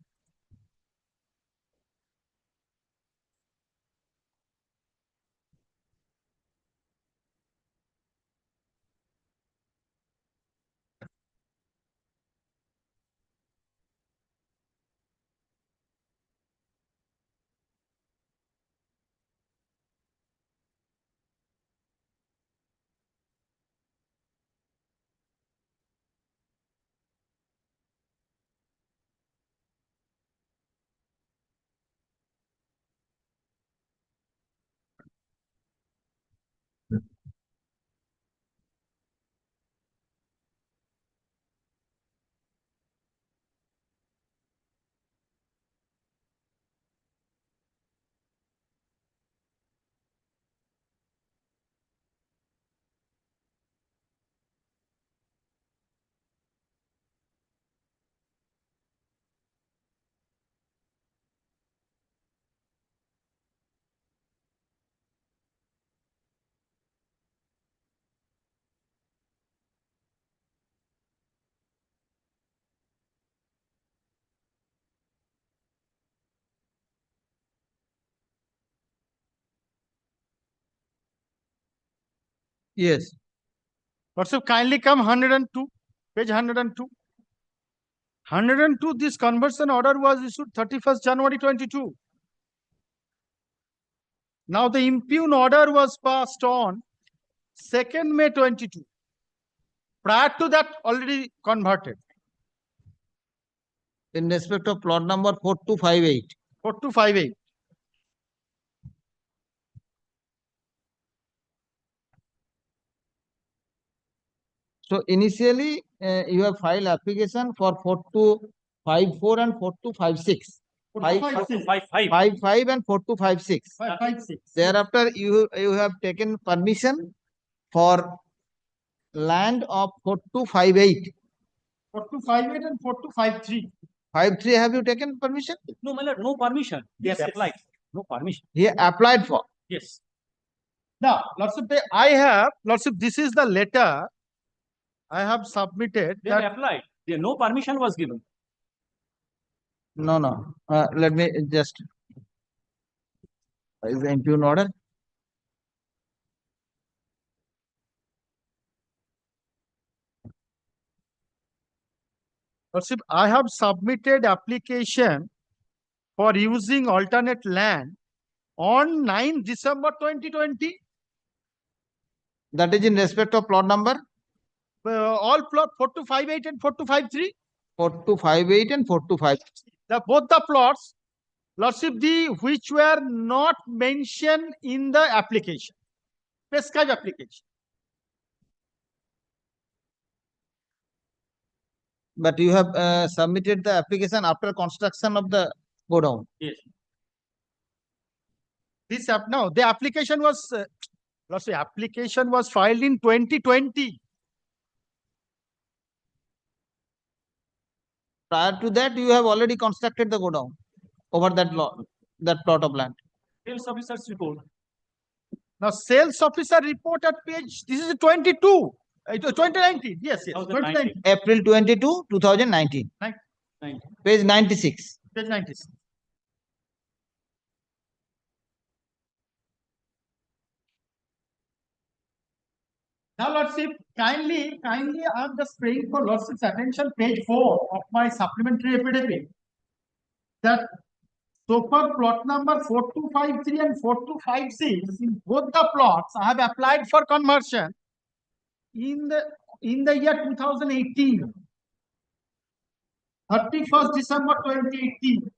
Yes. Also, kindly come 102, page 102. 102, this conversion order was issued 31st January 22. Now the impugned order was passed on 2nd May 22. Prior to that, already converted. In respect of plot number 4258. 4258. So initially, you have filed application for 4254 and 4256. 55 and 4256. 556. Thereafter, you have taken permission for land of 4258. 4258 and 4253. 53 have you taken permission? No, my lord, no permission. They have applied. No permission. He applied for. Yes. Now, Lordship, Lordship, this is the letter I have submitted. They have applied. No permission was given. No. Let me just. Is the impugned order? Lordship, I have submitted application for using alternate land on 9 December 2020. That is in respect of plot number? All plot 4258 and 4253. 4258 and 425. Both the plots, Lordship, which were not mentioned in the application, prescribed application. But you have submitted the application after construction of the godown. Yes. No, the application was, Lordship, application was filed in 2020. Prior to that, you have already constructed the godown over that plot of land. Sales officer's report. Now, sales officer report at page, this is 22, 2019. Yes, yes. 2019. April 22, 2019. Page 96. Page 96. Now, Lordship, kindly, I'm just praying for Lordship's attention, page 4 of my supplementary affidavit, that so far plot number 4253 and 4256, in both the plots, I have applied for conversion in the year 2018, 31st December 2018.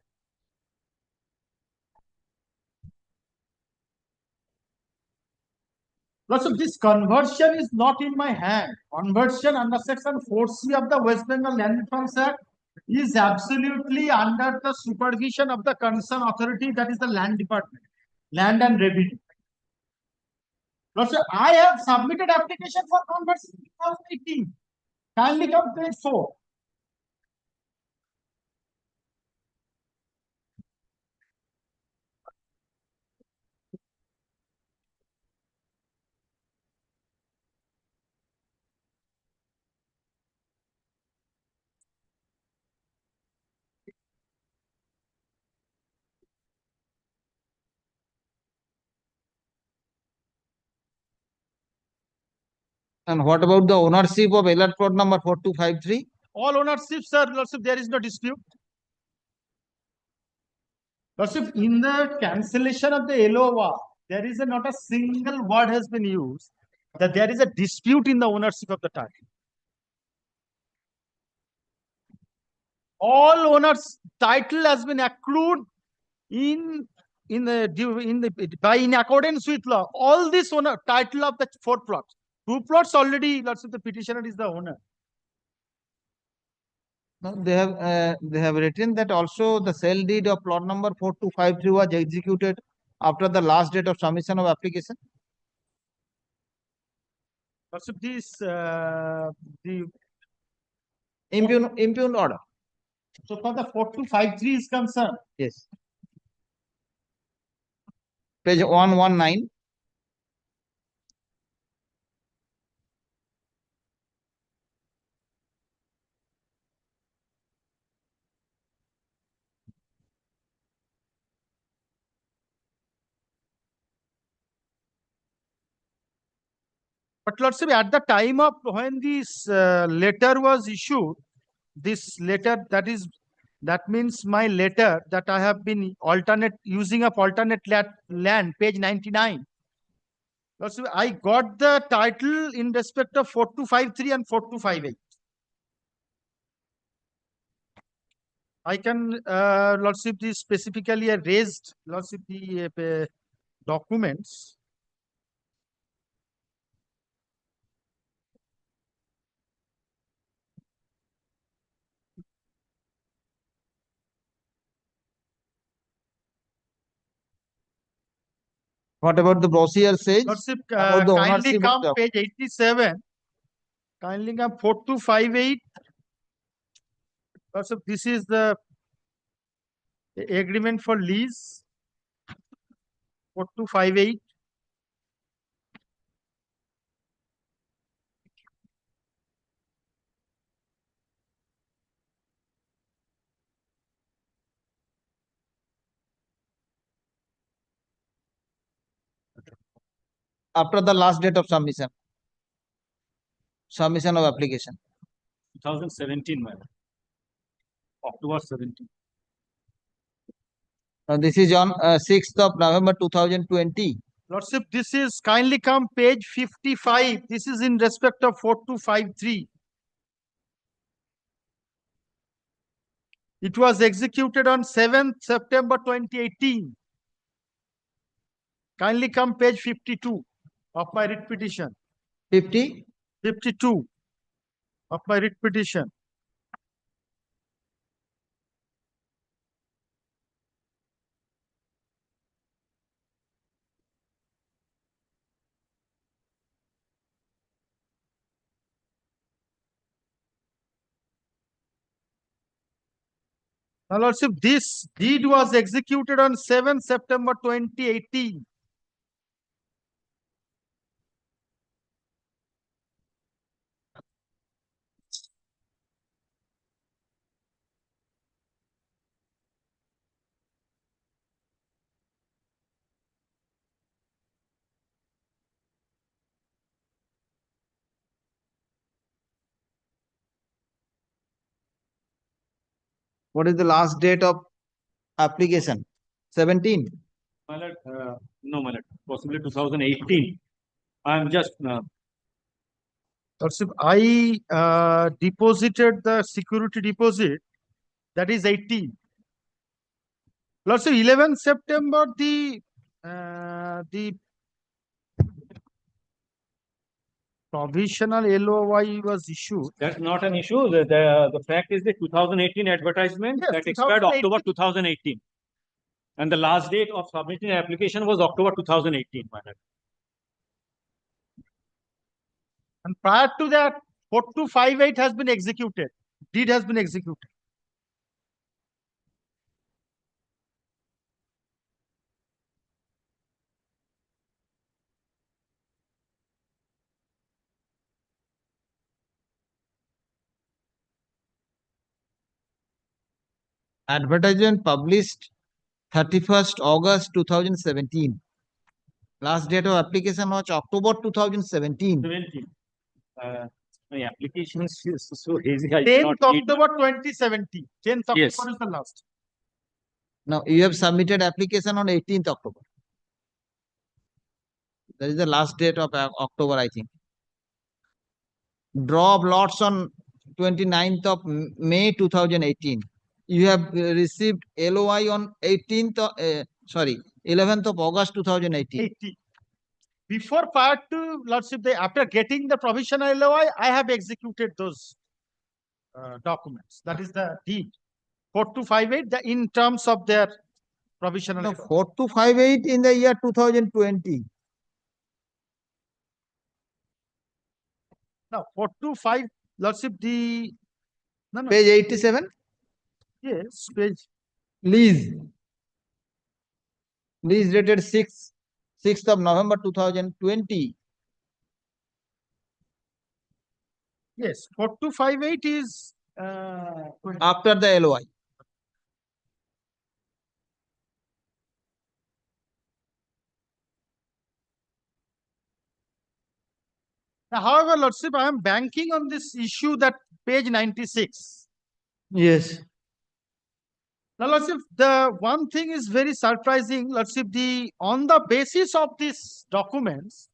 So this conversion is not in my hand. Conversion under section 4C of the West Bengal Land Reforms Act is absolutely under the supervision of the concerned authority, that is the land department, land and revenue. So I have submitted application for conversion in 2018. Kindly come page 4. And what about the ownership of alert plot number 4253? All ownership, sir, Lordship, there is no dispute. Lordship, in the cancellation of the LOA, there is not a single word has been used that there is a dispute in the ownership of the title. All owners' title has been accrued in accordance with law. All this owner title of the 4 plots. 2 plots already, Lordship, the petitioner is the owner. No, they have written that also the sale deed of plot number 4253 was executed after the last date of submission of application. Lordship, this the impugned order. So for the 4253 is concerned. Yes. Page 119. But Lordship, at the time of when this letter was issued, this letter, that means my letter that I have been using of alternate land, page 99. Lordship, I got the title in respect of 4253 and 4258. I can, Lordship, this specifically raised, Lordship, the documents. What about the brochure says? Lordship, about the kindly ownership come of the page 87. Kindly come 4258. Lordship, this is the agreement for lease. 4258. after the last date of submission of application. 2017, madam. October 17. This is on 6th of November 2020. Lordship, this is kindly come page 55. This is in respect of 4253. It was executed on 7th September 2018. Kindly come page 52 of my writ petition. 52 of my writ petition. Now, Lordship, this deed was executed on 7th September 2018. What is the last date of application? 17. My lord, no, my lord, possibly 2018. I'm just, Lordship, I deposited the security deposit, that is 18. Lordship, 11th September, the provisional LOI was issued. that's not an issue. The fact is the 2018 advertisement Yes, that expired 2018. October 2018. And the last date of submitting the application was October 2018, my lord. And prior to that, 4258 has been executed. Deed has been executed. Advertisement published 31st August 2017. Last date of application was October 2017. 17. My application is so hazy. I 10th cannot read. October 2017. 10th Yes. October is the last. Now you have submitted application on 18th October. That is the last date of October, I think. Draw of lots on 29th of May 2018. You have received LOI on 11th of August 2018. 80. Before prior to Lordship, after getting the provisional LOI, I have executed those documents. That is the deed. 4258, in terms of their provisional No, LOI. 4258 in the year 2020. Now, 425, Lordship, no, Page 87. Yes, page. Lease. Lease dated 6th of November 2020. Yes, 4258 is After the LOI. Now, however, Lordship, I am banking on this issue that page 96. Yes. Now, Lordship, the one thing is very surprising, Lordship, on the basis of these documents,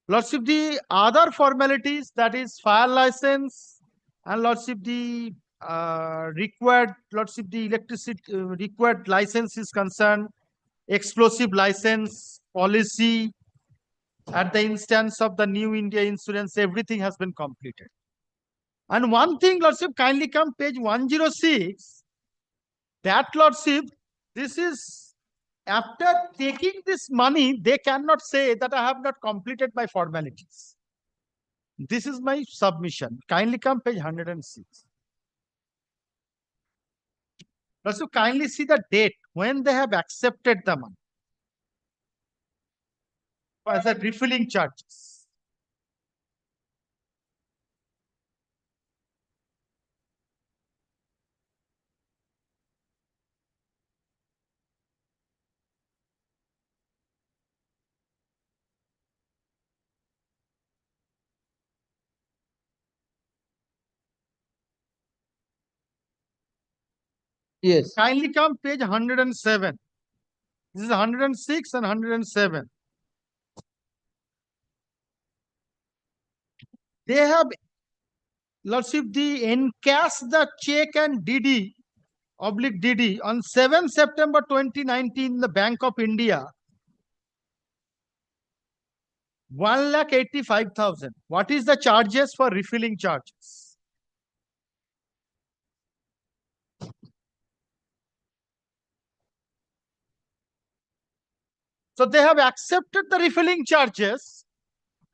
Lordship, the other formalities, that is fire license, and Lordship, the required, Lordship, the electricity required license is concerned, explosive license, policy, at the instance of the New India Insurance, everything has been completed. And one thing, Lordship, kindly come page 106. That, Lordship, this is after taking this money, they cannot say that I have not completed my formalities. This is my submission. Kindly come page 106. Lordship, kindly see the date when they have accepted the money as a refilling charges. Yes. Kindly come page 107. This is 106 and 107. They have, Lordship, the encash the check and DD oblique DD on 7 September 2019, the Bank of India, 1,85,000. What is the charges for refilling charges? So they have accepted the refilling charges.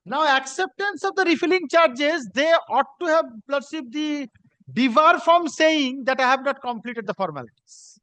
Now, acceptance of the refilling charges, they ought to have received the debar from saying that I have not completed the formalities.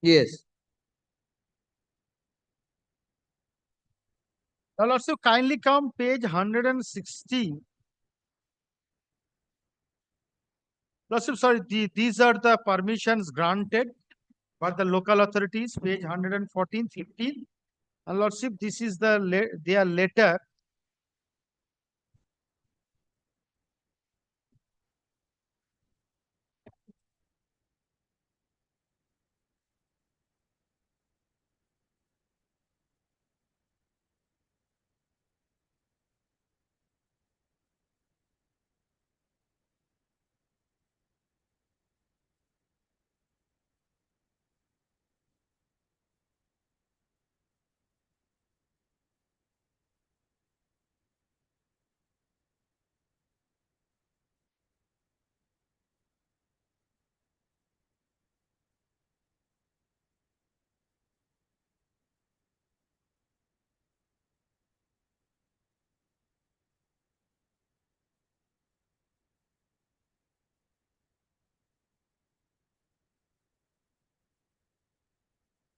Yes. Now, also kindly come page 160. Lordship, sorry, these are the permissions granted by the local authorities, page 114, 15. And Lordship, this is their letter.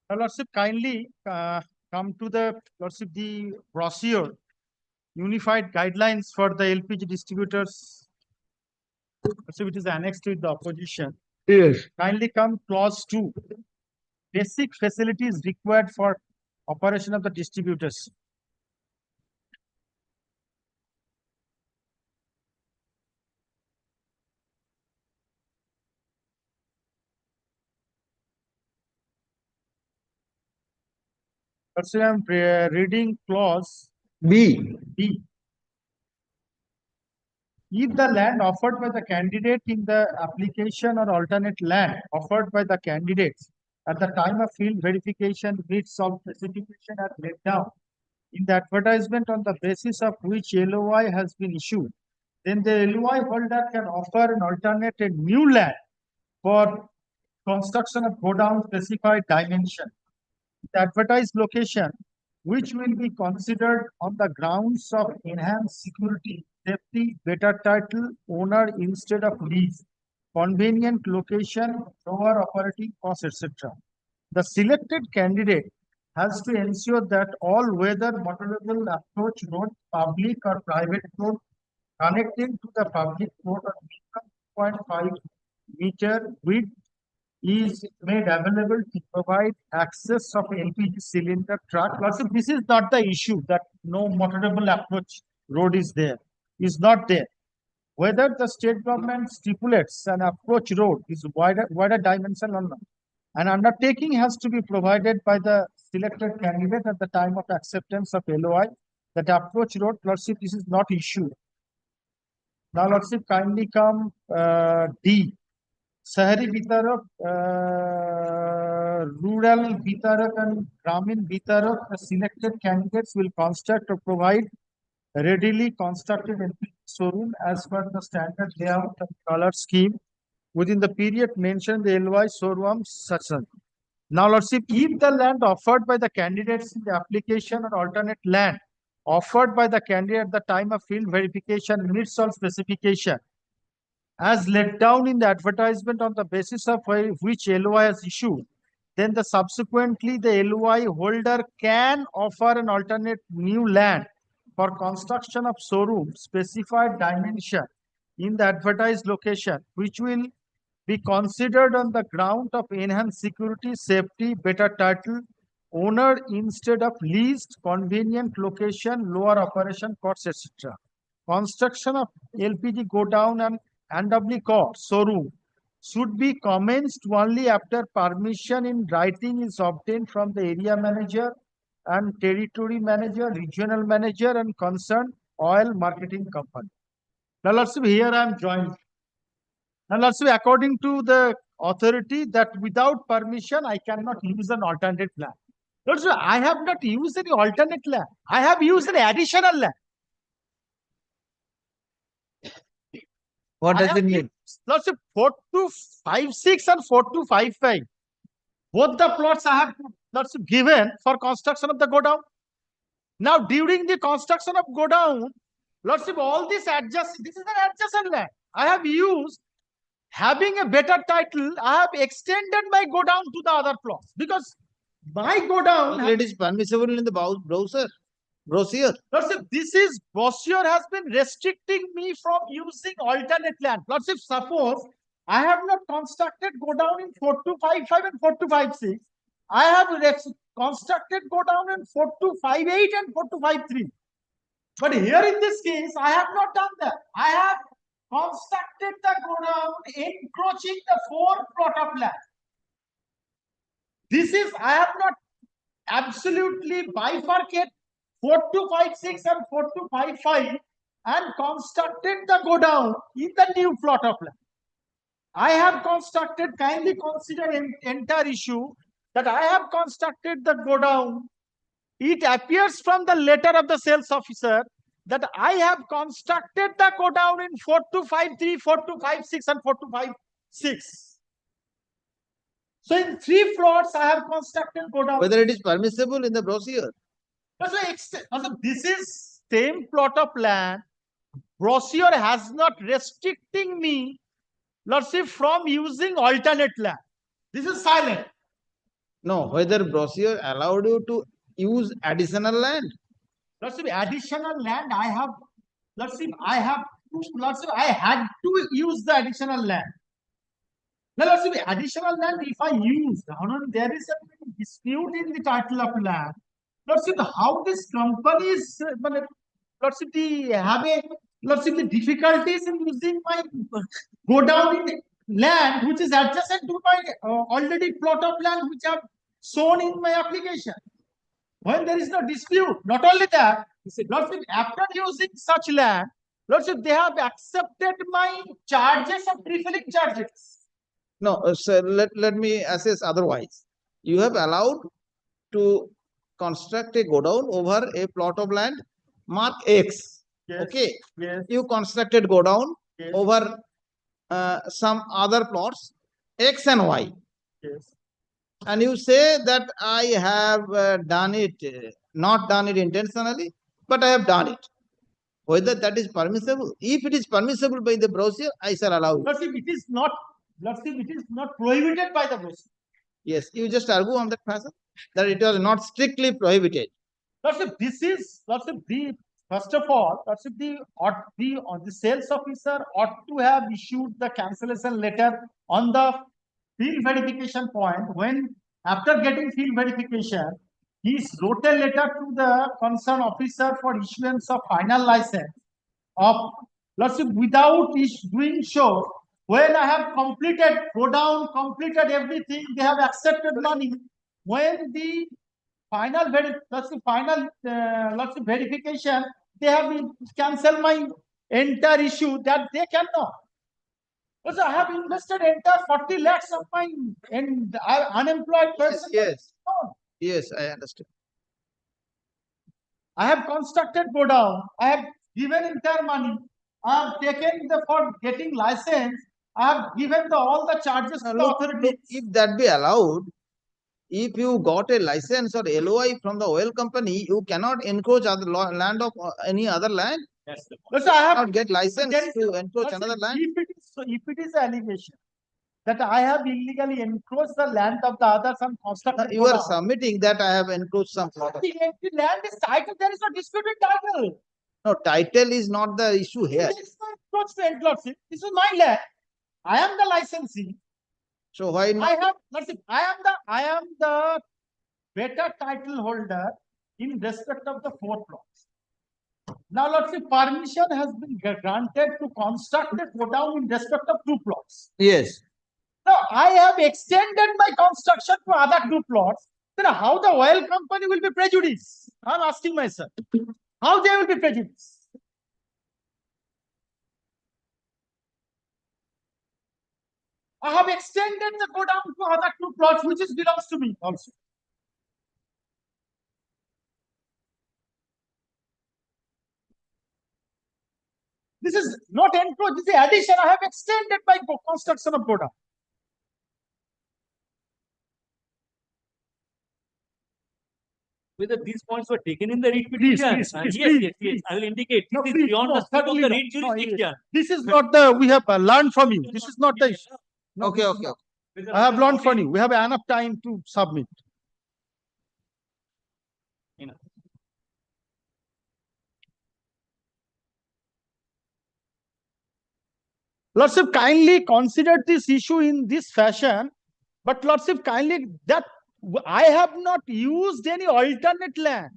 Now, Lordship, kindly come to the Lordship, the procedure, unified guidelines for the LPG distributors. Lordship, it is annexed with the opposition. Yes. Kindly come clause 2. Basic facilities required for operation of the distributors. So I am reading clause B. B. If the land offered by the candidate in the application or alternate land offered by the candidates at the time of field verification meets all specification as laid down in the advertisement on the basis of which LOI has been issued, then the LOI holder can offer an alternate and new land for construction of godown specified dimension. The advertised location, which will be considered on the grounds of enhanced security, safety, better title, owner instead of lease, convenient location, lower operating costs, etc. The selected candidate has to ensure that all weather motorable approach road, public or private road connecting to the public road of 0.5 meter width is made available to provide access of LPG cylinder truck. Also, this is not the issue that no motorable approach road is there. Is not there. Whether the state government stipulates an approach road is wider dimension or not. An undertaking has to be provided by the selected candidate at the time of acceptance of LOI. That approach road, Lordship, this is not issued. Now, Lordship, kindly come D. Sahari Bitarak, rural Bitarak and Gramin Bitarak, the selected candidates will construct or provide readily constructed LPG showroom as per the standard layout and color scheme within the period mentioned the LY showroom section. Now, Lordship, if the land offered by the candidates in the application or alternate land offered by the candidate at the time of field verification meets all specification as laid down in the advertisement on the basis of which LOI is issued, then the subsequently the LOI holder can offer an alternate new land for construction of showroom specified dimension in the advertised location, which will be considered on the ground of enhanced security, safety, better title, owner instead of leased, convenient location, lower operation costs, etc. Construction of LPG go down and NW court showroom should be commenced only after permission in writing is obtained from the area manager and territory manager, regional manager, and concerned oil marketing company. Now, let's see, here I am joined. Now, let's see, according to the authority that without permission, I cannot use an alternate land. Let's see, I have not used any alternate land. I have used an additional land. What does it mean? Let's say 4256 and 4255. Both the plots I have given for construction of the go down. Now, during the construction of go down, let's see all this adjacent. This is an adjacent land. I have used, having a better title, I have extended my go down to the other plots because my go down. It is permissible in the brochure. Let's say this is brochure has been restricting me from using alternate land. Let's say suppose I have not constructed go down in 4255 and 4256. I have constructed go down in 4258 and 4253. But here in this case, I have not done that. I have constructed the go down encroaching the 4 plot of land. This is, I have not absolutely bifurcated 4256 and 4255 and constructed the go down in the new plot of land. I have constructed, kindly consider entire issue that I have constructed the go down. It appears from the letter of the sales officer that I have constructed the go down in 4253, 4256 and 4256. So in 3 plots I have constructed go down. Whether it is permissible in the brochure. This is same plot of land. Brochure has not restricting me, let's say, from using alternate land. This is silent. No, whether brochure allowed you to use additional land. Let's say additional land I have, let's say I have, let's say I had to use the additional land. Now let's say additional land if I use, there is a dispute in the title of land. Let's see how this company is, let's see the difficulties in using my go down in land which is adjacent to my already plot of land which I have shown in my application. When there is no dispute, not only that, let's see after using such land, let's see they have accepted my charges of refilling charges. No, sir, let me assess otherwise. You have allowed to construct a go down over a plot of land mark X. Yes. Okay. Yes. You constructed go down Yes. over some other plots X and Y. Yes. And you say that I have done it, not done it intentionally, but I have done it. Whether that is permissible? If it is permissible by the brochure, I shall allow it. Let's see, it is not. Let's see, it is not prohibited by the brochure. Yes, you just argue on that fashion that it was not strictly prohibited. Let's say this is, let's say the, first of all, let's say the sales officer ought to have issued the cancellation letter on the field verification point. When after getting field verification, he wrote a letter to the concerned officer for issuance of final license of, let's say, without doing so. When I have completed, go down, completed everything, they have accepted money. When the final, verification, they have cancelled my entire issue that they cannot. Also, I have invested entire 40 lakhs of my unemployed person. Yes. Yes, I understand. I have constructed go down. I have given entire money. I have taken for getting license. I have given all the charges to the authority. If that be allowed, if you got a license or LOI from the oil company, you cannot encroach other land of any other land. Yes. So I have not get license to encroach another land. If it is allegation that I have illegally encroached the land of the others and constructed. You are godown. submitting that I have encroached some plot. The empty land is title, there is no disputed title. No, title is not the issue here. This is my encroachment, Lordship. This is my land. I am the licensee. So why I not? have, Lordship, I am the better title holder in respect of the 4 plots. Now, Lordship, permission has been granted to construct a godown in respect of 2 plots. Yes. Now, I have extended my construction to other 2 plots. Then how the oil company will be prejudiced? I am asking myself. How they will be prejudiced? I have extended the godown to other 2 plots, which is belongs to me also. This is not encroach, this is addition. I have extended my construction of godown. Whether these points were taken in the read petition. Please, Yes. I will indicate. No, This is please, beyond no, the scope of certainly the not. read No, jurisdiction. This is not the, we have learned from you. This is not the issue. No, Okay, this is okay. not. I have learned from you. We have enough time to submit. Lordship, kindly consider this issue in this fashion, but Lordship, kindly that I have not used any alternate land.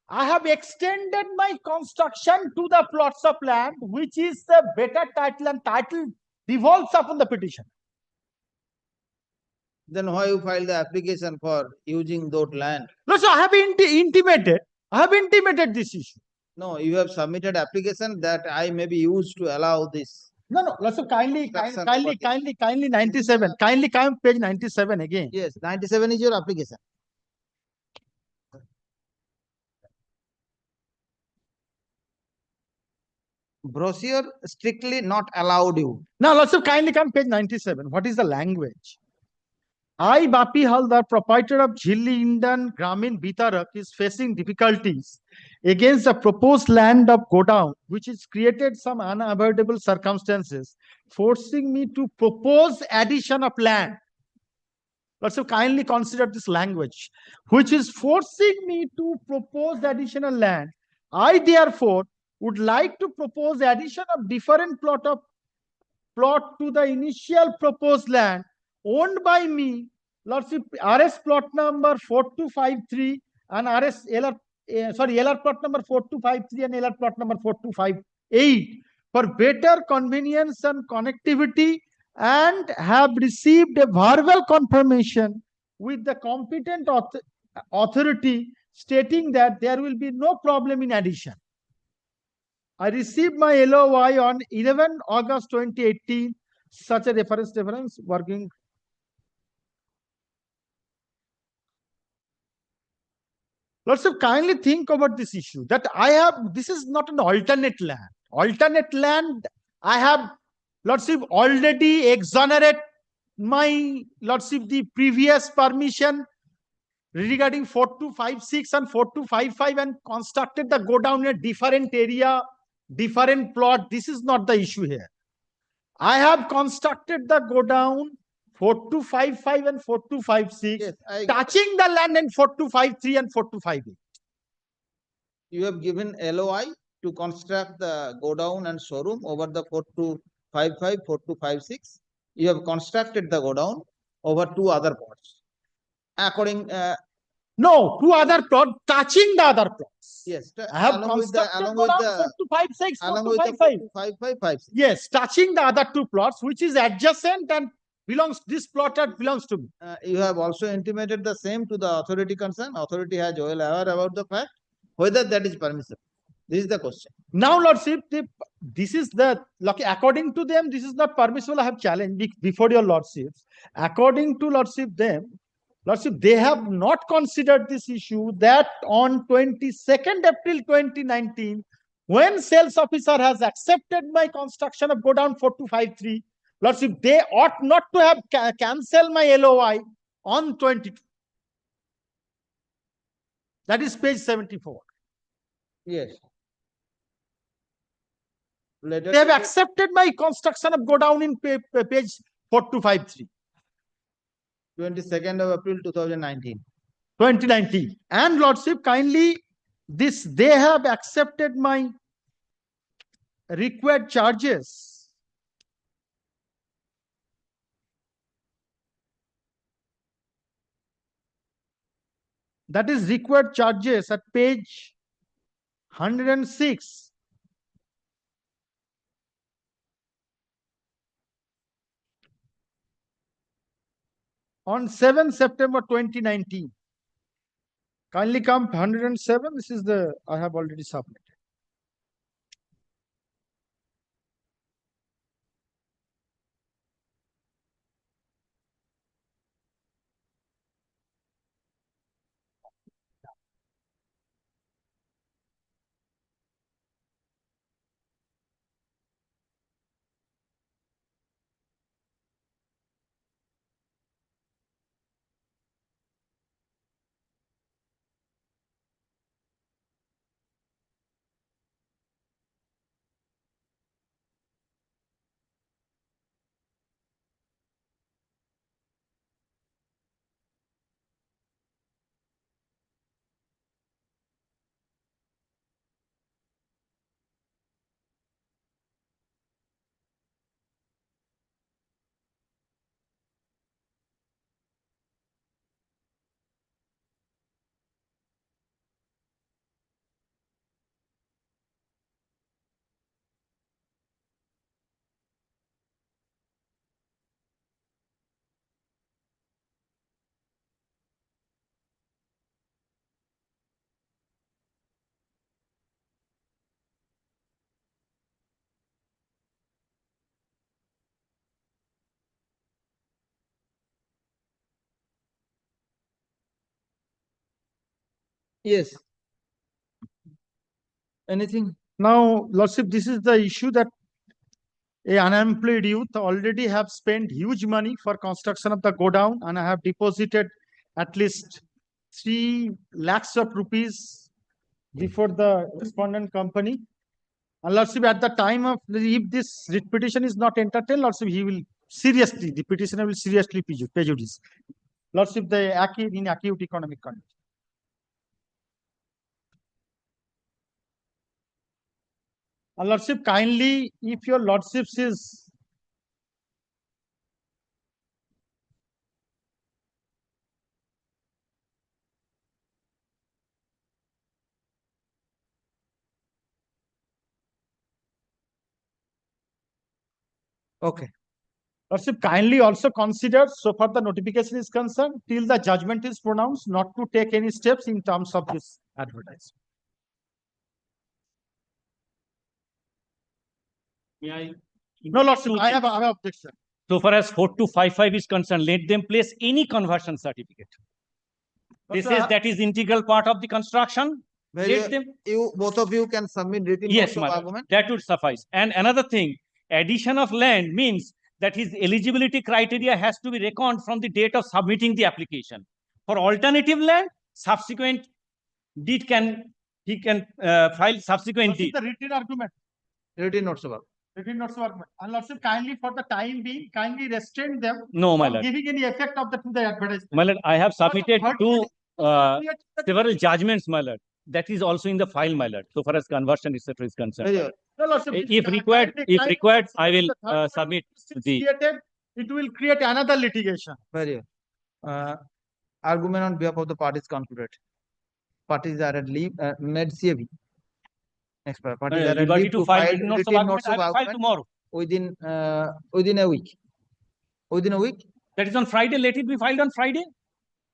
I have extended my construction to the plots of land, which is the better title, and title devolves upon the petition. Then why you file the application for using that land? No, so I have intimated. I have intimated this issue. No, you have submitted application that I may be used to allow this. No. So kindly Construction 97. Kindly come page 97 again. Yes, 97 is your application. Brochure strictly not allowed you. Now, let's kindly come page 97. What is the language? I, Bapi Haldar, proprietor of Jhilli Indian Gramin Bitarak, is facing difficulties against the proposed land of godown, which has created some unavoidable circumstances, forcing me to propose addition of land. Let's kindly consider this language, which is forcing me to propose additional land. I, therefore, would like to propose addition of different plot to the initial proposed land owned by me, Lordship, RS plot number 4253 and LR plot number 4253 and LR plot number 4258 for better convenience and connectivity, and have received a verbal confirmation with the competent authority stating that there will be no problem in addition. I received my LOI on 11 August 2018, such a reference working. Lordship, kindly think about this issue that this is not an alternate land. Alternate land, I have, Lordship, already exonerate my, Lordship, the previous permission regarding 4256 and 4255 and constructed the godown in a different area, different plot. This is not the issue here. I have constructed the godown 4255 and 4256, Yes, touching the land in 4253 and 4258. You have given LOI to construct the godown and showroom over the 4255, 4256. You have constructed the godown over 2 other plots. According no, 2 other plots touching the other plots. Yes, I have constructed godown 4256, 4255. Yes, touching the other 2 plots, which is adjacent and this plot belongs to me. You have also intimated the same to the authority concerned. Authority has well aware about the fact whether that is permissible. This is the question. Now, Lordship, this is according to them, this is not permissible. I have challenged before your Lordships. According to Lordship, they have not considered this issue that on 22nd April 2019, when sales officer has accepted my construction of godown 4253, Lordship, they ought not to have cancelled my LOI on 22. That is page 74. Yes. They have accepted my construction of godown in page 4253. 22nd of April 2019. 2019. And Lordship, kindly, they have accepted my required charges. That is required charges at page 106. On 7 September 2019. Kindly come 107. This is the, I have already submitted. Yes. Anything? Now, Lordship, this is the issue that a unemployed youth already have spent huge money for construction of the godown, and I have deposited at least 3 lakhs of rupees before the respondent company. And Lordship, at the time of, if this writ petition is not entertained, Lordship, the petitioner will seriously prejudice. Lordship, in acute economic condition. And Lordship, kindly, if your Lordships is Okay. Lordship, kindly also consider, so far the notification is concerned, till the judgment is pronounced, not to take any steps in terms of this advertisement. May I? No, Lordship, I have objection. So far as 4255 is concerned, let them place any conversion certificate. This is, that is integral part of the construction. Let them. Both of you can submit written Yes, notes of madam, argument. that would suffice. And another thing, addition of land means that his eligibility criteria has to be reckoned from the date of submitting the application. For alternative land, subsequent deed he can file subsequent deed. The written argument. Written notes of argument. Written notes of argument. And Lordship, kindly for the time being, kindly restrain them No, my from lord. giving any effect of to the advertisement. My lord, I have submitted several judgments, my lord. That is also in the file, my lord, so far as conversion, etc. is concerned. Very well. No, Lordship, If required, I will submit the. It will create another litigation. Very well. Argument on behalf of the parties concluded. Parties are at leave, made CAV. Next part. Parties are at Liberty leave to to file file written notes of written argument. notes of I will file argument tomorrow. within a week. Within a week? That is on Friday. Let it be filed on Friday.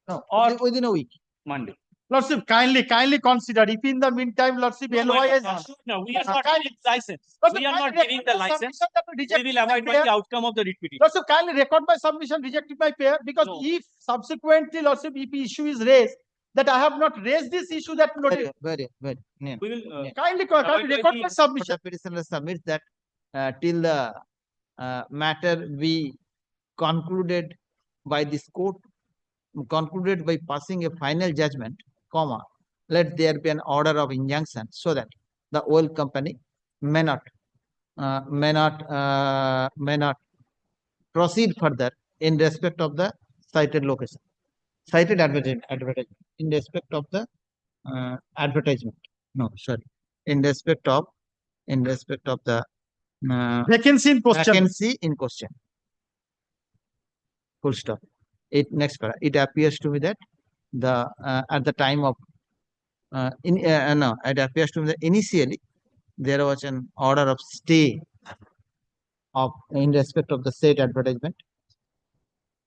No, or within a week. Monday. Lordship, kindly consider. If in the meantime, Lordship, LOI is. No, we are not giving license. We are not giving the license. We will avoid the outcome of the writ petition. Lordship, kindly record my submission rejected by payer, because if subsequently, Lordship, if issue is raised, that I have not raised this issue, that Very. Yeah. We will kindly record my submission. The petitioner submits that till the matter be concluded by this court, concluded by passing a final judgment, comma, let there be an order of injunction, so that the oil company may not proceed further in respect of the cited location, cited advertisement, in respect of the advertisement. No, sorry, in respect of the Vacancy in question. vacancy in question. Full stop. It next para. It appears to me that the at the time of it appears to me that initially there was an order of stay of in respect of the said advertisement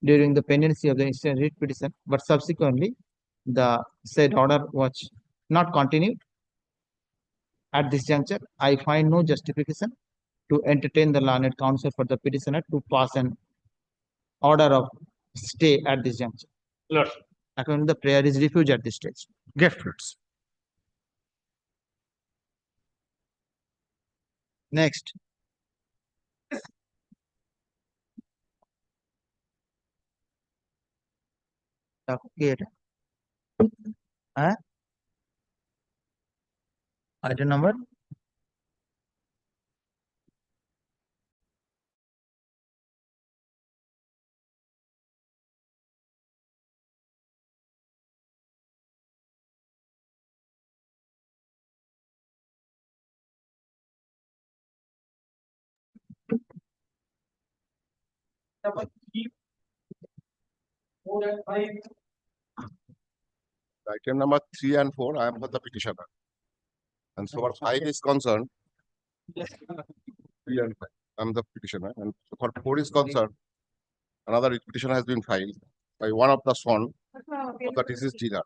during the pendency of the instant writ petition, but subsequently the said order was not continued. At this juncture, I find no justification to entertain the learned counsel for the petitioner to pass an order of stay at this juncture. According to the prayer is refused at this stage. Gifts. Next. Okay. Item number Item number 3 and 4, I am for the petitioner. And so far 5 is concerned, 3 and 5, I am the petitioner. And so far 4 is concerned, another petition has been filed by one of the son of the deceased dealer.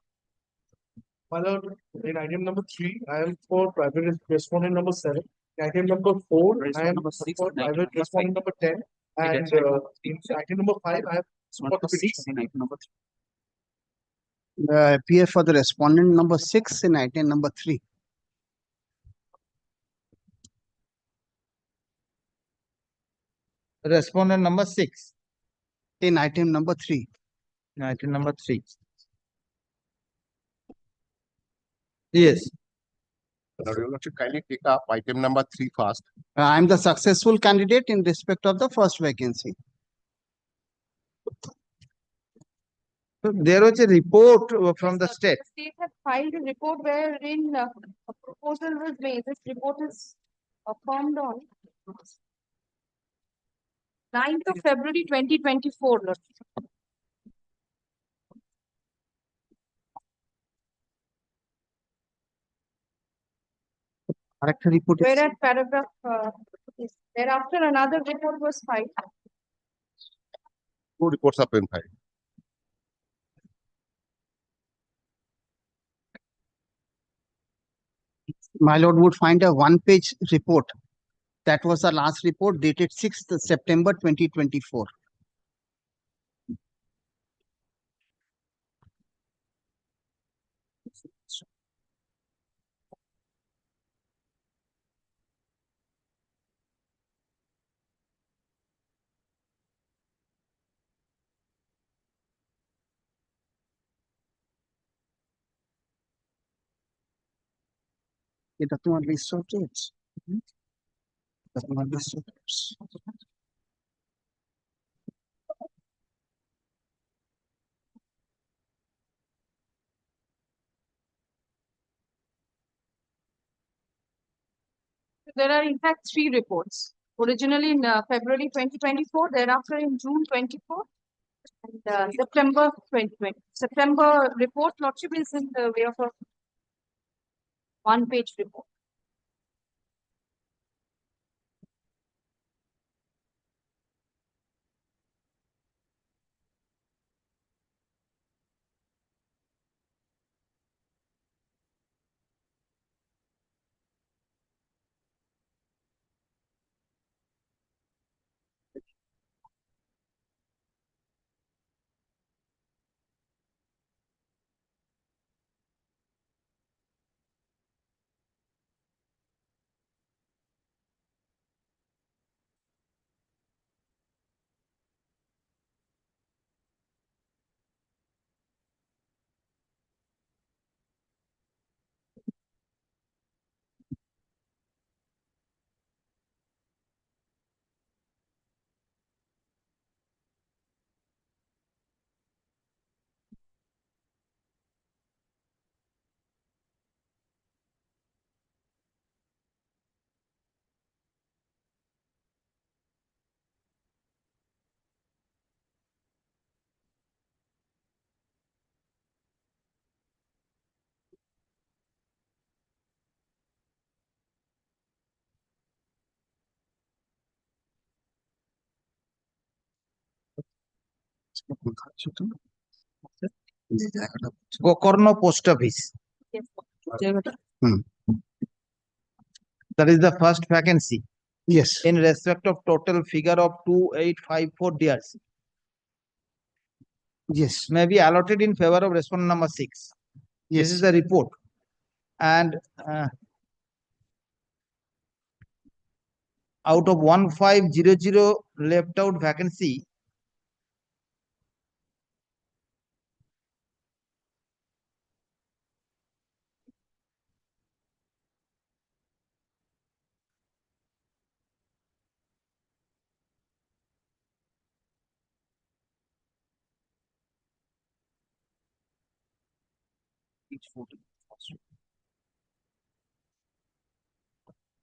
My lord, in item number 3, I am for private respondent number 7. In item number 4, I am for private respondent number 10. And in item number 5, I am for the petition. Appear for the respondent number 6 in item number 3. respondent number 6 in item number 3. In item number 3. Yes. Your Lordship, kindly take up item number 3 first. I am the successful candidate in respect of the first vacancy. So there was a report from the state. The state had filed a report wherein a proposal was made. This report is affirmed on 9th of February 2024. Lord. Where at paragraph thereafter another report was filed. 2 reports have been filed. My lord would find a one-page report. That was the last report dated 6th September 2024. এটা তোমার list of dates এটা তোমার list of dates There are in fact 3 reports. Originally in February 2024, thereafter in June 24, and September 2020. September report, Lordship, is in the way of a one-page report. Gokorno post office. Yes. That is the first vacancy. Yes. In respect of total figure of 2854 DRC. Yes. May be allotted in favor of respondent number 6. This is the report. And out of 1500 left out vacancy, each 14.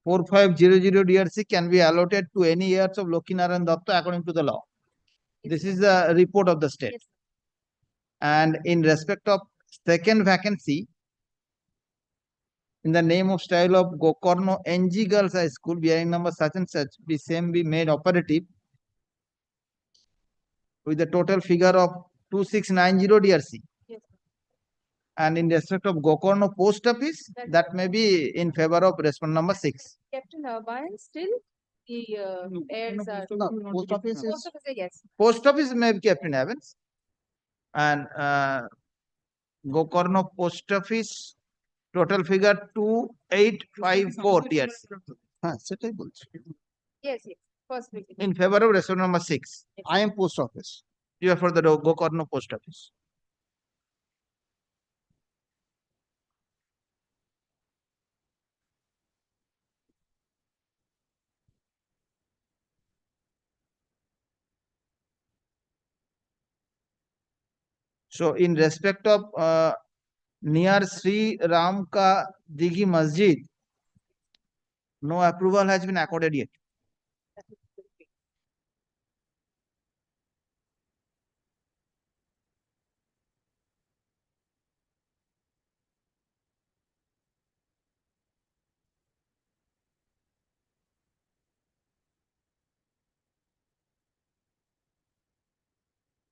4500 DRC can be allotted to any years of Lokinaran Datta according to the law. This is the report of the state. Yes. And in respect of second vacancy, in the name of style of Gokorno NG Girls High School, bearing number such and such, be same be made operative with the total figure of 2690 DRC. Yes. And in respect of Gokorno post office, that may be in favor of respondent number 6. Captain Irvine, still the heirs are. Post office is. Post office, yes. Post office may be Captain Evans. And Gokorno post office, total figure 2854 DRC. Yes, yes. First vacancy. In favor of respondent number 6. I am post office. You are for the Gokorno post office. So in respect of near Sri Ram Ka Digi Masjid, no approval has been accorded yet.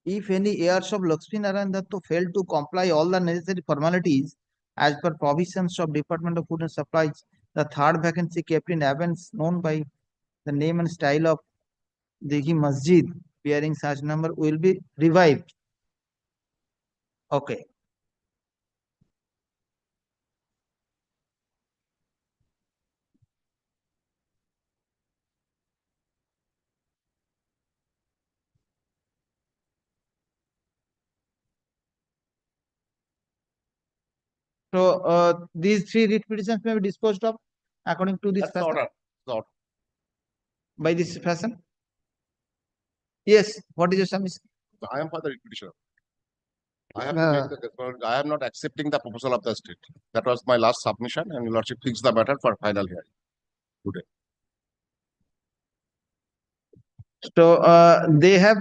If any heirs of Lakshmi Narayan Datto fail to comply all the necessary formalities as per provisions of Department of Food and Supplies, the third vacancy kept in abeyance known by the name and style of Digi Masjid bearing such number will be revived. Okay. So these three writ petitions may be disposed of according to this That's the fashion. order. The order. By this fashion. Yes. What is your submission? I am for the petitioner. I have to make the, I am not accepting the proposal of the state. That was my last submission, and your lordship fixed the matter for final hearing today. So they have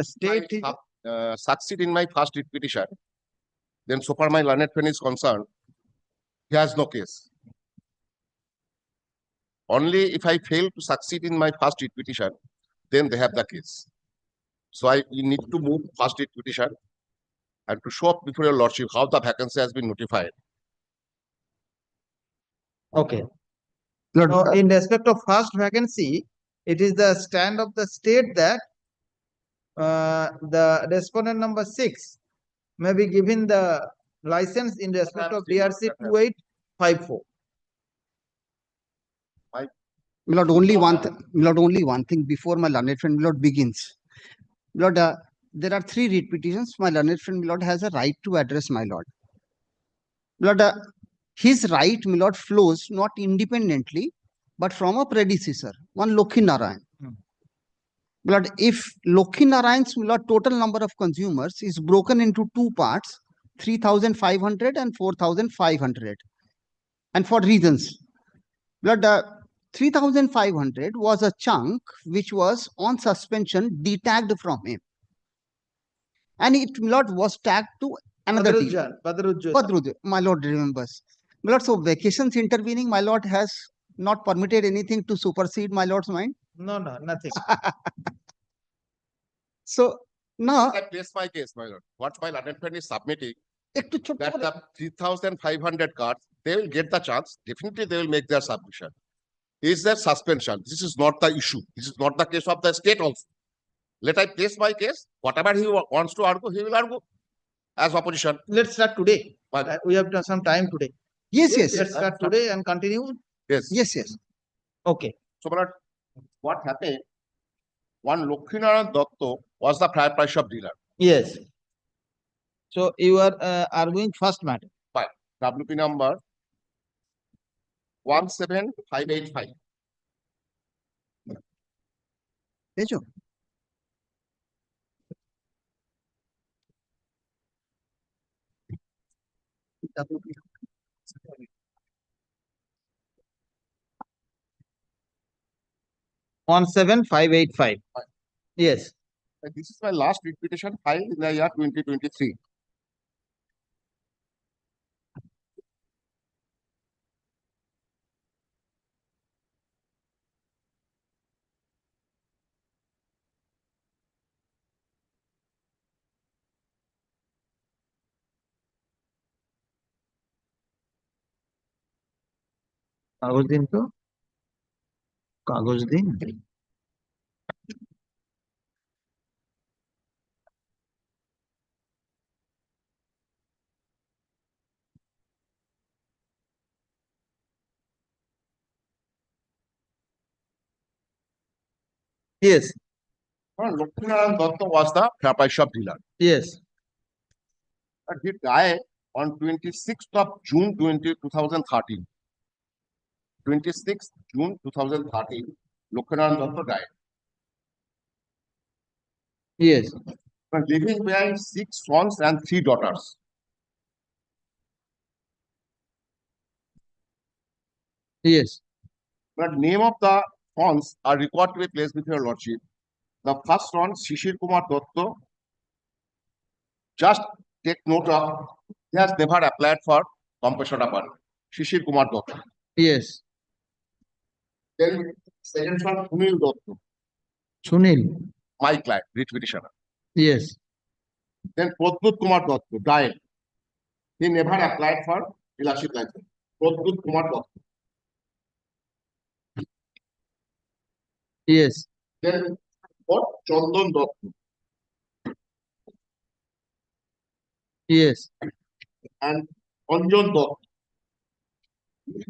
state Succeed in my first writ petition. Then so far my learned friend is concerned, he has no case. Only if I fail to succeed in my first writ petition, then they have the case. So you need to move first writ petition and to show up before your lordship how the vacancy has been notified. Okay. Now, in respect of first vacancy, it is the stand of the state that the respondent number 6 may be given the license in respect of DRC 2854. Lord, only one thing before my learned friend Lord begins. Lord, there are three writ petitions. My learned friend Lord has a right to address my Lord. Lord, his right, my Lord, flows not independently, but from a predecessor, one Lokhi Narayan. Lord, if Lokhi Narayan's total number of consumers is broken into two parts, 3,500 and 4,500, and for reasons. Lord, 3,500 was a chunk which was on suspension, detagged from him. And it, my Lord, was tagged to another deal. Badrujjal, my Lord remembers. My Lord, so vacations intervening, my Lord has not permitted anything to supersede my Lord's mind? No, nothing. So, না I place my case, my lord. What my learned friend is submitting, একটু ছোট that করে the 3,500 cards, they will get the chance. Definitely, they will make their submission. Is there suspension? This is not the issue. This is not the case of the state also. Let I place my case. Whatever he wants to argue, he will argue as opposition. Let's start today. But We have done some time today. yes yes Let's start today and continue. yes. yes yes Okay. So, my lord, what happened? One Lokhinarayan Dotto was the price shop dealer. Yes. So you are arguing first matter. Fine. WP number 17585. পেয়েছো? One 17585. Yes. This is my last repetition filed in the year 2023. কাগজ দিন তো কাগজ দিন Yes. Lokhinarayan Dotto was the price shop dealer. Yes. But he died on 26th of June 2013. 26th June 2013, Lokhinarayan Dotto died. Yes. But leaving behind 6 sons and 3 daughters. Yes. But name of the sons are required to be placed with your lordship. The first son, Shishir Kumar Dotto, just take note of, he has never applied for compulsion upon Shishir Kumar Dotto. Yes. Then second son, Sunil Dotto, Sunil. my client, writ petitioner. Yes. Then Pradut Kumar Dotto died. He never applied for dealership license. Pradut Kumar Dotto. Yes. Then what? Chandan Dotto. Yes. And Ranjan Dotto.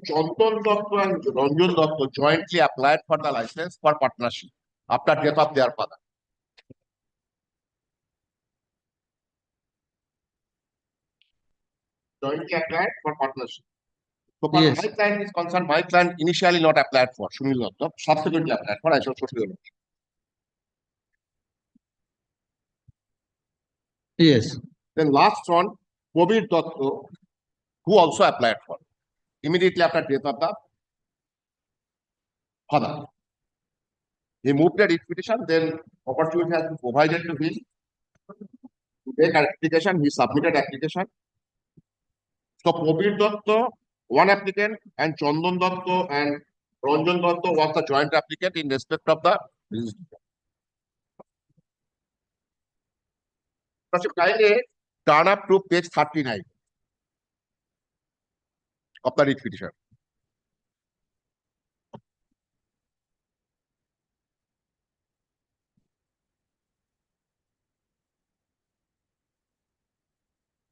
Chandan Dotto and Ranjan Dotto jointly applied for the license for partnership after death of their father. Jointly applied for partnership. So, but Yes. my client is concerned, my client initially not applied for Sunil Dotto, subsequently applied for, I shall show you. Yes. Then last one, Prabir Dotto, who also applied for immediately after death of the father. He moved a writ petition, then opportunity has been provided to him to take application. He submitted application. So Prabir Dotto, one applicant, and Chandan Dotto and Ranjan Dotto was the joint applicant in respect of the registration. Kindly turn up to page 39 of the writ petition.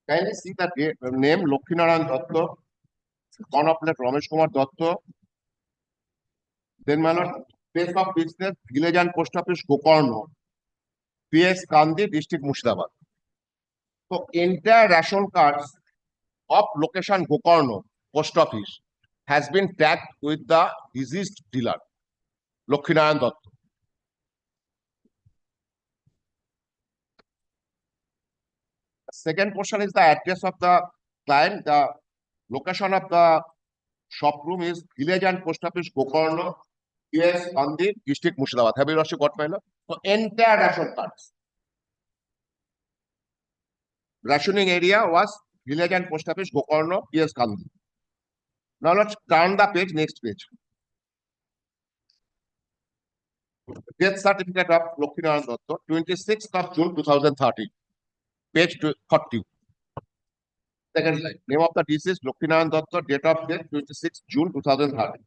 Kindly see the name Lokhinarayan Dotto, son of late Ramesh Kumar Dotto. Then, my lord, place of business, village and post office, Gokarno, PS Kandi, district Murshidabad. So, entire ration cards of location Gokarno, post office, has been tagged with the deceased dealer, Lokhinarayan Dotto. The second portion is the address of the client. The location of the shop room is village and post office Gokarno, PS Kandi, district Murshidabad. Have you also got my lord? So, entire ration cards. Rationing area was village and post office Gokarno, PS Kandi. Now let's turn the page, next page. Death certificate of Lokshinaran Datta, 26th of June 2013, page 40. Second line, name of the deceased Lokshinaran Datta, date of death 26th June 2013.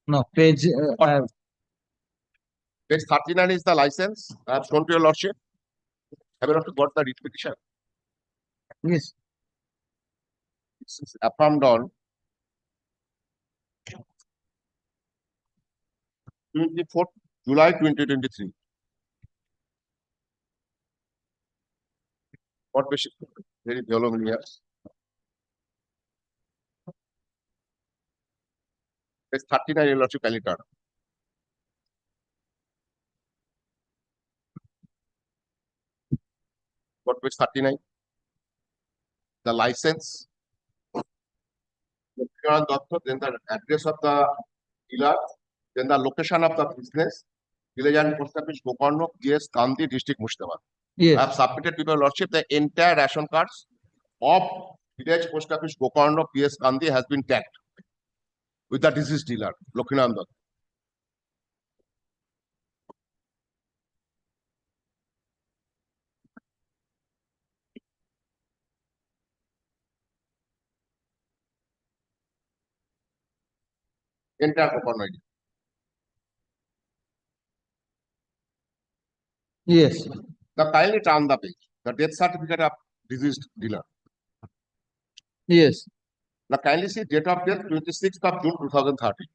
No, page, Page 39 is the license. I have shown to your lordship. Have you not got the writ petition? yes, This is affirmed on 24th July 2023. What basic? Very long years. Page 39, your lordship, kindly turn. What page 39? The license. Lokshinaran Datta, then the address of the dealer, then the location of the business, village and post office, Gokarno, PS Kandi, district Murshidabad. yes, I have submitted to your lordship the entire ration cards of village post office, Gokarno, PS Kandi has been tagged with the deceased dealer, Lokshinaran Datta. Entire Gokarno ID. yes, The kindly turn the page. The death certificate of deceased dealer. yes, The kindly see date of death 26th of June 2013.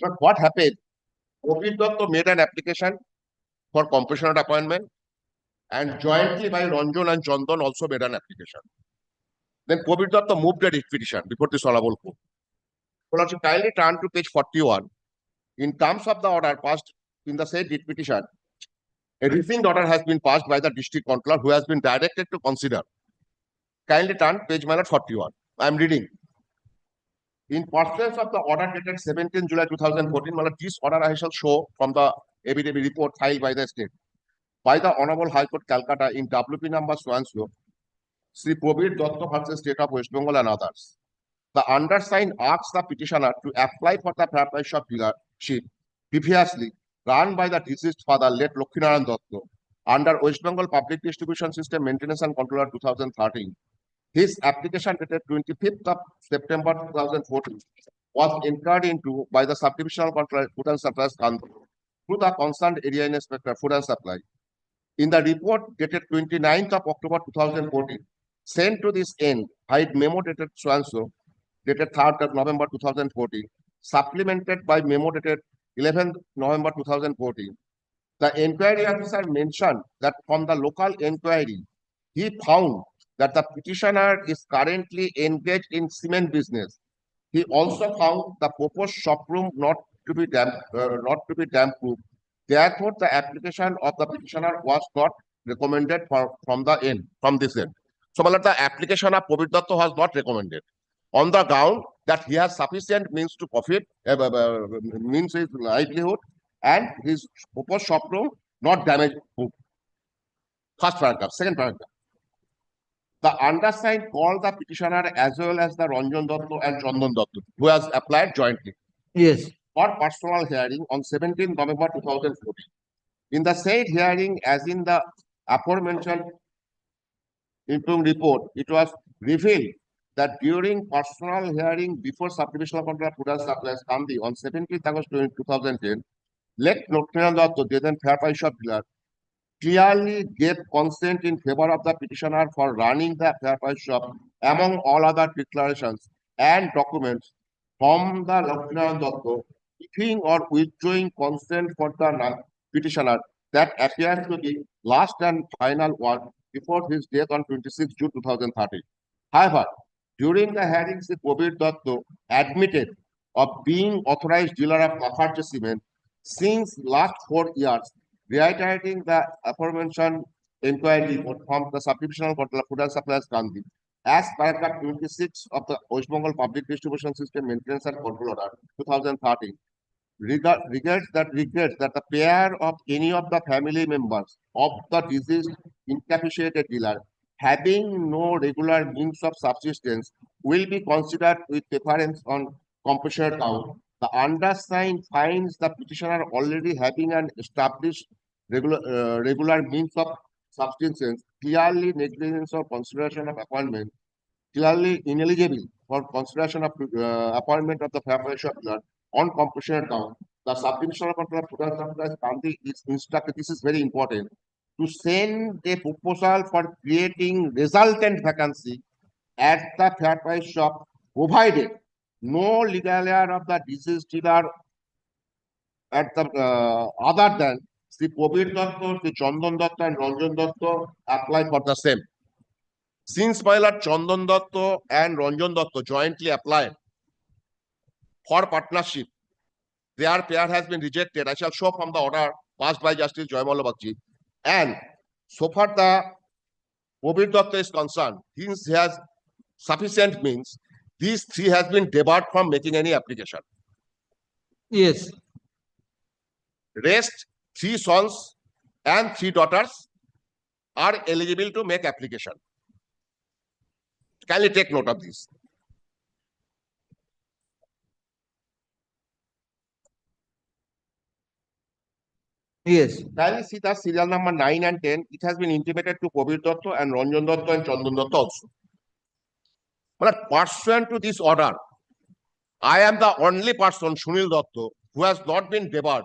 But what happened? Covid Datta made an application for compassionate appointment, and jointly by Ranjan and Chandan also made an application. Then Covid Datta moved a writ petition before the Solable Court. So now kindly turn to page 41. In terms of the order passed in the said writ petition, a reviewing order has been passed by the district controller who has been directed to consider. Kindly turn page 41. I am reading. In pursuance of the order dated 17 July 2014, this order I shall show from the affidavit report filed by the state. By the Honorable High Court, Calcutta, in WP number so Sri Probir Datta versus State of West Bengal and others. The undersigned asks the petitioner to apply for the franchise of dealership previously run by the deceased father, late Lokshinaran Datta, under West Bengal Public Distribution System Maintenance and Controller 2013. His application dated 25th of September 2014 was inquired into by the Subdivisional Controller Food and Supplies Council through the concerned area inspector Food and Supply. In the report dated 29th of October 2014, sent to this end, by memo dated so dated 3rd of November 2014, supplemented by memo dated 11th November 2014. The inquiry officer mentioned that from the local inquiry, he found that the petitioner is currently engaged in cement business. He also found the proposed showroom not to be damp-proof. Therefore, the application of the petitioner was not recommended from this end. So, the application of Probir Datta was not recommended on the ground that he has sufficient means to profit, means his livelihood, and his proposed showroom not damage-proof. First paragraph. Second paragraph. The undersigned called the petitioner as well as the Ranjan Datta and Chandan Datta, who has applied jointly. yes, For personal hearing on 17 November 2014. In the said hearing, as in the aforementioned interim report, it was revealed that during personal hearing before Subdivisional Controller Food and Supplies Kandi on 17th August 2010, late Lokshinaran Datta, then Fairprice Shop dealer, clearly gave consent in favor of the petitioner for running the Fairprice shop among all other declarations and documents from the Lokshinaran Datta, giving or withdrawing consent for the petitioner that appears to be last and final one before his death on 26 June 2013. However, during the hearing, Sri Probir Datta admitted of being authorized dealer of Lafarge Cement since last 4 years, reiterating the aforementioned inquiry from the Subdivisional Controller Food and Supplies Kandi as paragraph 26 of the West Bengal Public Distribution System Maintenance and Control Order 2013 regrets that the pair of any of the family members of the deceased incapacitated dealer having no regular means of subsistence will be considered with preference on compassionate count. The undersigned finds the petitioner already having an established regular means of subsistence, clearly negligence or consideration of appointment, clearly ineligible for consideration of appointment of the fair price shopkeeper on compulsion account. The sub-divisional controller Prudence Supplies County is instructed, this is very important, to send a proposal for creating resultant vacancy at the fair price shop, provided no legal heir of the deceased dealer at the other than Sri Probir Datta, Sri Chandan Datta and Ranjan Datta apply for the same. Since my lord Chandan Datta and Ranjan Datta jointly applied for partnership, their pair has been rejected. I shall show from the order passed by Justice Joymalla Bagchi. And so far the Probir Datta is concerned, since he has sufficient means, these three has been debarred from making any application. Yes. Rest 3 sons and 3 daughters are eligible to make application. Kindly take note of this. Yes. Kindly see the serial number 9 and 10. It has been intimated to Probir Datta and Ranjan Datta and Chandan Datta also. But pursuant to this order, I am the only person, Sunil Datta, who has not been debarred.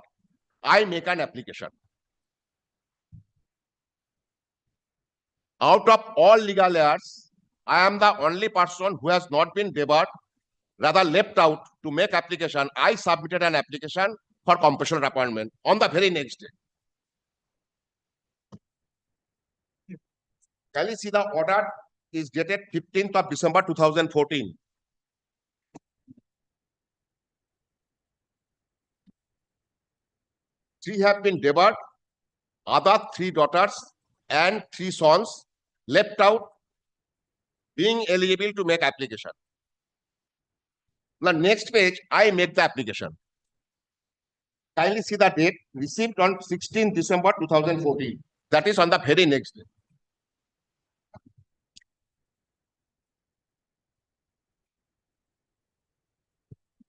I make an application. Out of all legal heirs, I am the only person who has not been debarred, rather left out to make application. I submitted an application for compulsory appointment on the very next day. Can you see the order is dated 15th of December 2014. Three have been debarred, other 3 daughters and 3 sons left out, being eligible to make application. The next page, I make the application. Kindly see the date, received on 16th December 2014. That is on the very next day.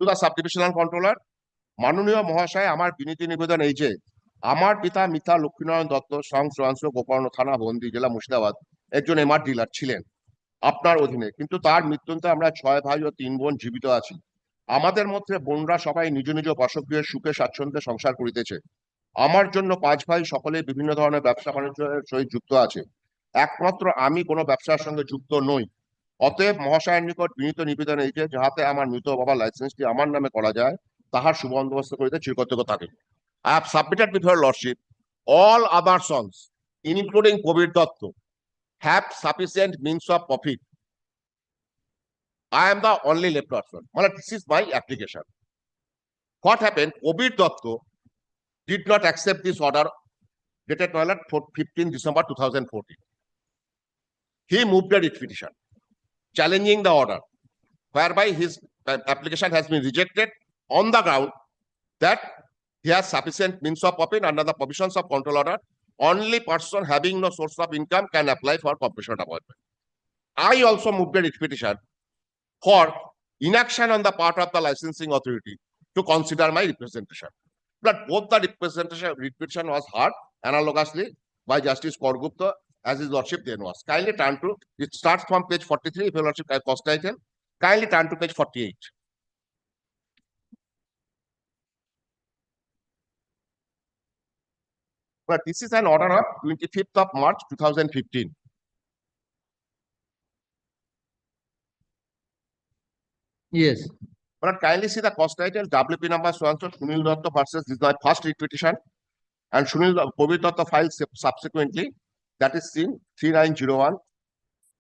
To the sub-divisional controller, মাননীয় মহাশয়, আমার বিনীত নিবেদন এই যে আমার পিতা মিতা লক্ষ্মীনারায়ণ দত্ত সংশ্রাংশ গোকর্ণ থানা বন্দি জেলা মুর্শিদাবাদ একজন এমআর ডিলার ছিলেন আপনার অধীনে, কিন্তু তার মৃত্যুতে আমরা 6 ভাই ও 3 বোন জীবিত আছি। আমাদের মধ্যে বোনরা সবাই নিজ নিজ বাসগৃহে সুখে স্বাচ্ছন্দ্যে সংসার করিতেছে। আমার জন্য 5 ভাই সকলে বিভিন্ন ধরনের ব্যবসা বাণিজ্যের সহিত যুক্ত আছে। একমাত্র আমি কোনো ব্যবসার সঙ্গে যুক্ত নই। অতএব মহাশয়ের নিকট বিনীত নিবেদন এই যে যাহাতে আমার মৃত বাবার লাইসেন্সটি আমার নামে করা যায় তাহার সুবন্দোবস্ত করিতে চিরকৃতজ্ঞ থাকেন। I have submitted before Lordship all other sons, including Probir Datta, have sufficient means of profit. I am the only left person. Well, this is my application. What happened? Probir Datta did not accept this order dated 15 December 2014. He moved a writ petition challenging the order, whereby his application has been rejected on the ground that he has sufficient means of profit under the provisions of control order. Only person having no source of income can apply for compulsory appointment. I also moved a writ petition for inaction on the part of the licensing authority to consider my representation. But both the writ petition was heard analogously by Justice Korgupta as his lordship then was. Kindly turn to, it starts from page 43, if your lordship cost item. Kindly turn to page 48. But this is an order of 25th of March 2015. Yes. But kindly see the cost title, WP number so and so, Sunil Datta versus, this is my first writ petition. And Probir Datta filed subsequently, that is seen 3901.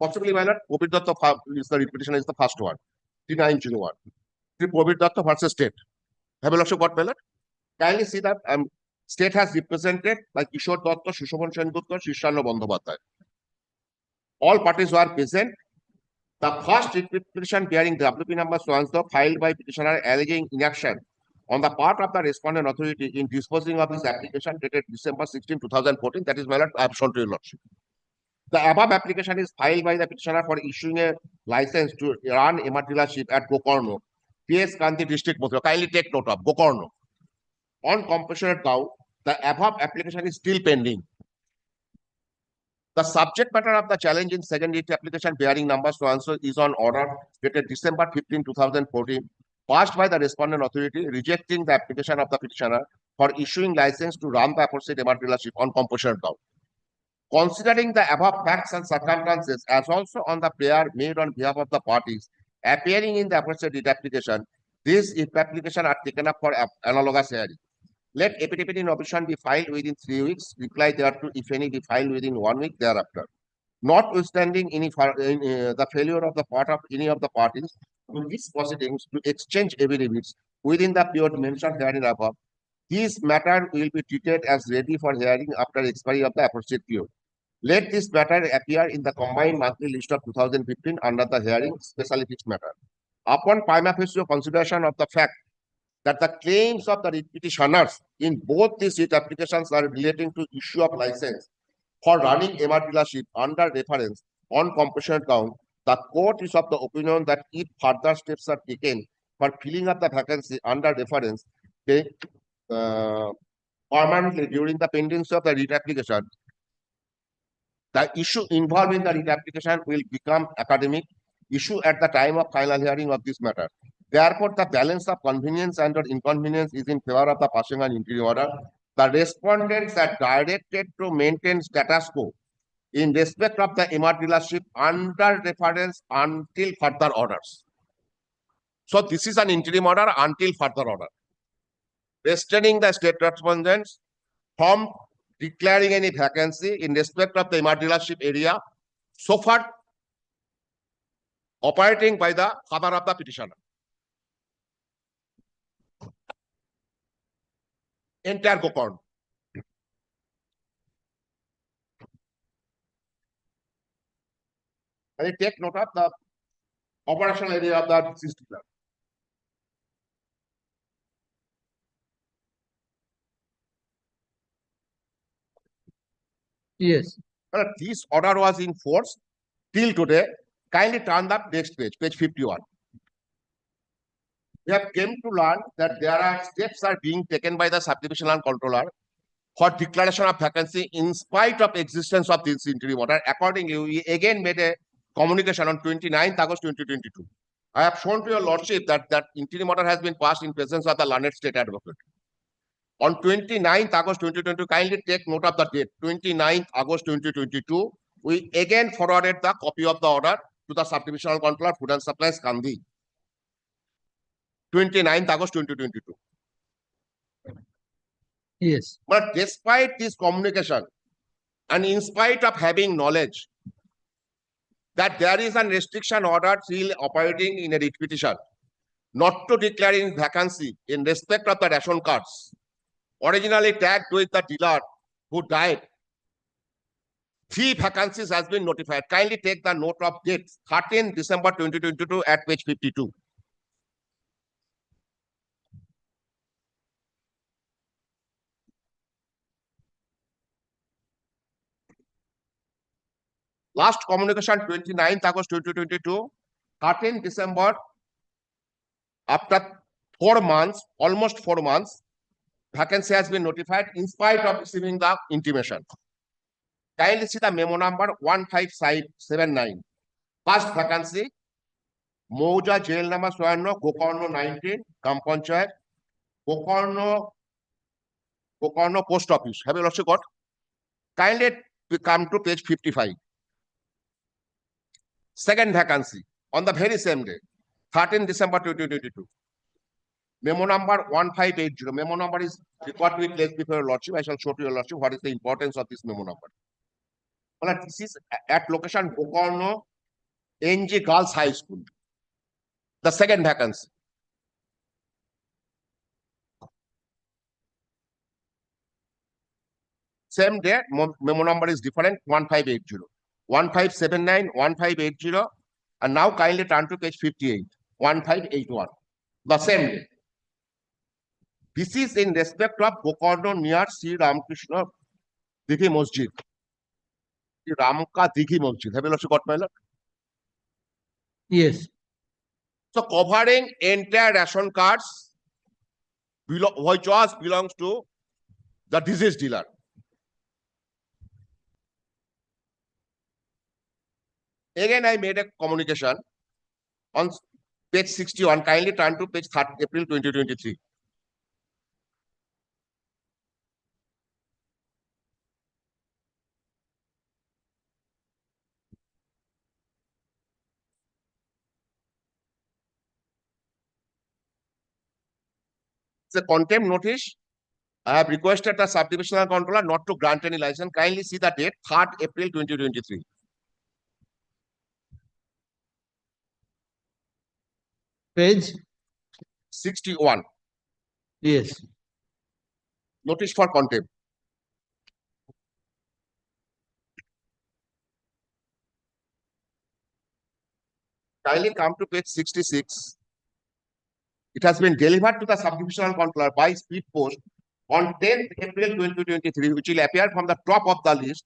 Possibly, my lord, Probir Datta is the writ petition is the first one, 3901. Probir Datta versus state. Have a lordship got, my lord? Kindly see that state has represented by Kishore Datta, Shishobhan Sengupta, Shishano Bandhopadhyay. All parties were present. The first petition bearing WP number so and so filed by petitioner alleging inaction on the part of the respondent authority in disposing of his application dated December 16, 2014. That is, my lord, I have shown to your lordship. The above application is filed by the petitioner for issuing a license to run a dealership at Gokarno P.S. Kanti District Muslim. Kindly take note of Gokorno. On compassionate doubt, the above application is still pending. The subject matter of the challenge in second writ application bearing numbers to answer is on order dated December 15, 2014, passed by the respondent authority rejecting the application of the petitioner for issuing license to run the aforesaid MR dealership on compassionate doubt. Considering the above facts and circumstances, as also on the prayer made on behalf of the parties appearing in the aforesaid writ application, these if application are taken up for analogous hearing. Let affidavit in opposition be filed within 3 weeks. Reply thereto, if any, be filed within 1 week thereafter. Notwithstanding the failure of the part of any of the parties to these proceedings to exchange affidavits within the period mentioned herein above, this matter will be treated as ready for hearing after expiry of the aforesaid period. Let this matter appear in the combined monthly list of 2015 under the hearing specially fixed matter. Upon prima facie consideration of the fact that the claims of the petitioners in both these writ applications are relating to issue of license for running MR dealership under reference on compassionate ground, the court is of the opinion that if further steps are taken for filling up the vacancy under reference permanently during the pendency of the writ application, the issue involved in the writ application will become academic issue at the time of final hearing of this matter. Therefore, the balance of convenience and or inconvenience is in favor of the passing an interim order. The respondents are directed to maintain status quo in respect of the MR dealership under reference until further orders. So this is an interim order until further order. Restraining the state respondents from declaring any vacancy in respect of the MR dealership area so far operating by the father of the petitioner. Entire Gokorn. And take note of the operational area of the deceased dealer. Yes. This order was in force till today. Kindly turn the next page, page 51. We have came to learn that there are steps are being taken by the subdivisional controller for declaration of vacancy in spite of existence of this interim order. Accordingly, we again made a communication on 29th August 2022. I have shown to your lordship that that interim order has been passed in presence of the learned state advocate. On 29th August 2022, kindly take note of the date, 29th August 2022, we again forwarded the copy of the order to the subdivisional controller, Food and Supplies, Kandi. 29th August 2022. Yes. But despite this communication, and in spite of having knowledge that there is a restriction order still operating in a writ petition, not to declaring vacancy in respect of the ration cards, originally tagged with the dealer who died, 3 vacancies has been notified. Kindly take the note of date, 13 December 2022 at page 52. Last communication 29th August 2022, 13 December, after 4 months, almost 4 months, vacancy has been notified in spite of receiving the intimation. Kindly see the memo number 15779. First vacancy, Mouja jail number Soyanno, Gokorno 19, Kampanchayat, Gokorno post office. Have you also got? Kindly come to page 55. Second vacancy on the very same day, 13 December 2022. Memo number 1580. Memo number is required to be placed before your lordship. I shall show to your lordship what is the importance of this memo number. Well, this is at location Gokorno NG Girls High School. The second vacancy. Same day, memo number is different, 1580. 1579, 1580, and now kindly turn to page 58, 1581. The same day. This is in respect of Gokorno near Sri Ramakrishna Dighi Masjid. Sri Ramka Dighi Masjid. Have you also got my look? Yes. So covering entire ration cards which belongs to the deceased dealer. Again, I made a communication on page 61. Kindly turn to page 3rd April 2023. It's a contempt notice. I have requested the subdivisional controller not to grant any license. Kindly see the date, 3rd April 2023. Page 61. Yes. Notice for contempt. Kindly come to page 66. It has been delivered to the subdivisional controller by speed post on 10th April 2023, which will appear from the top of the list.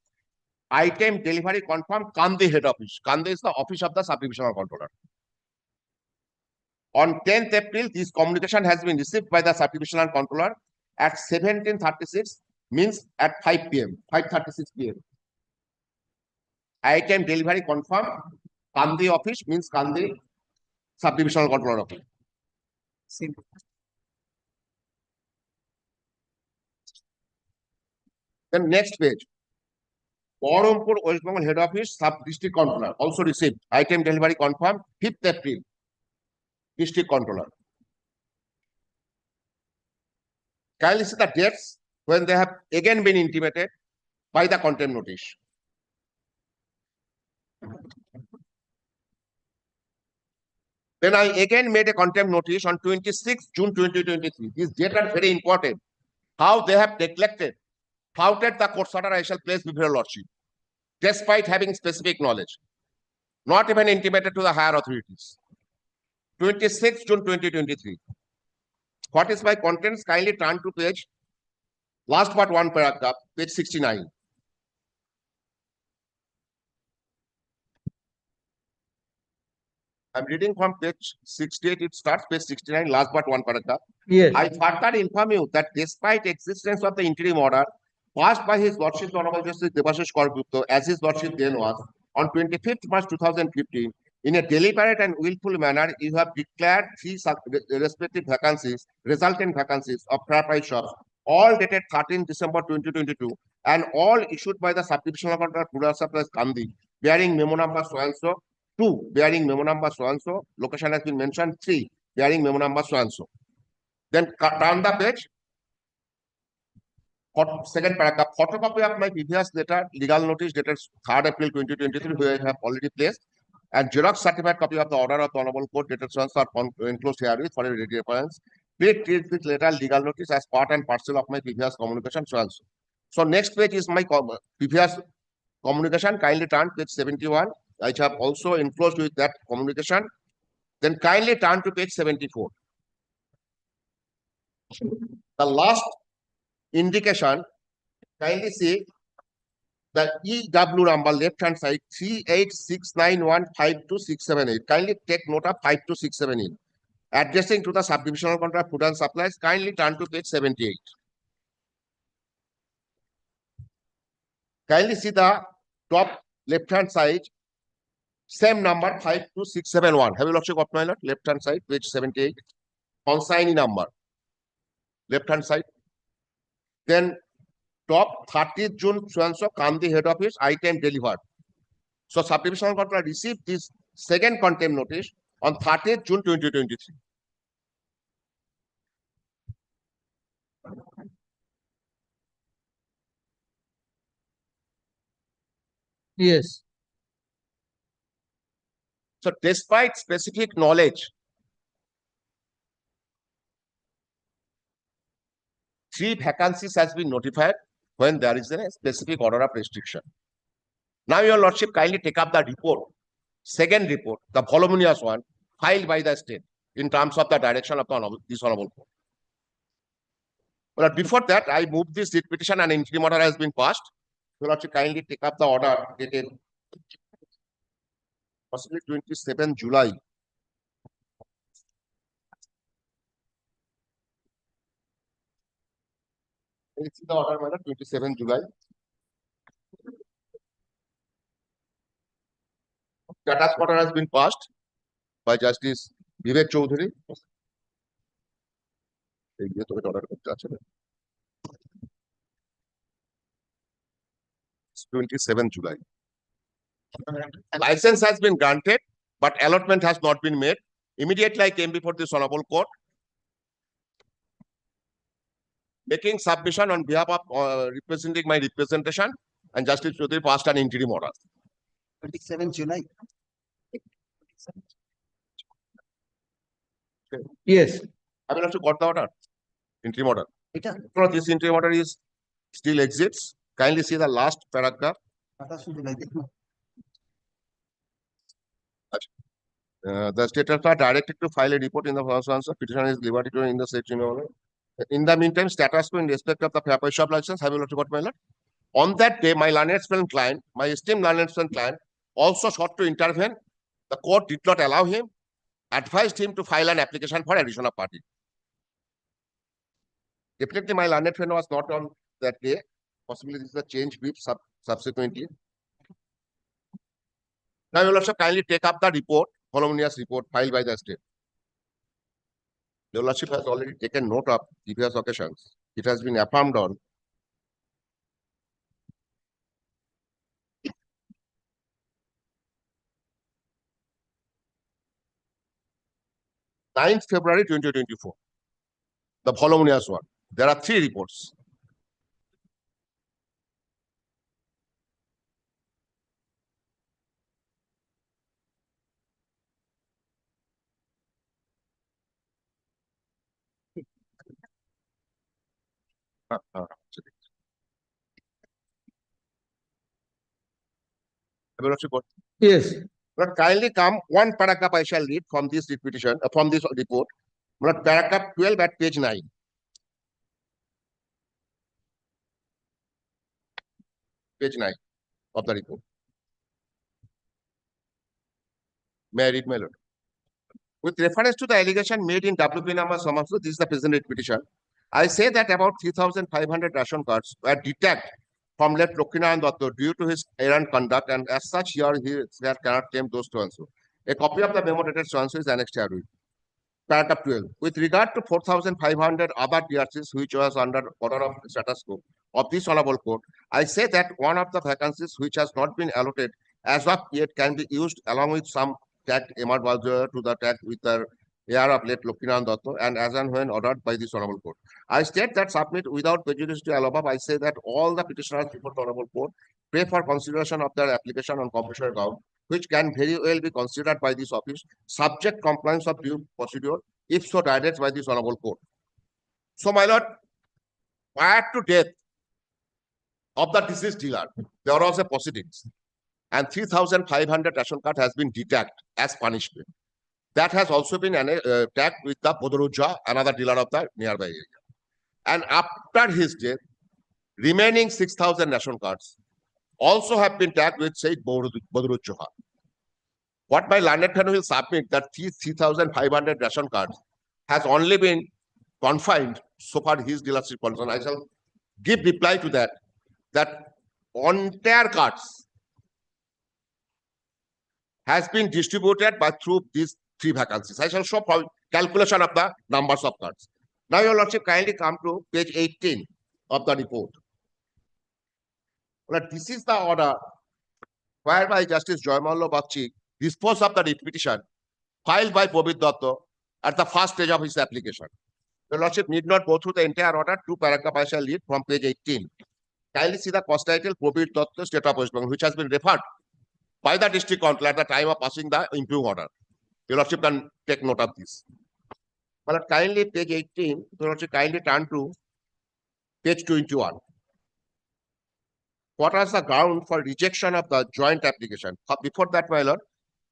Item delivery confirmed, Kande head office. Kande is the office of the subdivisional controller. On 10th April, this communication has been received by the subdivisional controller at 17:36, means at 5 p.m., 5:36 p.m. Item delivery confirmed, Kande office means Kande subdivisional controller office. Then next page. Barampur, West Bengal head office, sub-district controller, also received. Item delivery confirmed, 5th April, district controller. Kindly see the dates when they have again been intimated by the contempt notice. Then I again made a contempt notice on 26th June 2023. These dates are very important. How they have neglected, flouted the court order I shall place before your lordship, despite having specific knowledge, not even intimated to the higher authorities. 26th June 2023. What is my contents? Kindly turn to page, last but one paragraph, page 69. I'm reading from page 68, it starts page 69, last but one paragraph. Yes. I further inform you that despite existence of the interim order passed by His Lordship the Honorable Justice Debashish Kargupta, as His Lordship then was, on 25th March 2015, in a deliberate and willful manner, you have declared 3 respective vacancies, resultant vacancies of fair price shops, all dated 13 December 2022, and all issued by the subdivisional controller Rural Supplies Kandi, bearing memo number so and so, 2 bearing memo number so and so, location has been mentioned, 3 bearing memo number so and so. Then turn the page. Second paragraph, photocopy of my previous letter, legal notice dated 3rd April 2023, where I have already placed, and Xerox certified copy of the order of the Honorable Court dated so and so are enclosed herewith for a ready reference. Please treat this letter legal notice as part and parcel of my previous communication so and so. So next page is my previous communication. Kindly turn page 71. I have also enclosed with that communication. Then kindly turn to page 74. The last indication, kindly see the EW number left hand side 3869152678. Kindly take note of 52678. Addressing to the subdivisional controller food and supplies. Kindly turn to page 78. Kindly see the top left hand side, same number 52671. Have you lordship of my lord? Left hand side, page 78. Consignee number, left hand side. Then top 30th June, so and so, Kandi head office, item delivered. So subdivisional controller received this second contempt notice on 30th June 2023. Yes. So despite specific knowledge, 3 vacancies has been notified when there is a specific order of restriction. Now, your lordship, kindly take up the report, second report, the voluminous one, filed by the state in terms of the direction of the dishonorable court. But before that, I move this writ petition and interim order has been passed. Your lordship, kindly take up the order dated possibly 27 July It's the order, my lord, 27 July. Status order has been passed by Justice Vivek Choudhury. 27 July. License has been granted, but allotment has not been made. Immediately I came before this honorable court, making submission on behalf of representing my representation, and Justice Choudhury passed an interim order. 27 July. Yes. I will also got the order, interim order. So this interim order is still exists. Kindly see the last paragraph. The states are directed to file a report in the first answer. Petitioner is liberty to in the said order. In the meantime, status quo in respect of the paper shop license, have you also got my lord? On that day, my learned friend client, my esteemed learned friend client, also sought to intervene. The court did not allow him, advised him to file an application for addition of party. Definitely, my learned friend was not on that day. Possibly this is a change brief subsequently. Now, you will also kindly take up the report, voluminous report filed by the state. Your Lordship has already taken note of previous occasions. It has been affirmed on (9th February 2024). The voluminous one. There are 3 reports. Yes. But kindly come one paragraph I shall read from this petition, from this report. But paragraph 12 at page 9. Page 9 of the report. May I read, my lord? With reference to the allegation made in WP number Samaslu, this is the present petition. I say that about 3,500 ration cards were detached from left Lokinaran Dotto due to his errant conduct, and as such, here he cannot claim those to answer. A copy of the memo dated to answer is annexed here. Paragraph 12. With regard to 4,500 other DRCs which was under order of status quo of this honorable court, I say that one of the vacancies which has not been allotted as of yet can be used along with some tagged Emad Baljoya to the tag with the heir of late Lokinaran Dotto and as and when ordered by this honorable court. I state that submit without prejudice to above. I say that all the petitioners before the honorable court pray for consideration of their application on compulsory ground, which can very well be considered by this office, subject compliance of due procedure, if so directed by this honorable court. So, my lord, prior to death of the deceased dealer, there was a proceedings, and 3,500 ration card has been detached as punishment. That has also been tagged with the Bodoruja, another dealer of the nearby area. And after his death, remaining 6,000 ration cards also have been tagged with Said Bodoruja. What my learned friend will submit that 3,500 ration cards has only been confined so far his dealership concern. I shall give reply to that, that entire cards has been distributed by through these 3 vacancies. I shall show calculation of the numbers of cards. Now, your lordship, kindly come to page 18 of the report. Well, this is the order whereby Justice Joymallo Bakshi disposed of the petition filed by Probit Dotto at the first stage of his application. Your lordship need not go through the entire order. 2 paragraphs I shall read from page 18. Kindly see the cost title, Probit Dotto, State of West Bengal, which has been referred by the district council at the time of passing the improved order. Your lordship can take note of this. But kindly page 18, your lordship kindly turn to page 21. What was the ground for rejection of the joint application? Before that, my lord,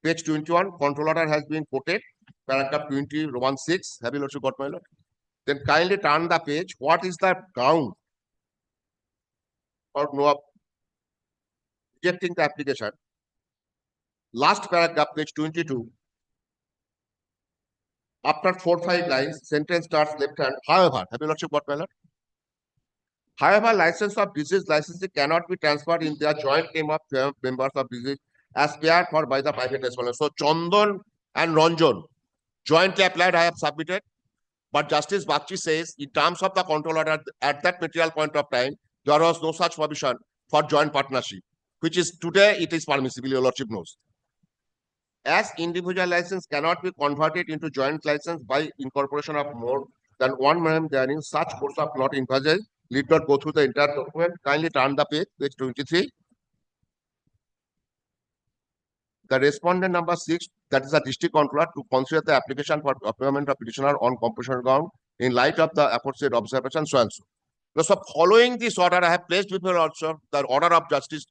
page 21, control order has been quoted, paragraph 20, Roman 6. Have you also got, my lord? Then kindly turn the page. What is the ground for no rejecting the application? Last paragraph, page 22. After 4-5 lines, sentence starts left hand. However, have you lordship got, my lord? However, license of disease licensing cannot be transferred in their joint name of members of disease as cared for by the private respondent. So Chandan and Ranjan jointly applied, I have submitted. But Justice Bakshi says, in terms of the control order, at that material point of time, there was no such provision for joint partnership, which is today, it is permissible, your lordship knows. As individual license cannot be converted into joint license by incorporation of more than one member therein, such course of not envisaged. Need not go through the entire document. Kindly turn the page 23. The respondent number 6, that is the district controller, to consider the application for appointment of petitioner on compulsion ground in light of the aforesaid observation, so and so. So following this order, I have placed before also the order of justice,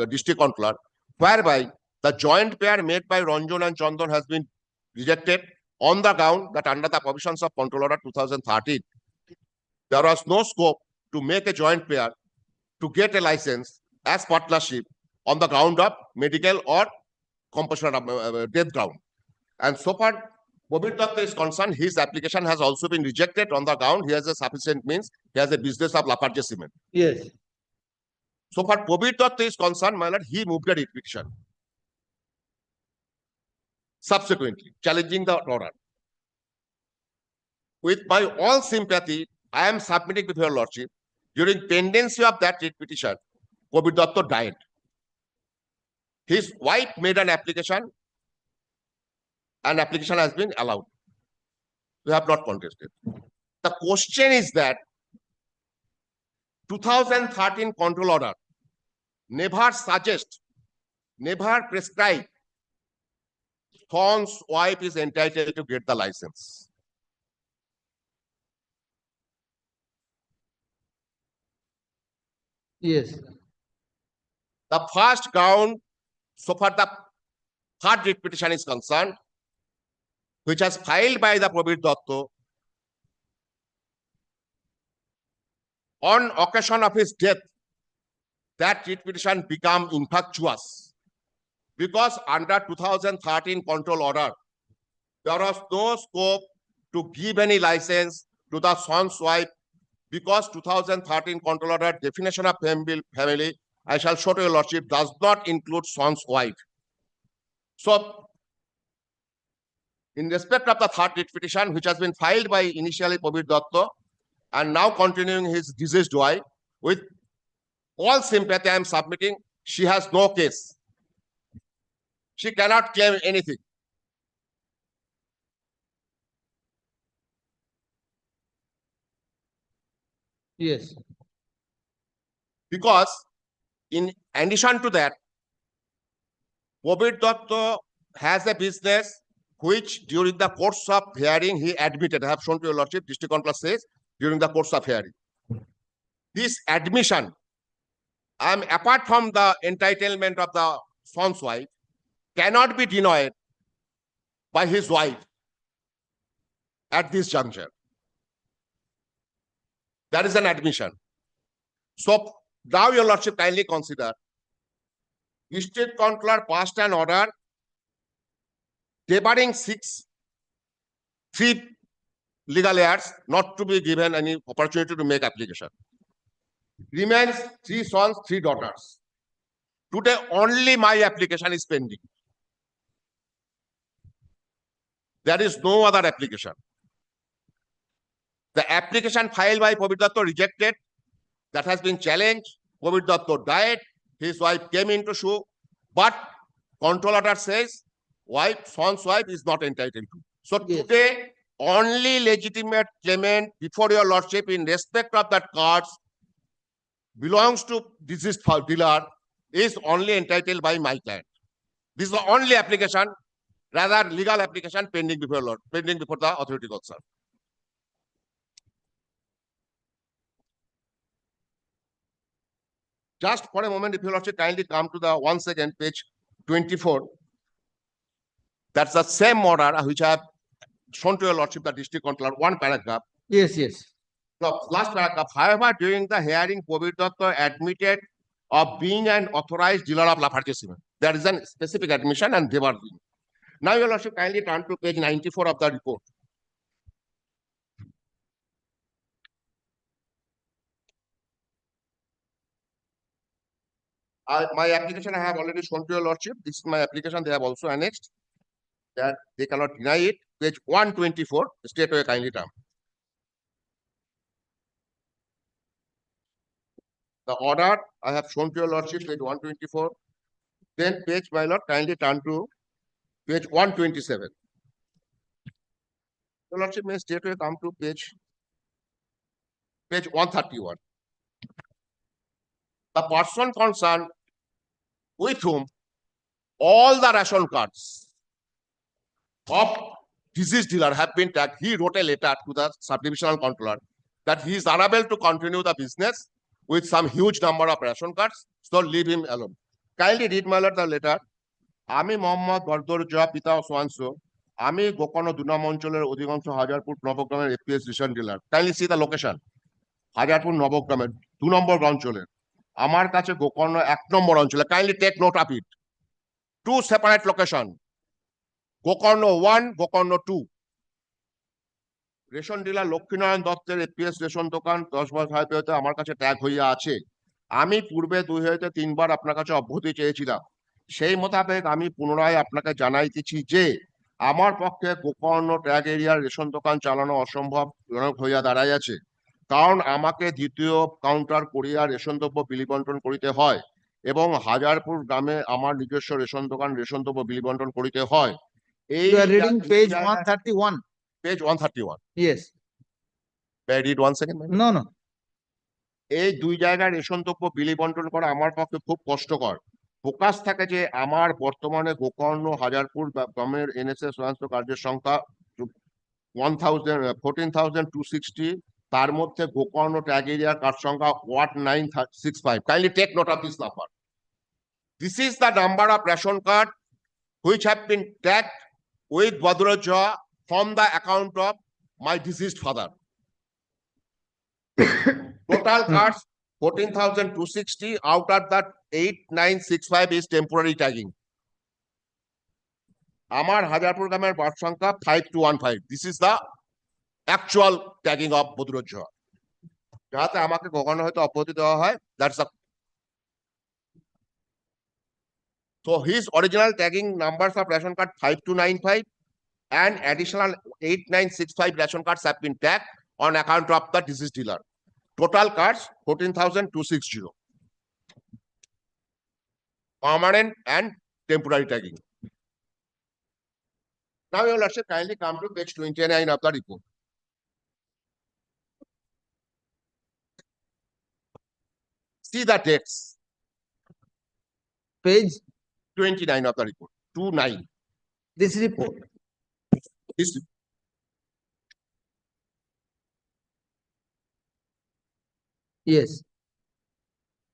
district controller, whereby the joint pair made by Ranjan and Chandan has been rejected on the ground that under the provisions of control order 2013, there was no scope to make a joint pair to get a license as partnership on the ground of medical or compulsion of death ground. And so far, Prabir Datta is concerned, his application has also been rejected on the ground. He has a sufficient means. He has a business of Lafarge Cement. Yes. So far, Prabir Datta is concerned, my lord, he moved a writ petition. Subsequently, challenging the order. With my all sympathy, I am submitting before your lordship. During pendency of that writ petition, Prabir Datta died. His wife made an application. An application has been allowed. We have not contested. The question is that 2013 control order never suggest, never prescribe Thorn's wife is entitled to get the license. Yes. The first ground, so far the third writ petition is concerned, which was filed by the Prabir Datta on occasion of his death, that writ petition became infructuous because under 2013 control order, there was no scope to give any license to the son's wife because 2013 control order definition of family, I shall show to your lordship, does not include son's wife. So, in respect of the third writ petition, which has been filed by initially Prabir Datta and now continuing his deceased wife, with all sympathy I am submitting, she has no case. She cannot claim anything. Yes. Because in addition to that, Prabir Datta has a business which during the course of hearing he admitted, I have shown to your lordship, district controller says, during the course of hearing. This admission, apart from the entitlement of the son's wife, cannot be denied by his wife at this juncture. That is an admission. So now your lordship kindly consider, district controller passed an order debarring 3 legal heirs not to be given any opportunity to make application. Remains 3 sons, 3 daughters. Today only my application is pending. There is no other application. The application filed by Prabir Datta rejected, that has been challenged. Prabir Datta died, his wife came into shoe, but control order says son's wife is not entitled to. So today, only legitimate claimant before your lordship in respect of that cards belongs to deceased dealer is only entitled by my client. This is the only application, rather legal application pending before the authority concerned. Just for a moment, if you lordship kindly come to the once again page 24. That's the same order which I have shown to your lordship, the district controller, one paragraph. Yes, yes. Now, last paragraph. However, during the hearing, Prabir Datta admitted of being an authorized dealer of Lafarge Cement. There is a specific admission and they were doing. Now, your lordship kindly turn to page 94 of the report. My application I have already shown to your lordship. This is my application. They have also annexed that they cannot deny it. Page 124, state away kindly term. The order I have shown to your lordship, page 124. Then page, my lord, kindly turn to page 127. Your lordship may straightway come to page 131. The person concerned with whom all the ration cards of deceased dealer have been tagged, he wrote a letter to the subdivisional controller that he is unable to continue the business with some huge number of ration cards, so leave him alone. Kindly read, my lord, the letter. আমি মোহাম্মদ বরদরজা পিতা সোয়াংশ আমি গোকর্ণ 2 নম্বর অঞ্চলের অধিকাংশ হাজারপুর নবগ্রামের APS ration dealer kindly see the location Hazarpur নবগ্রামের 2 নম্বর অঞ্চলের আমার কাছে গোকর্ণ 1 নম্বর অঞ্চলে kindly take note of it to separate location Gokarna 1 Gokarna 2 ration dealer Lakshminarayan দত্তের এপিএস রেশন দোকান 10 বার হাইওয়েতে আমার কাছে ট্যাগ হইয়া আছে আমি পূর্বে 2 হইতে 3 বার আপনার কাছে অব্যাহতি চেয়েছিলাম সেই মোতাবেক আমি পুনরায় আপনাকে জানাইতেছি যে আমার পক্ষে গোকর্ণ ট্যাগ এরিয়ার রেশন দোকান চালানো অসম্ভবজনক হইয়া দাঁড়াইয়াছে কারণ আমাকে দ্বিতীয় কাউন্টার করিয়া রেশন দ্রব্য বিলি বন্টন করিতে হয় এবং হাজারপুর গ্রামে আমার নিজস্ব রেশন দোকান রেশন দ্রব্য বিলি বন্টন করিতে হয় এই You are reading page 131. Page 131. Yes. May I read 1 second? No, no. এই 2 জায়গায় রেশন দ্রব্য বিলি বন্টন করা আমার পক্ষে খুব কষ্টকর ফোকাস থাকে যে আমার বর্তমানে গোকর্ণ হাজারপুর গ্রামের এনএসএস সমস্ত কার্যের সংখ্যা 14,260 তার মধ্যে গোকর্ণ ট্যাগ এরিয়ার কার্ড সংখ্যা 1965 kindly take note of this number this is the number of ration card which have been tagged with Baduraja from the account of my deceased father. Total cards 14,260 out of that 8,965 is temporary tagging. Amar Hajarpur Gamer bar সংখ্যা 5215. This is the actual tagging of Baduraja. যাতে আমাকে কখনো হয়তো অব্যাহতি দেওয়া হয় that's the so his original tagging numbers of ration card 5295 and additional 8965 ration cards have been tagged on account of the deceased dealer. Total cards 14,260. Permanent and temporary tagging. Now your lordship kindly come to page 29 of the report. See the dates. Page 29 of the report. 29. This report. This Yes.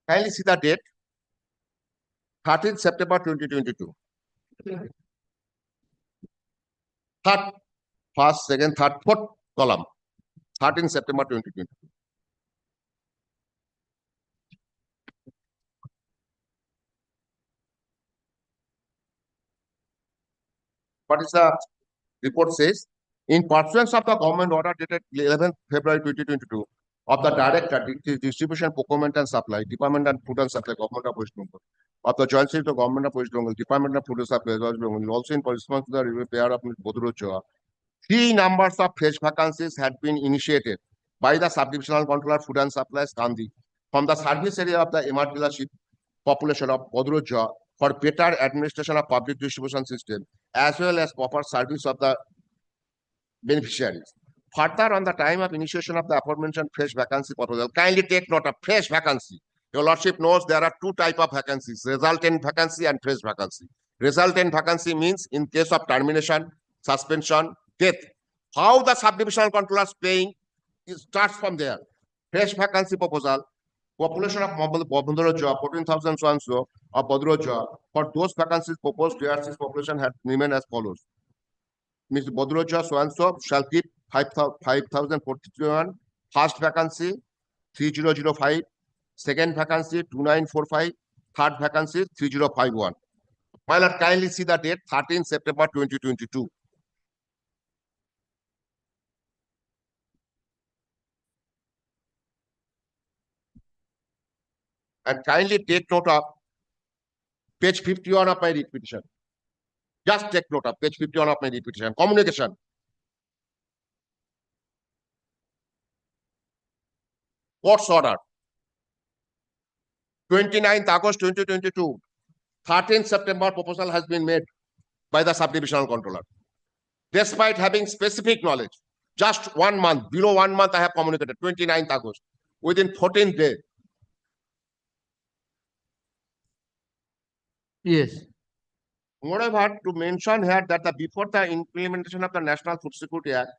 kindly see the date. 13th September 2022. Third, first, second, third, fourth column. 13th September 2022. What is the report says? In pursuance of the government order dated 11th February 2022 of the Director Distribution, Procurement and Supply, Department of Food and Supply, Government of West Bengal, of the Joint Secretary of Government of West Bengal, Department of Food and Supply, West Bengal, also in response to the repair of Bodhurocha, 3 numbers of fresh vacancies had been initiated by the Subdivisional Controller Food and Supplies, Gandhi, from the service area of the MR dealership population of Bodhurocha for better administration of public distribution system, as well as proper service of the beneficiaries. Further, on the time of initiation of the aforementioned fresh vacancy proposal, kindly take note of fresh vacancy. Your lordship knows there are 2 types of vacancies, resultant vacancy and fresh vacancy. Resultant vacancy means in case of termination, suspension, death. How the subdivisional controller is paying starts from there. Fresh vacancy proposal, population of Bodhurocha, 14,000 so and so of Bodhurocha, for those vacancies proposed to ARC's population had remained as follows. Mr. Bodhurocha so and so shall keep 5,041, first vacancy 3005, second vacancy 2945, third vacancy 3051. My lord, kindly see the date 13 September 2022. And kindly take note of Page 51 of my writ petition. Just take note of page 51 of my writ petition. Communication. Court's order. 29th August 2022. 13th September proposal has been made by the subdivisional controller. Despite having specific knowledge, just 1 month, below 1 month I have communicated, 29th August. Within 14th day, Yes. moreover, to mention here that before the implementation of the National Food Security Act,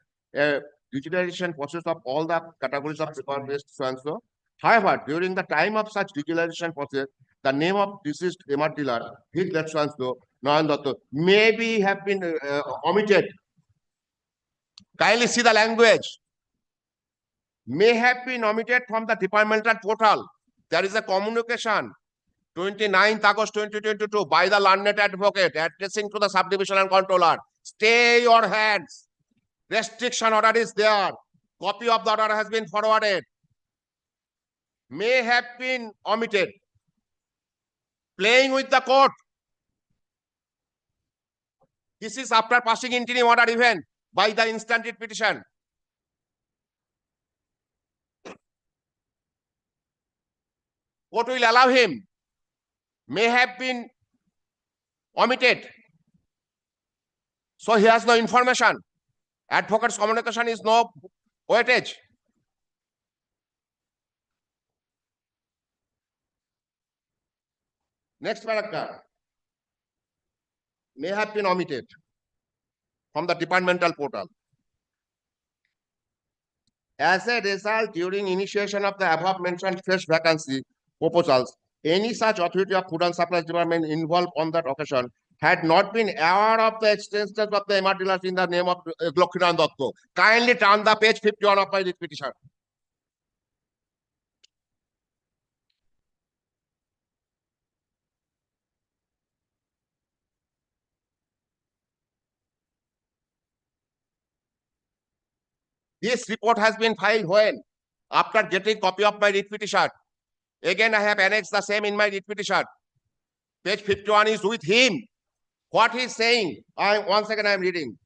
digitalization process of all the categories of record-based so and so. However, during the time of such digitalization process, the name of deceased MR dealer, his that so and so, Nayan Datta, maybe have been omitted. Kindly see the language. May have been omitted from the departmental portal. There is a communication 29th August 2022 by the learned advocate addressing to the subdivisional controller. Stay your hands. Restriction order is there. Copy of the order has been forwarded. May have been omitted. Playing with the court. This is after passing interim order even by the instant writ petition. Court will allow him. May have been omitted. So he has no information. Advocate's communication is no weightage. Next paragraph. May have been omitted from the departmental portal. As a result, during initiation of the above mentioned fresh vacancy proposals, any such authority of Food and Supplies Department involved on that occasion had not been aware of the extensions of the MR dealers in the name of Lokhinan Datta. Kindly turn the page 51 of my writ petition. This report has been filed when? After getting copy of my writ petition. Again, I have annexed the same in my writ petition. Page 51 is with him. What he is saying, once again I am reading.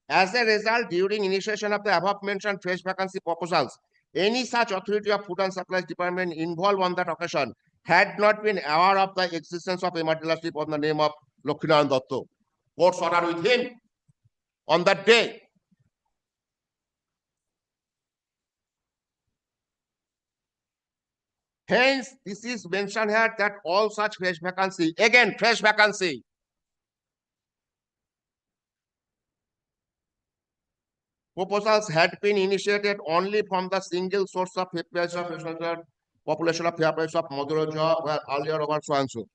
As a result, during initiation of the above mentioned fresh vacancy proposals, any such authority of Food and Supplies Department involved on that occasion had not been aware of the existence of MR dealership on the name of Lokhinan Datta. Court's order with him on that day. Hence, this is mentioned here that all such fresh vacancy, again, fresh vacancy, proposals had been initiated only from the single source of fair price of population of fair price of Madhuraja, where earlier over so and so.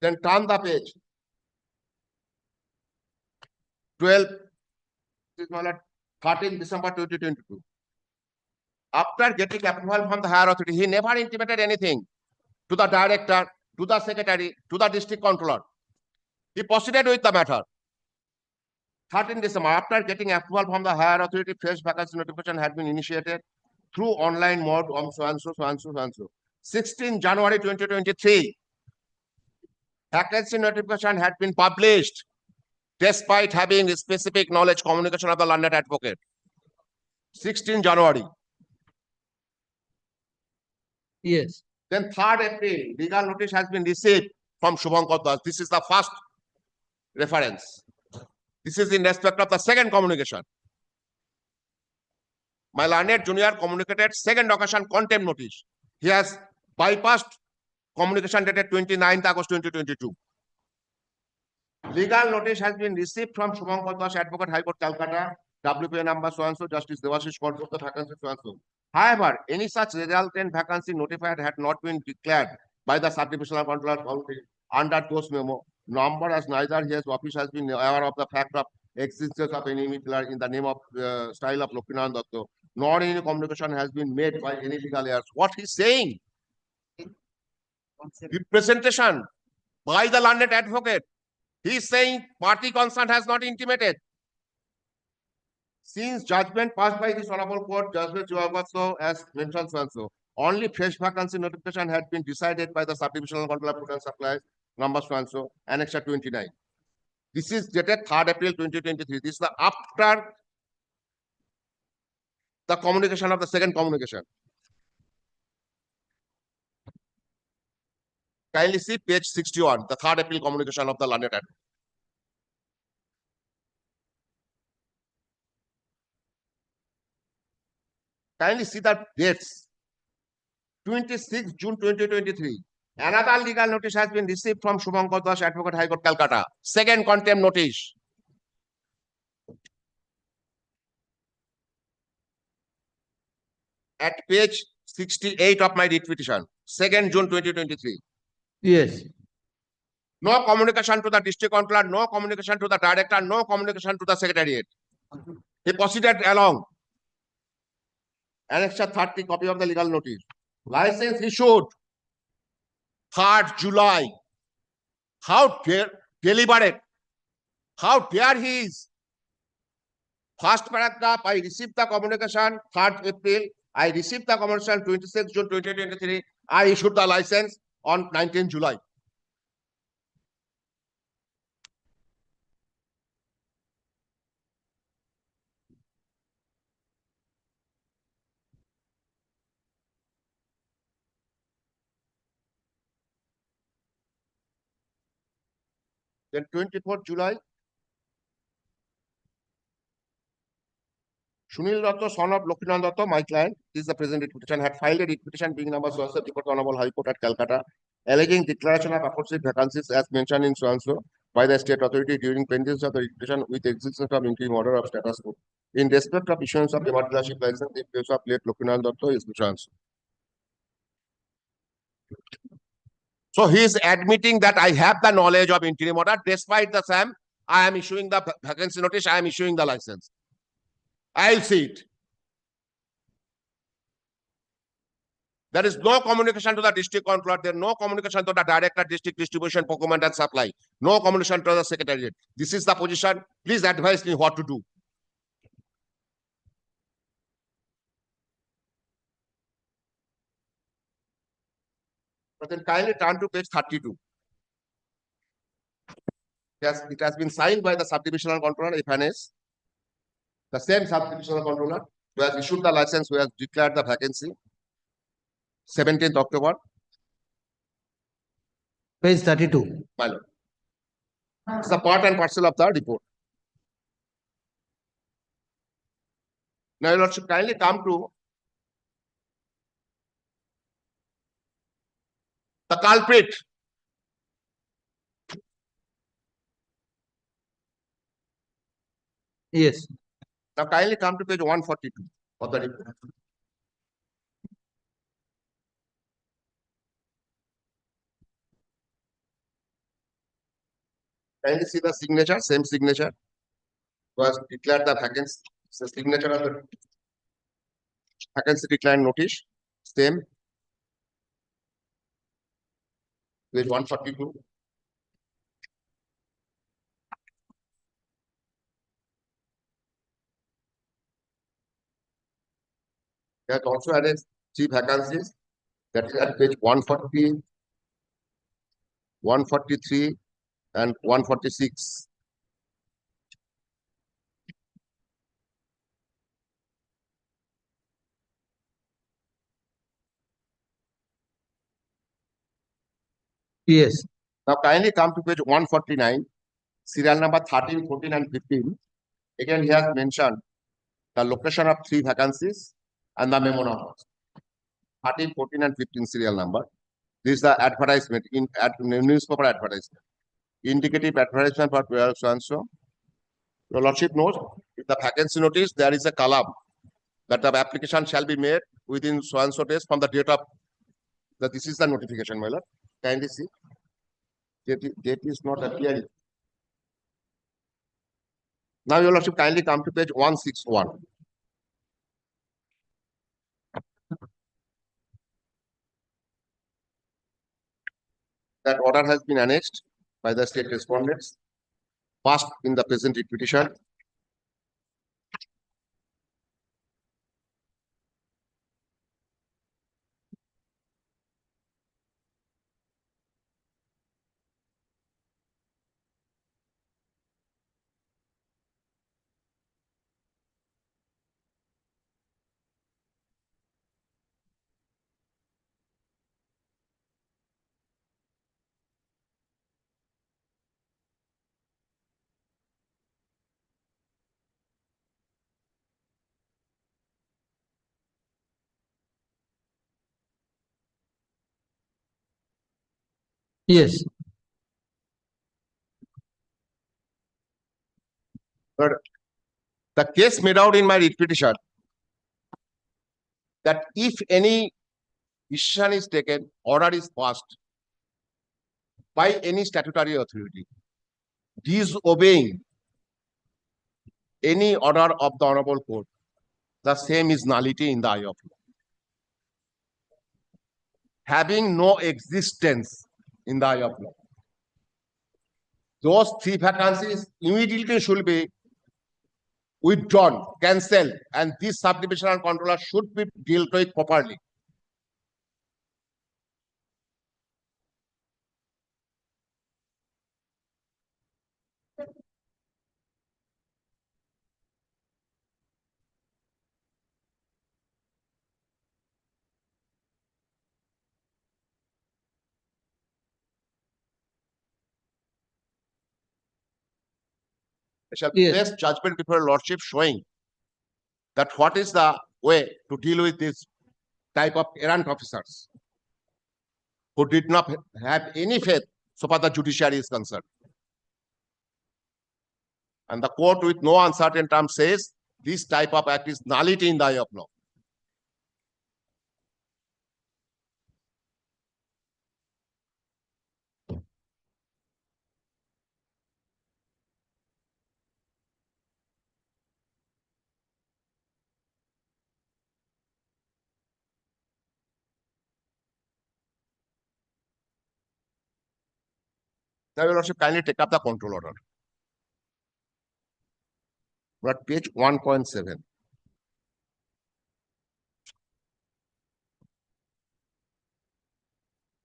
Then turn the page. 13 December 2022. After getting approval from the higher authority, he never intimated anything to the director, to the secretary, to the district controller. He proceeded with the matter. 13 December, after getting approval from the higher authority, fresh vacancy notification had been initiated through online mode on so and so, so and so, so and so. 16 January 2023, vacancy notification had been published despite having specific knowledge communication of the learned advocate. 16 January. Yes. Then 3rd April, legal notice has been received from Shubhankar Das. This is the first reference. This is in respect of the second communication. My learned junior communicated second occasion contempt notice. He has bypassed communication dated 29th August 2022. Legal notice has been received from Shubhankar Das, Advocate, High Court, Calcutta, WPA number so and so, Justice Devashish Court of the vacancy so and so. However, any such resultant vacancy notified had not been declared by the subdivisional controller under those memo. Number as neither his office has been aware of the fact of existence of any dealer in the name of style of Lokhinan Datta, nor any communication has been made by any legal heirs. What he's saying? Representation by the learned advocate He is saying party concerned has not intimated. Since judgment passed by this honorable court, judgment so as mentioned so and so, only fresh vacancy notification had been decided by the subdivisional control of food and supplies, number so and so, annexure 29. This is dated 3rd April 2023. This is the after the communication of the second communication. Kindly see page 61, the 3rd April communication of the learned advocate. Kindly see the dates. 26 June 2023. Another legal notice has been received from Shubhankar Das, Advocate High Court, Calcutta. Second contempt notice. At page 68 of my writ petition, 2nd June 2023. Yes. No communication to the district controller, no communication to the director, no communication to the secretariat. He proceeded along. Annexure 30, copy of the legal notice. License issued 3rd July. How deliberate. How dare he is. First paragraph, I received the communication 3rd April. I received the communication 26 June 2023. I issued the license on 19th July. Then 24th July, Sunil Datta, son of Lokhinan Datta, my client, is the present writ petition, had filed a writ petition being number so and so, report Honorable High Court at Calcutta, alleging declaration of aforesaid vacancies as mentioned in so and so by the state authority during pendency of the writ petition with existence of interim order of status quo. In respect of issuance of the dealership license, in case of late Lokhinan Datta is so and so. So he is admitting that I have the knowledge of interim order, despite the same, I am issuing the vacancy notice, I am issuing the license. I'll see it. There is no communication to the district controller, there is no communication to the director, district distribution, procurement and supply, no communication to the secretariat. This is the position. Please advise me what to do. But then kindly turn to page 32. Yes, it has been signed by the subdivisional controller, FNS. The same subdivisional controller who has issued the license, who has declared the vacancy. 17th October. Page 32. My lord. It's the part and parcel of the report. Now, your lord should kindly come to the culprit. Yes. Now, kindly come to page 142 of the report. Kindly see the signature, same signature. Was declared the vacancy. It's the signature of the vacancy declared notice. Same. Page 142. That also added 3 vacancies. That is at page 140, 143, and 146. Yes. Now kindly come to page 149, serial number 13, 14, and 15. Again, he has mentioned the location of 3 vacancies and the memo numbers. 13, 14, and 15 serial number. This is the advertisement in newspaper advertisement. Indicative advertisement for where so and so. Your lordship knows, if the vacancy notice, there is a column that the application shall be made within so and so days from the date of that. This is the notification, my lord. Kindly see. Date is not appearing. Now, your lordship, kindly come to page 161. That order has been annexed by the state respondents. passed in the present writ petition. Yes. But the case made out in my writ petition that if any decision is taken, order is passed by any statutory authority, disobeying any order of the Honorable Court, the same is nullity in the eye of law. Having no existence in the eye of law. Those 3 vacancies immediately should be withdrawn, cancelled, and this subdivisional controller should be dealt with properly. I shall place judgment before your lordship showing that what is the way to deal with this type of errant officers who did not have any faith so far the judiciary is concerned. And the court with no uncertain terms says this type of act is nullity in the eye of law. Now, your lordship, kindly take up the control order. We're at page 1.7.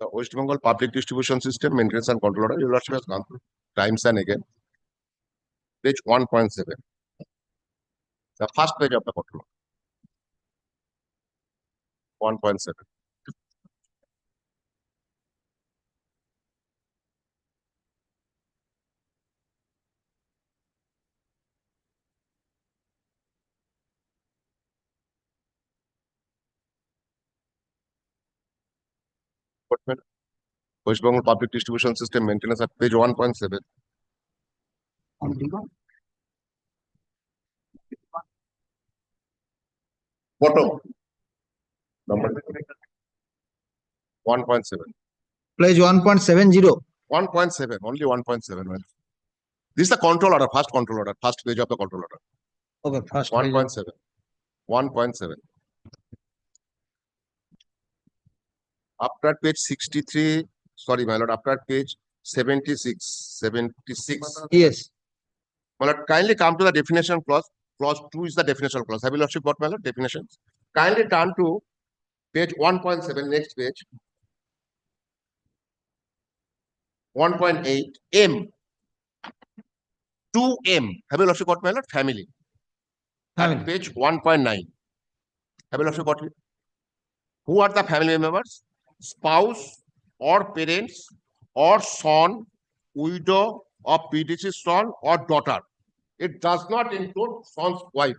The West Bengal Public Distribution System Maintenance and Control Order, your lordship has gone through times and again. Page 1.7. The first page of the control order. 1.7. West Bengal Public Distribution System Maintenance at page 1.7. Photo. Number 1.7. Page 1.70. 1.7, only 1.7. This is the control order, first control order, first page of the control order. Okay, first 1.7. 1.7. After page 63, sorry, my lord, after page 76. Yes. My lord, kindly come to the definition clause. Clause 2 is the definition clause. Have you lordship got, my lord, definitions? Kindly turn to page 1.7, next page. 1.8, M. 2M. Have you lordship got, my lord? Family. And page 1.9. Have you lordship got it? Who are the family members? Spouse or parents or son, widow or predeceased son or daughter. It does not include son's wife.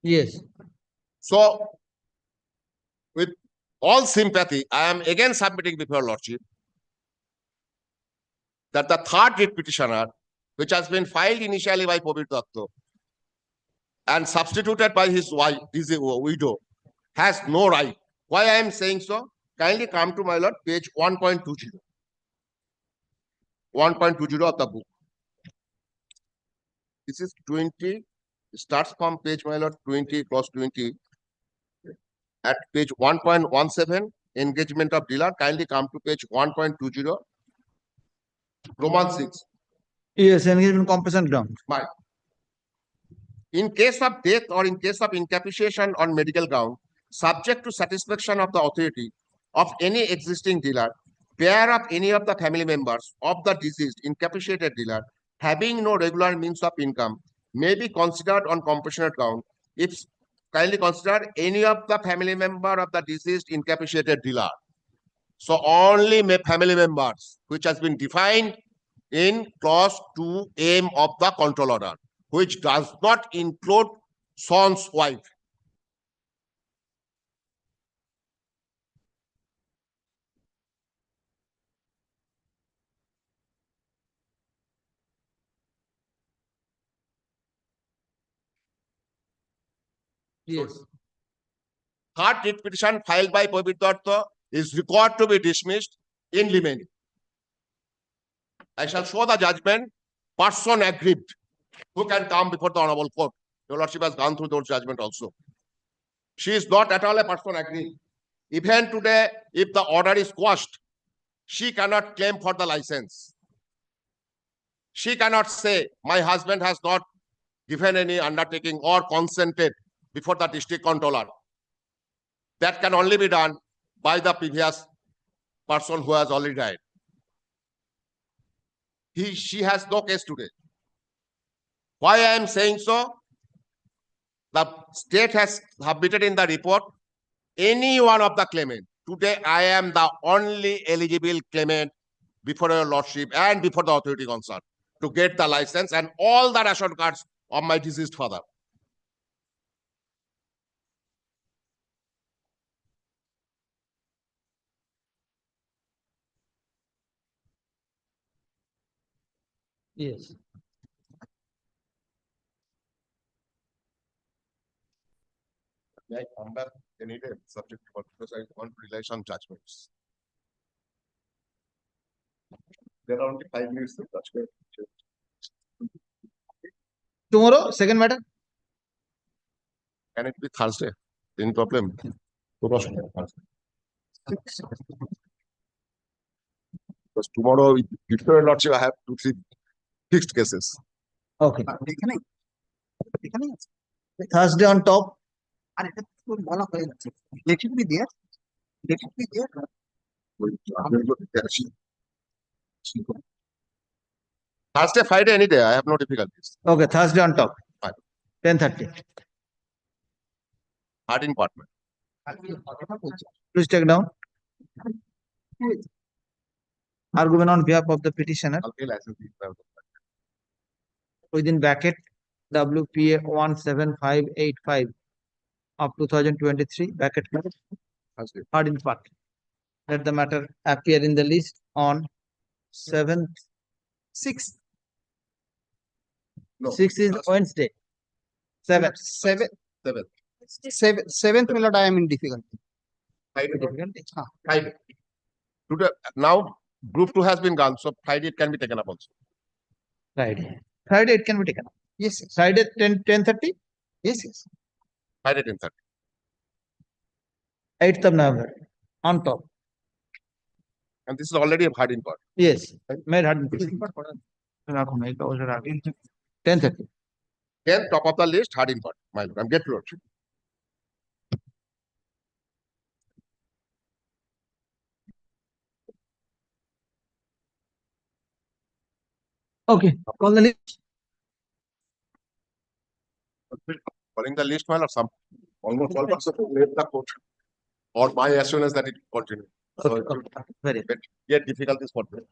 Yes. So, with all sympathy, I am again submitting before lordship that the third writ petitioner, which has been filed initially by Pabir Datta and substituted by his wife, his widow, has no right. Why I am saying so? Kindly come to my lord, page 1.20. 1.20 of the book. This is 20 starts from page, my lord, 20, clause 20. At page 1.17, engagement of dealer, kindly come to page 1.20, Roman 6. Yes, engagement compensation ground. Fine. In case of death or in case of incapacitation on medical ground, subject to satisfaction of the authority of any existing dealer, pair of any of the family members of the deceased incapacitated dealer having no regular means of income may be considered on compassionate ground if kindly consider any of the family member of the deceased incapacitated dealer. So only family members, which has been defined in clause 2M of the control order, which does not include son's wife. Yes. Third writ petition filed by Pabit Datta is required to be dismissed in limine. I shall show the judgment, person aggrieved, who can come before the honorable court. Your Lordship has gone through those judgment also. She is not at all a person aggrieved. Even today, if the order is quashed, she cannot claim for the license. She cannot say, my husband has not given any undertaking or consented before the district controller. That can only be done by the previous person who has already died. She has no case today. Why I am saying so? The state has submitted in the report any one of the claimant. Today, I am the only eligible claimant before your Lordship and before the authority concerned to get the license and all the ration cards of my deceased father. Yes. May I come back any day subject to because I want to rely on judgments. There are only 5 minutes to judgment. Tomorrow, second matter. Can it be Thursday? Any problem? Because tomorrow, before your Lordship, I have 2-3 fixed cases. Okay. Thursday on top. Let it be there. Let it be there. Thursday, Friday, any day. I have no difficulties. Okay, Thursday on top. Fine. 10:30. Harding Department. Please take down. Argument on behalf of the petitioner within bracket WPA 17585 of 2023 bracket Harding Park. Let the matter appear in the list on 7th, 6th. No. 6th is Wednesday. 7th. 7th, my lord, I am in difficulty. Friday. Today, now, group 2 has been gone, so Friday it can be taken up also. Friday. Friday it can be taken up. Yes, yes. Friday 10:30. Yes, yes. Friday 10:30. 8th of November. On top. And this is already a Harding Court. Yes. Made Harding. 10:30. 10th, top of the list, Harding Court. My lord, I'm get to Lordship. Okay. Call the list. Calling the list, my lord, some almost all persons who left the court or my assurance that it will continue. So Okay. Very it will get difficulties for them.